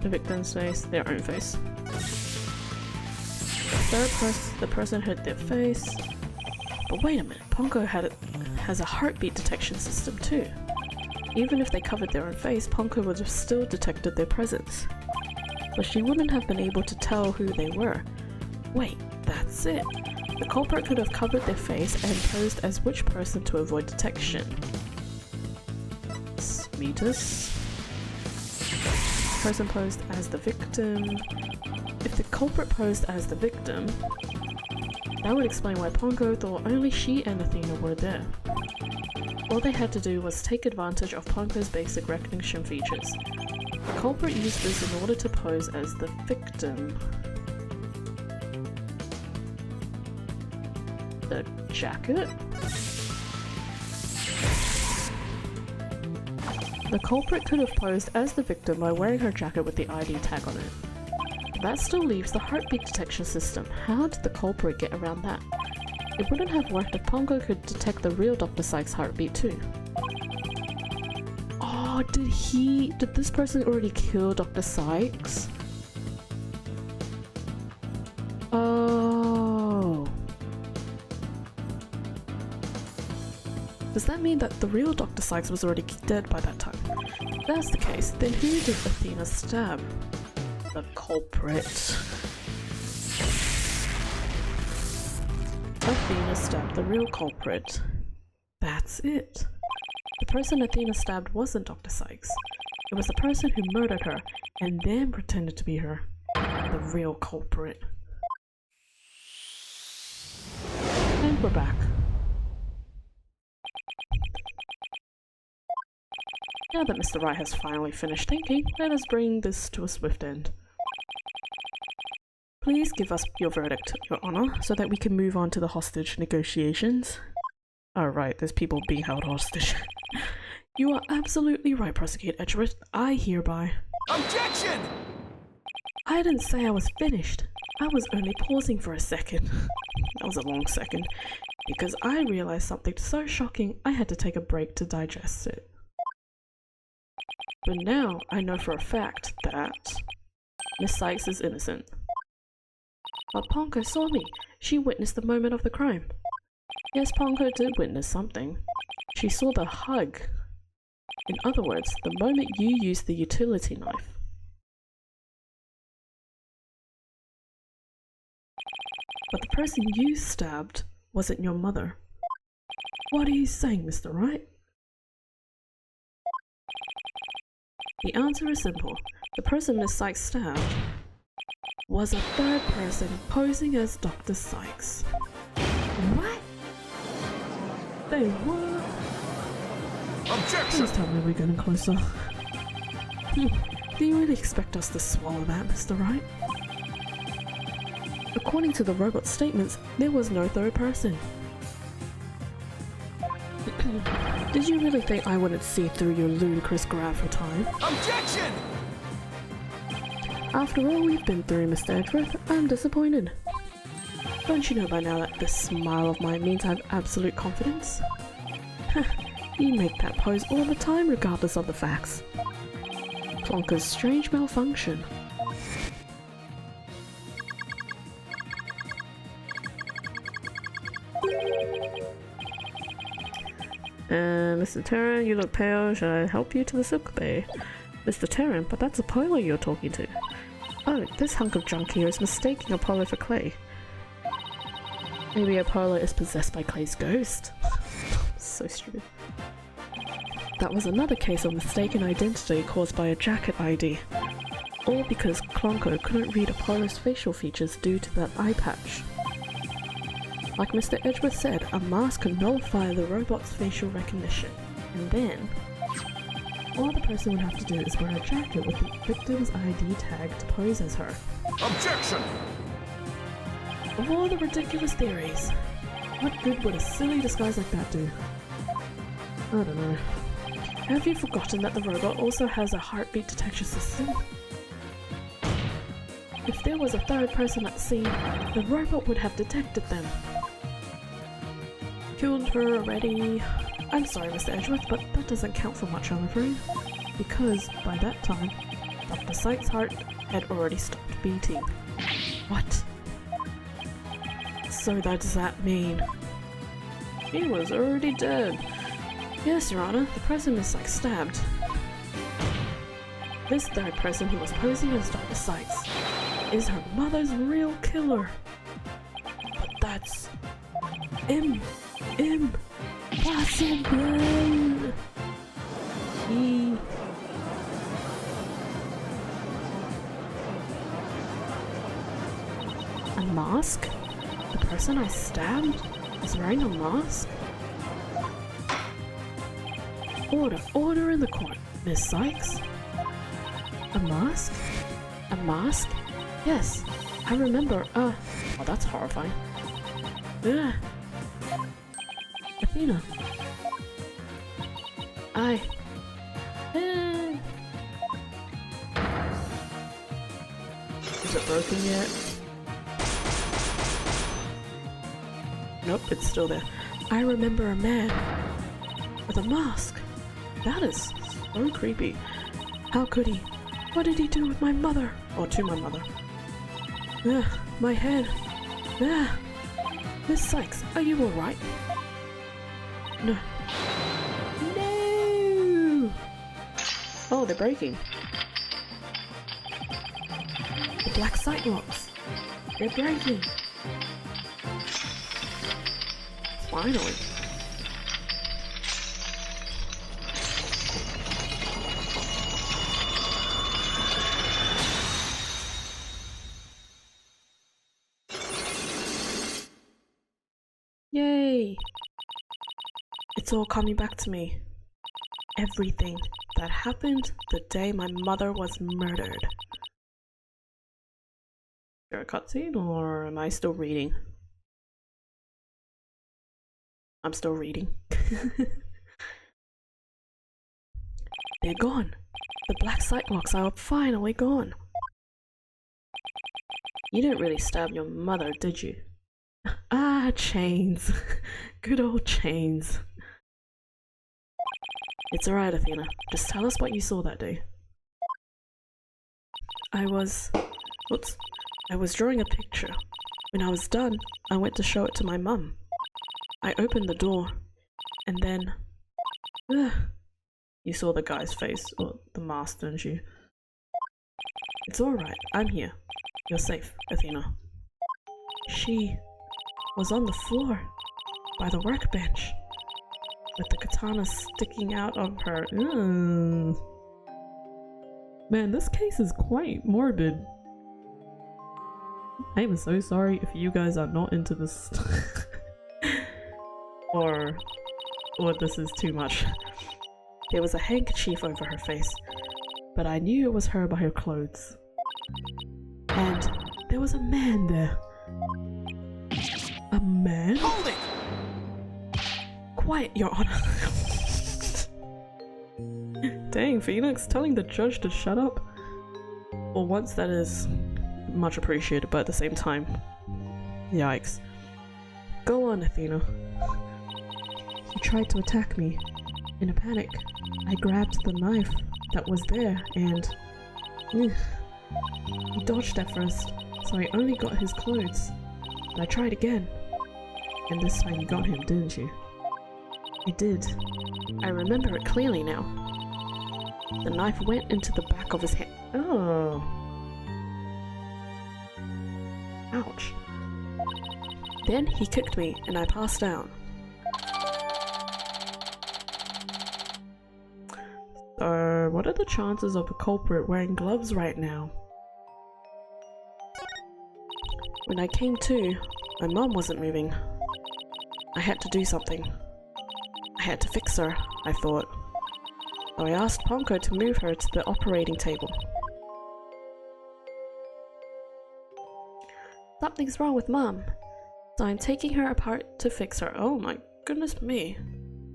the victim's face, their own face. The person hid their face. But wait a minute, Ponko has a heartbeat detection system too. Even if they covered their own face, Ponko would have still detected their presence. But she wouldn't have been able to tell who they were. Wait, that's it. The culprit could have covered their face and posed as which person to avoid detection. Smetus. Person posed as the victim. If the culprit posed as the victim, that would explain why Ponko thought only she and Athena were there. All they had to do was take advantage of Ponko's basic recognition features. The culprit used this in order to pose as the victim. The jacket? The culprit could have posed as the victim by wearing her jacket with the ID tag on it. That still leaves the heartbeat detection system. How did the culprit get around that? It wouldn't have worked if Ponko could detect the real Dr. Sykes' heartbeat too. Oh, did this person already kill Dr. Sykes? Oh. Does that mean that the real Dr. Sykes was already dead by that time? If that's the case, then who did Athena stab? The culprit. Athena stabbed the real culprit. That's it. The person Athena stabbed wasn't Dr. Sykes. It was the person who murdered her and then pretended to be her. The real culprit. And we're back. Now that Mr. Wright has finally finished thinking, let us bring this to a swift end. Please give us your verdict, Your Honor, so that we can move on to the hostage negotiations. Oh right, there's people being held hostage. You are absolutely right, Prosecutor Edgeworth. I hereby... Objection! I didn't say I was finished. I was only pausing for a second. That was a long second. Because I realized something so shocking I had to take a break to digest it. But now I know for a fact that Miss Sykes is innocent. But Ponko saw me. She witnessed the moment of the crime. Yes, Ponko did witness something. She saw the hug. In other words, the moment you used the utility knife. But the person you stabbed wasn't your mother. What are you saying, Mr. Wright? The answer is simple. The person Miss Sykes stabbed was a third person posing as Dr. Sykes. What? They were? Objection! Please tell me we're getting closer. Do you really expect us to swallow that, Mr. Wright? According to the robot's statements, there was no third person. Did you really think I wouldn't see through your ludicrous grab for time? Objection! After all we've been through, Mr. Edgeworth, I'm disappointed. Don't you know by now that this smile of mine means I have absolute confidence? You make that pose all the time regardless of the facts. Plonker's strange malfunction. Mr. Terran, you look pale. Should I help you to the Silk Bay? Mr. Terran, but that's Apollo you're talking to. Oh, this hunk of junk here is mistaking Apollo for Clay. Maybe Apollo is possessed by Clay's ghost? So stupid. That was another case of mistaken identity caused by a jacket ID. All because Clonko couldn't read Apollo's facial features due to that eye patch. Like Mr. Edgeworth said, a mask could nullify the robot's facial recognition. And then, all the person would have to do is wear a jacket with the victim's ID tag to pose as her. Objection! Of all the ridiculous theories, what good would a silly disguise like that do? I don't know. Have you forgotten that the robot also has a heartbeat detection system? If there was a third person at the scene, the robot would have detected them. Killed her already. I'm sorry, Mr. Edgeworth, but that doesn't count for much, I'm afraid. Because, by that time, Dr. Sykes' heart had already stopped beating. What? So that does that mean? He was already dead. Yes, Your Honor, the person is like stabbed. This third person who was posing as Dr. Sykes is her mother's real killer. But that's impossible. A mask? The person I stabbed is wearing a mask? Order in the court, Miss Sykes. A mask? A mask? Yes, I remember, oh, that's horrifying. Ugh. Athena. Is it broken yet? Nope, it's still there. I remember a man with a mask. That is so creepy. How could he? What did he do with my mother? Or to my mother? Ugh, my head. Ugh. Miss Sykes, are you alright? No. No! Oh, they're breaking. The black sidewalks. They're breaking. Finally. Yay! It's all coming back to me. Everything that happened the day my mother was murdered. Is there a cutscene or am I still reading? I'm still reading. They're gone. The black sidewalks are finally gone. You didn't really stab your mother, did you? Ah, chains. Good old chains. It's alright, Athena. Just tell us what you saw that day. I was drawing a picture. When I was done, I went to show it to my mum. I opened the door, and then... You saw the guy's face, or the mask, didn't you? It's alright, I'm here. You're safe, Athena. She was on the floor, by the workbench, with the katana sticking out of her. Man, this case is quite morbid. I am so sorry if you guys are not into this. or this is too much. There was a handkerchief over her face, but I knew it was her by her clothes. And there was a man there. A man? Hold it! Quiet, Your Honor. Dang, Phoenix, telling the judge to shut up. For once, that is much appreciated, but at the same time, yikes. Go on, Athena. He tried to attack me. In a panic, I grabbed the knife that was there and... he dodged at first, so I only got his clothes. But I tried again. And this time you got him, didn't you? I did. I remember it clearly now. The knife went into the back of his head. Oh. Ouch. Then he kicked me and I passed out. So, what are the chances of the culprit wearing gloves right now? When I came to, my mom wasn't moving. I had to do something. I had to fix her, I thought. So I asked Ponko to move her to the operating table. Something's wrong with Mom, so I'm taking her apart to fix her. Oh my goodness me.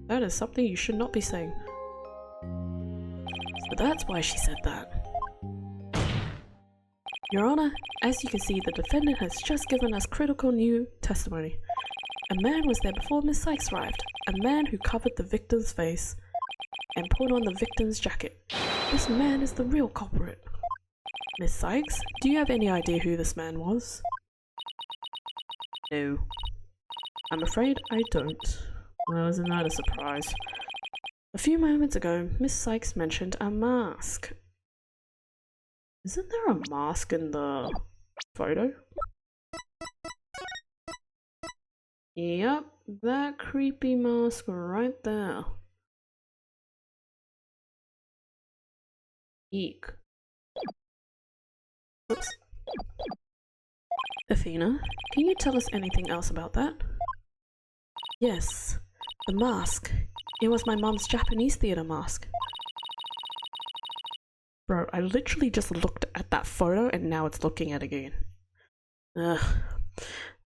That is something you should not be saying. So that's why she said that. Your Honor, as you can see, the defendant has just given us critical new testimony. A man was there before Miss Sykes arrived. A man who covered the victim's face and put on the victim's jacket. This man is the real culprit. Miss Sykes, do you have any idea who this man was? No. I'm afraid I don't. Well, isn't that a surprise? A few moments ago, Miss Sykes mentioned a mask. Isn't there a mask in the photo? Yep, that creepy mask right there. Eek. Oops. Athena, can you tell us anything else about that? Yes, the mask. It was my mom's Japanese theater mask. Bro, I literally just looked at that photo and now it's looking at it again. Ugh.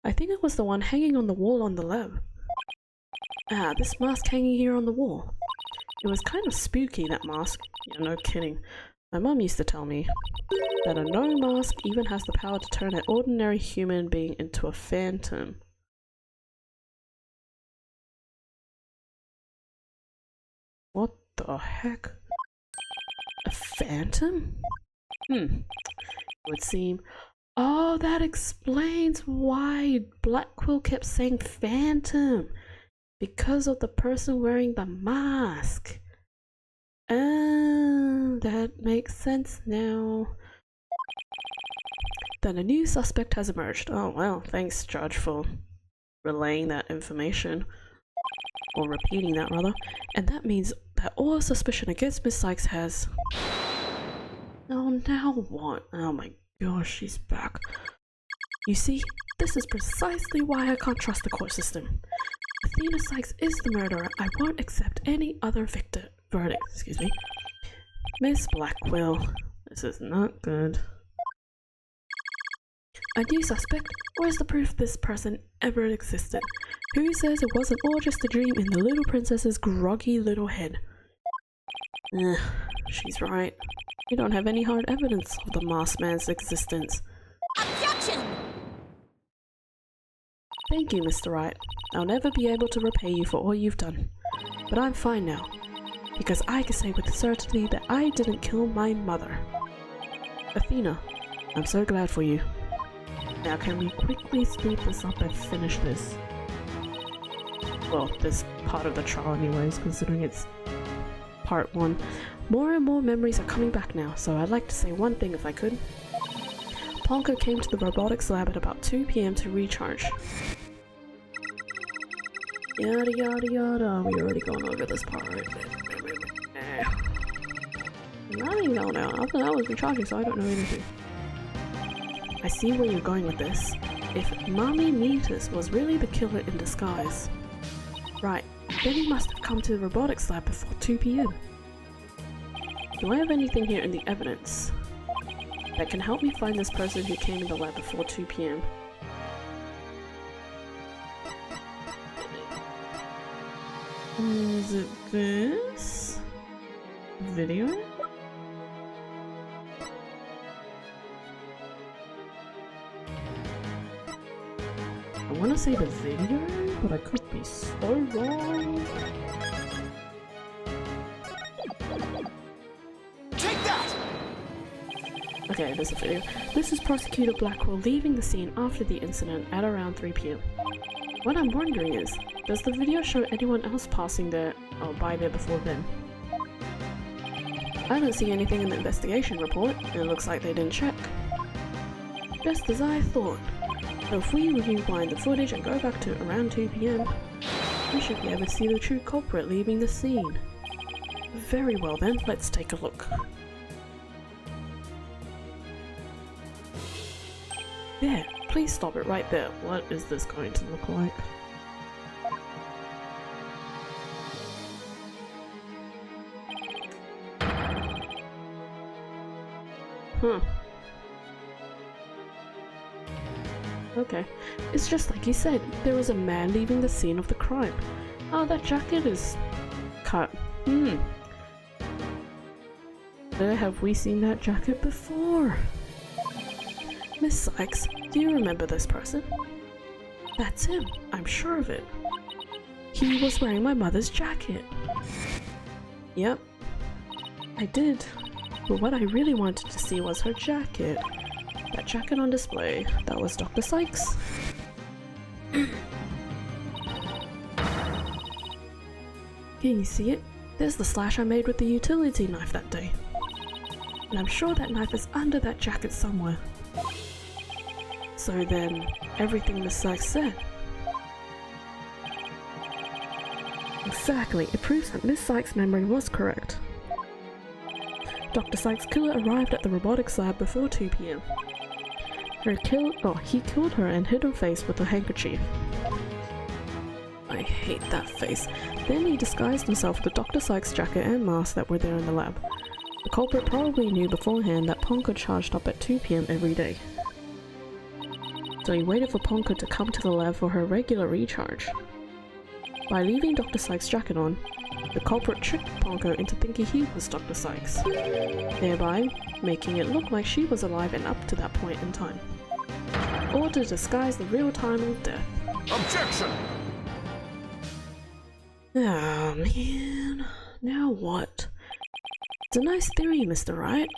I think it was the one hanging on the wall on the lab. Ah, this mask hanging here on the wall. It was kind of spooky, that mask. Yeah, no kidding. My mom used to tell me that a no mask even has the power to turn an ordinary human being into a phantom. What the heck? A phantom? It would seem... Oh, that explains why Black Quill kept saying phantom. Because of the person wearing the mask. That makes sense now. Then a new suspect has emerged. Oh well, thanks Judge for relaying that information. Or repeating that rather. And that means that all suspicion against Miss Sykes has... Oh, now what? Oh my gosh, she's back. You see, this is precisely why I can't trust the court system. Athena Sykes is the murderer. I won't accept any other verdict, excuse me. Miss Blackquill, this is not good. A new suspect? Where's the proof this person ever existed? Who says it wasn't all just a dream in the little princess's groggy little head? She's right. We don't have any hard evidence of the masked man's existence. Objection! Thank you, Mr. Wright. I'll never be able to repay you for all you've done. But I'm fine now, because I can say with certainty that I didn't kill my mother. Athena, I'm so glad for you. Now can we quickly speed this up and finish this? Well, this part of the trial anyways, considering it's part 1. More and more memories are coming back now, so I'd like to say one thing if I could. Ponko came to the robotics lab at about 2 PM to recharge. Yada yada yada, we already gone over this part. I don't know now, after that was recharging so I don't know anything. I see where you're going with this. If Mommy Metis was really the killer in disguise. Right, then he must have come to the robotics lab before 2 PM. Do I have anything here in the evidence that can help me find this person who came in the lab before 2 PM? Is it this video? to say the video, but I could be so wrong. Take that! Okay, there's a video. This is Prosecutor Blackwell leaving the scene after the incident at around 3 PM. What I'm wondering is, does the video show anyone else passing there or by there before then? I don't see anything in the investigation report, and it looks like they didn't check. Just as I thought. So if we rewind the footage and go back to around 2 PM, we should be able to see the true culprit leaving the scene. Very well then, let's take a look. There, please stop it right there. What is this going to look like? Huh. Okay, it's just like you said, there was a man leaving the scene of the crime. Oh, that jacket is cut. Where have we seen that jacket before? Miss Sykes, do you remember this person? That's him, I'm sure of it. He was wearing my mother's jacket. Yep, I did. But what I really wanted to see was her jacket. That jacket on display, that was Dr. Sykes. Can you see it? There's the slash I made with the utility knife that day. And I'm sure that knife is under that jacket somewhere. So then, everything Miss Sykes said. Exactly, it proves that Miss Sykes' memory was correct. Dr. Sykes' killer arrived at the robotics lab before 2 PM. He killed her and hid her face with a handkerchief. I hate that face. Then he disguised himself with Dr. Sykes' jacket and mask that were there in the lab. The culprit probably knew beforehand that Ponka charged up at 2 PM every day. So he waited for Ponka to come to the lab for her regular recharge. By leaving Dr. Sykes' jacket on, the culprit tricked Ponka into thinking he was Dr. Sykes, thereby making it look like she was alive and up to that point in time. Or to disguise the real time of death. Objection! Oh man, now what? It's a nice theory, Mr. Wright,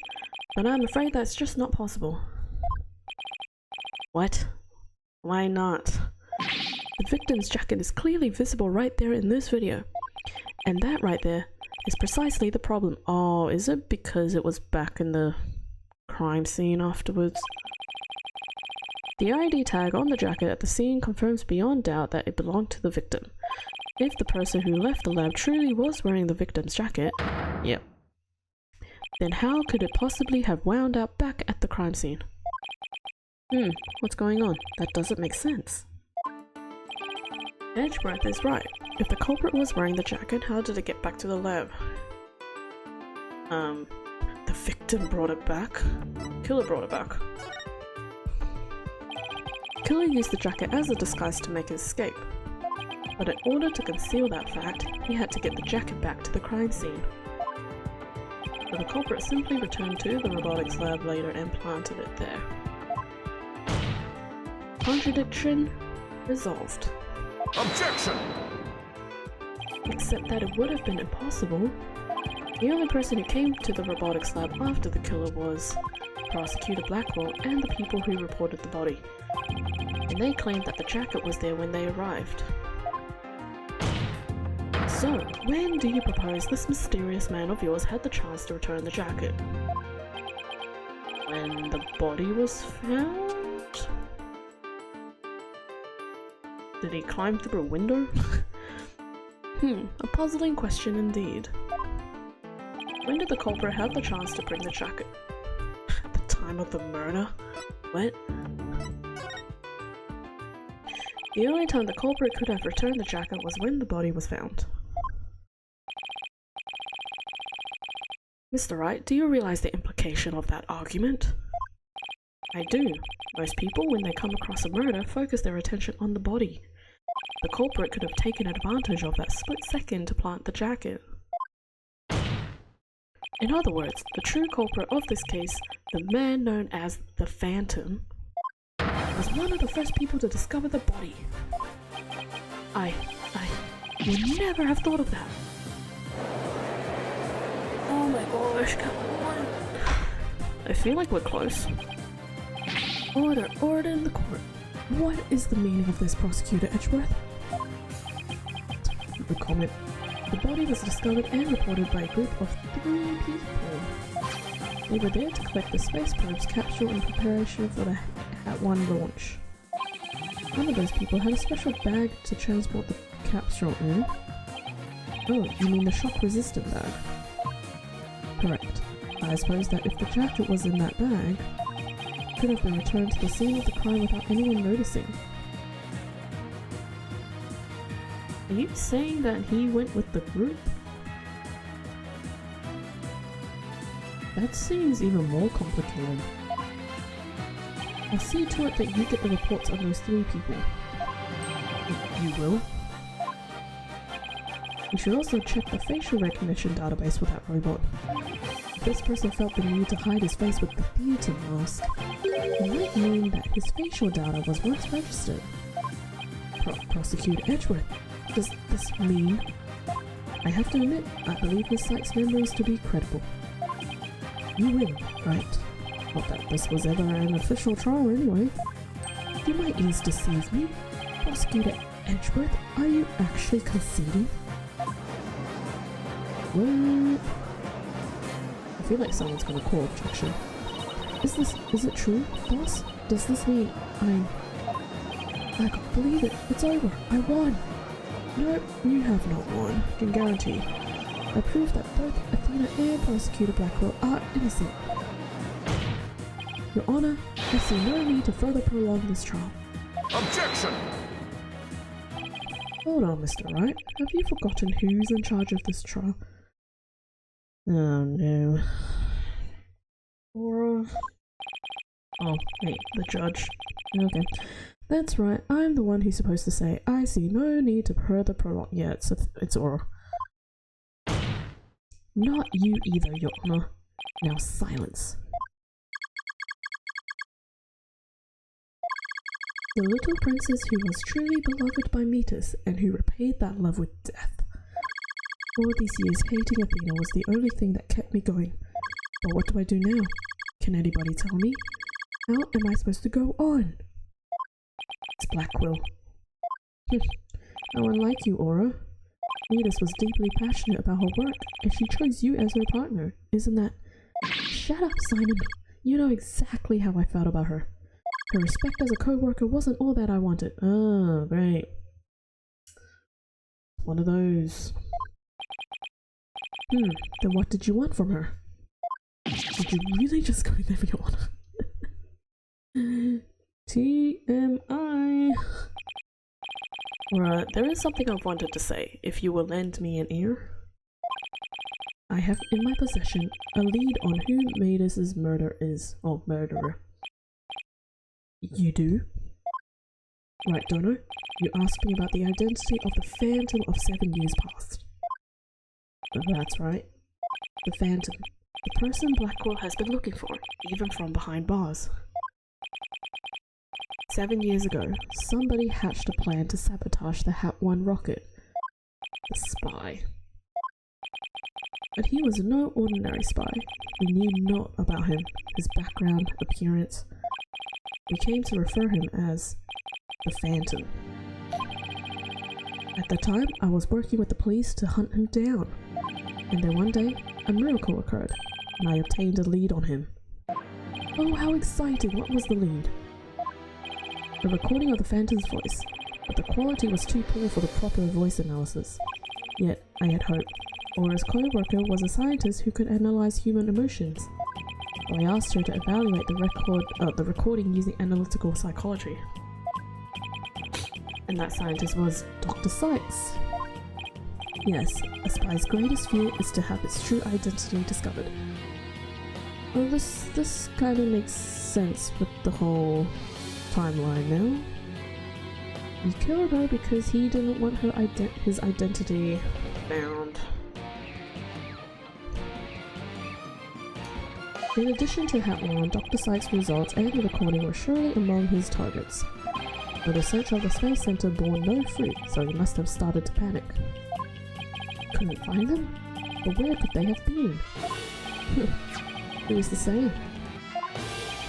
but I'm afraid that's just not possible. What? Why not? The victim's jacket is clearly visible right there in this video. And that right there is precisely the problem. Oh, is it because it was back in the crime scene afterwards? The ID tag on the jacket at the scene confirms beyond doubt that it belonged to the victim. If the person who left the lab truly was wearing the victim's jacket, yep, then how could it possibly have wound up back at the crime scene? What's going on? That doesn't make sense. Edgeworth is right. If the culprit was wearing the jacket, how did it get back to the lab? The victim brought it back? Killer brought it back. Killer used the jacket as a disguise to make his escape. But in order to conceal that fact, he had to get the jacket back to the crime scene. So the culprit simply returned to the robotics lab later and planted it there. Contradiction resolved. Objection! Except that it would have been impossible. The only person who came to the robotics lab after the killer was Prosecutor Blackwell and the people who reported the body. And they claimed that the jacket was there when they arrived. So, when do you propose this mysterious man of yours had the chance to return the jacket? When the body was found? Did he climb through a window? A puzzling question indeed. When did the culprit have the chance to bring the jacket? At the time of the murder? What? The only time the culprit could have returned the jacket was when the body was found. Mr. Wright, do you realize the implication of that argument? I do. Most people, when they come across a murder, focus their attention on the body. The culprit could have taken advantage of that split second to plant the jacket. In other words, the true culprit of this case, the man known as the Phantom, was one of the first people to discover the body. I would never have thought of that. Oh my gosh, come on. I feel like we're close. Order in the court. What is the meaning of this, Prosecutor Edgeworth? The comment. The body was discovered and reported by a group of 3 people. They were there to collect the space probe's capsule in preparation for the Hat-1 launch. One of those people had a special bag to transport the capsule in. Oh, you mean the shock-resistant bag? Correct. I suppose that if the jacket was in that bag, it could have been returned to the scene of the crime without anyone noticing. Are you saying that he went with the group? That seems even more complicated. I'll see to it that you get the reports on those 3 people. You will? We should also check the facial recognition database for that robot. If this person felt the need to hide his face with the theater mask, it might mean that his facial data was once registered. Prosecutor Edgeworth, does this mean? I have to admit, I believe Miss Sykes' memories to be credible. You win, right? Not that this was ever an official trial anyway. You might ease deceive me. Prosecutor Edgeworth, are you actually conceding? What? I feel like someone's gonna call objection. Is it true, boss? Does this mean I can't believe it. It's over. I won. No, you have not won. I can guarantee. I prove that both Athena and Prosecutor Blackwell are innocent. Your Honor, I see no need to further prolong this trial. Objection! Hold on, Mr. Wright. Have you forgotten who's in charge of this trial? Oh no. Or oh, wait, the judge. Okay. That's right, I'm the one who's supposed to say, I see no need to further prolong. Yeah, it's Aura. Not you either, Your Honor. Now silence. The little princess who was truly beloved by Metis and who repaid that love with death. All these years hating Athena was the only thing that kept me going. But what do I do now? Can anybody tell me? How am I supposed to go on? It's Blackwell. How unlike you, Aura. Metis was deeply passionate about her work, and she chose you as her partner. Isn't that— Shut up, Simon. You know exactly how I felt about her. Her respect as a co-worker wasn't all that I wanted. Oh, great. One of those. Then what did you want from her? Did you really just go there for your honor? TMI. Right, there is something I wanted to say, if you will lend me an ear. I have in my possession a lead on who Metis' murder is, or murderer. You do? Right, Dono, you asked me about the identity of the Phantom of 7 years past. That's right. The Phantom. The person Blackwell has been looking for, even from behind bars. 7 years ago, somebody hatched a plan to sabotage the Hat-1 rocket. The spy. But he was no ordinary spy. We knew naught about him, his background, appearance. We came to refer him as the Phantom. At the time, I was working with the police to hunt him down. And then one day, a miracle occurred, and I obtained a lead on him. Oh, how exciting! What was the lead? A recording of the Phantom's voice, but the quality was too poor for the proper voice analysis. Yet, I had hope. Aura's co-worker was a scientist who could analyze human emotions. So I asked her to evaluate the recording using analytical psychology. And that scientist was Dr. Sykes. Yes, a spy's greatest fear is to have its true identity discovered. Well, this kind of makes sense with the whole timeline now. He killed her because he didn't want his identity found. In addition to Hatmon, Dr. Sykes' results and the recording were surely among his targets. But the search of the Space Center bore no fruit, so he must have started to panic. Couldn't find them? But where could they have been? Who's to say?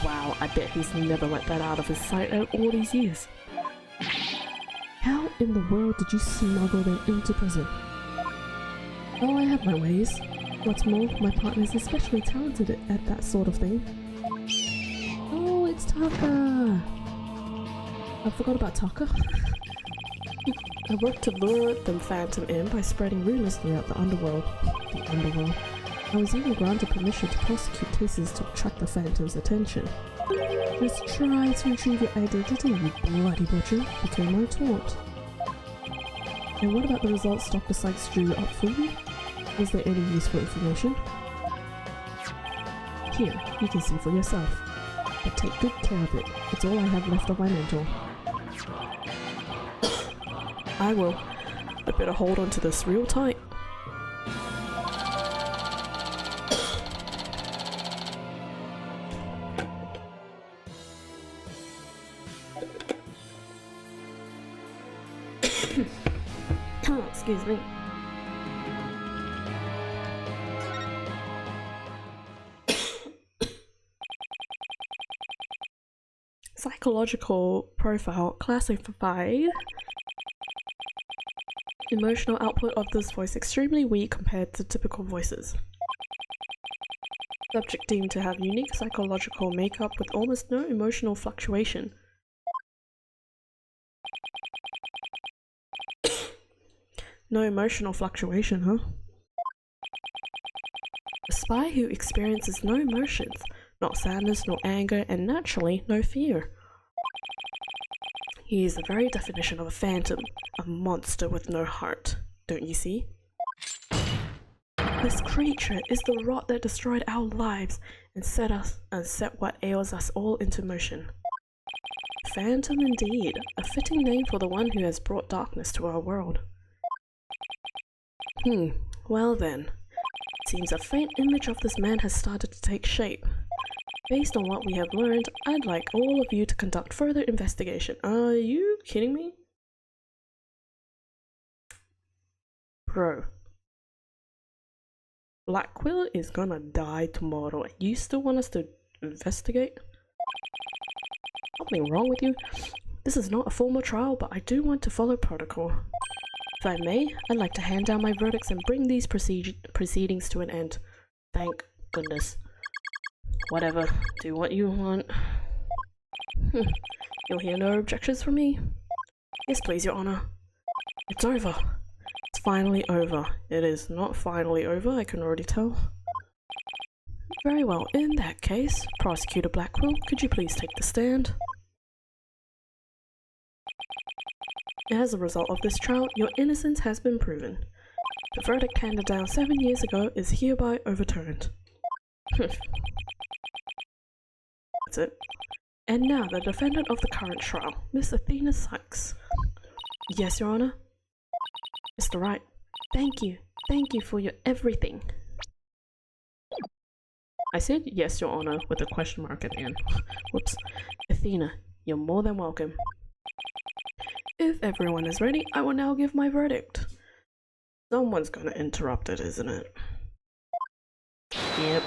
Wow, I bet he's never let that out of his sight out all these years. How in the world did you smuggle them into prison? Oh, I have my ways. What's more, my partner is especially talented at that sort of thing. Oh, it's Taka! I forgot about Taka. I worked to lure the Phantom in by spreading rumors throughout the underworld. I was even granted permission to prosecute cases to attract the Phantom's attention. Just try to retrieve your identity, you bloody butcher, became my taunt. And what about the results Dr. Sykes drew up for you? Was there any useful information? Here, you can see for yourself. But take good care of it. It's all I have left of my mentor. I will. I better hold on to this real tight. Excuse me. Psychological profile classified. Emotional output of this voice extremely weak compared to typical voices. Subject deemed to have unique psychological makeup with almost no emotional fluctuation. No emotional fluctuation, huh? A spy who experiences no emotions, not sadness, nor anger, and naturally, no fear. He is the very definition of a phantom, a monster with no heart, don't you see? This creature is the rot that destroyed our lives and set what ails us all into motion. Phantom indeed, a fitting name for the one who has brought darkness to our world. Well then, it seems a faint image of this man has started to take shape. Based on what we have learned, I'd like all of you to conduct further investigation. Are you kidding me? Bro. Black Quill is gonna die tomorrow. You still want us to investigate? Something wrong with you? This is not a formal trial, but I do want to follow protocol. If I may, I'd like to hand down my verdicts and bring these proceedings to an end. Thank goodness. Whatever, do what you want. You'll hear no objections from me. Yes, please, Your Honor. It's over. It's finally over. It is not finally over, I can already tell. Very well, in that case, Prosecutor Blackwell, could you please take the stand? As a result of this trial, your innocence has been proven. The verdict handed down 7 years ago is hereby overturned. That's it. And now the defendant of the current trial, Miss Athena Sykes. Yes, Your Honor? Mr. Wright, thank you for your everything. I said yes, Your Honor, with a question mark at the end. Whoops. Athena, you're more than welcome. If everyone is ready, I will now give my verdict. Someone's gonna interrupt it, isn't it? Yep.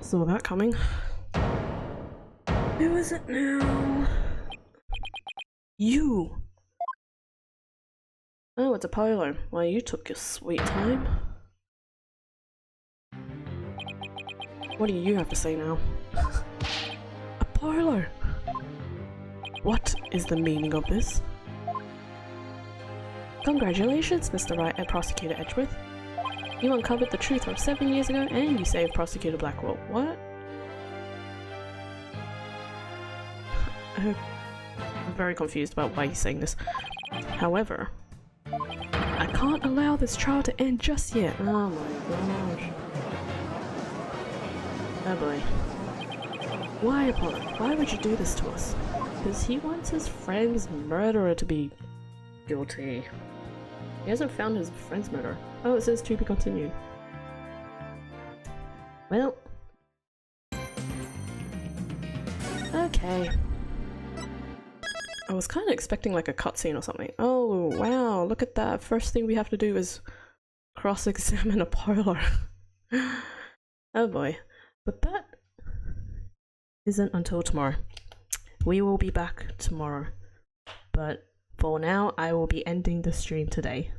Saw that coming. Who is it now? You! Oh, it's Apollo. Well, you took your sweet time. What do you have to say now? Apollo! What is the meaning of this? Congratulations, Mr. Wright and Prosecutor Edgeworth. You uncovered the truth from 7 years ago and you saved Prosecutor Blackwell. What? I'm very confused about why he's saying this. However, I can't allow this trial to end just yet. Oh my gosh. Oh boy. Why, Apollo? Why would you do this to us? Because he wants his friend's murderer to be guilty. He hasn't found his friend's murderer. Oh, it says to be continued. Well, Okay. I was kind of expecting like a cutscene or something. Oh, wow, look at that. First thing we have to do is cross-examine a parlor. Oh boy. But that isn't until tomorrow. We will be back tomorrow. But for now, I will be ending the stream today.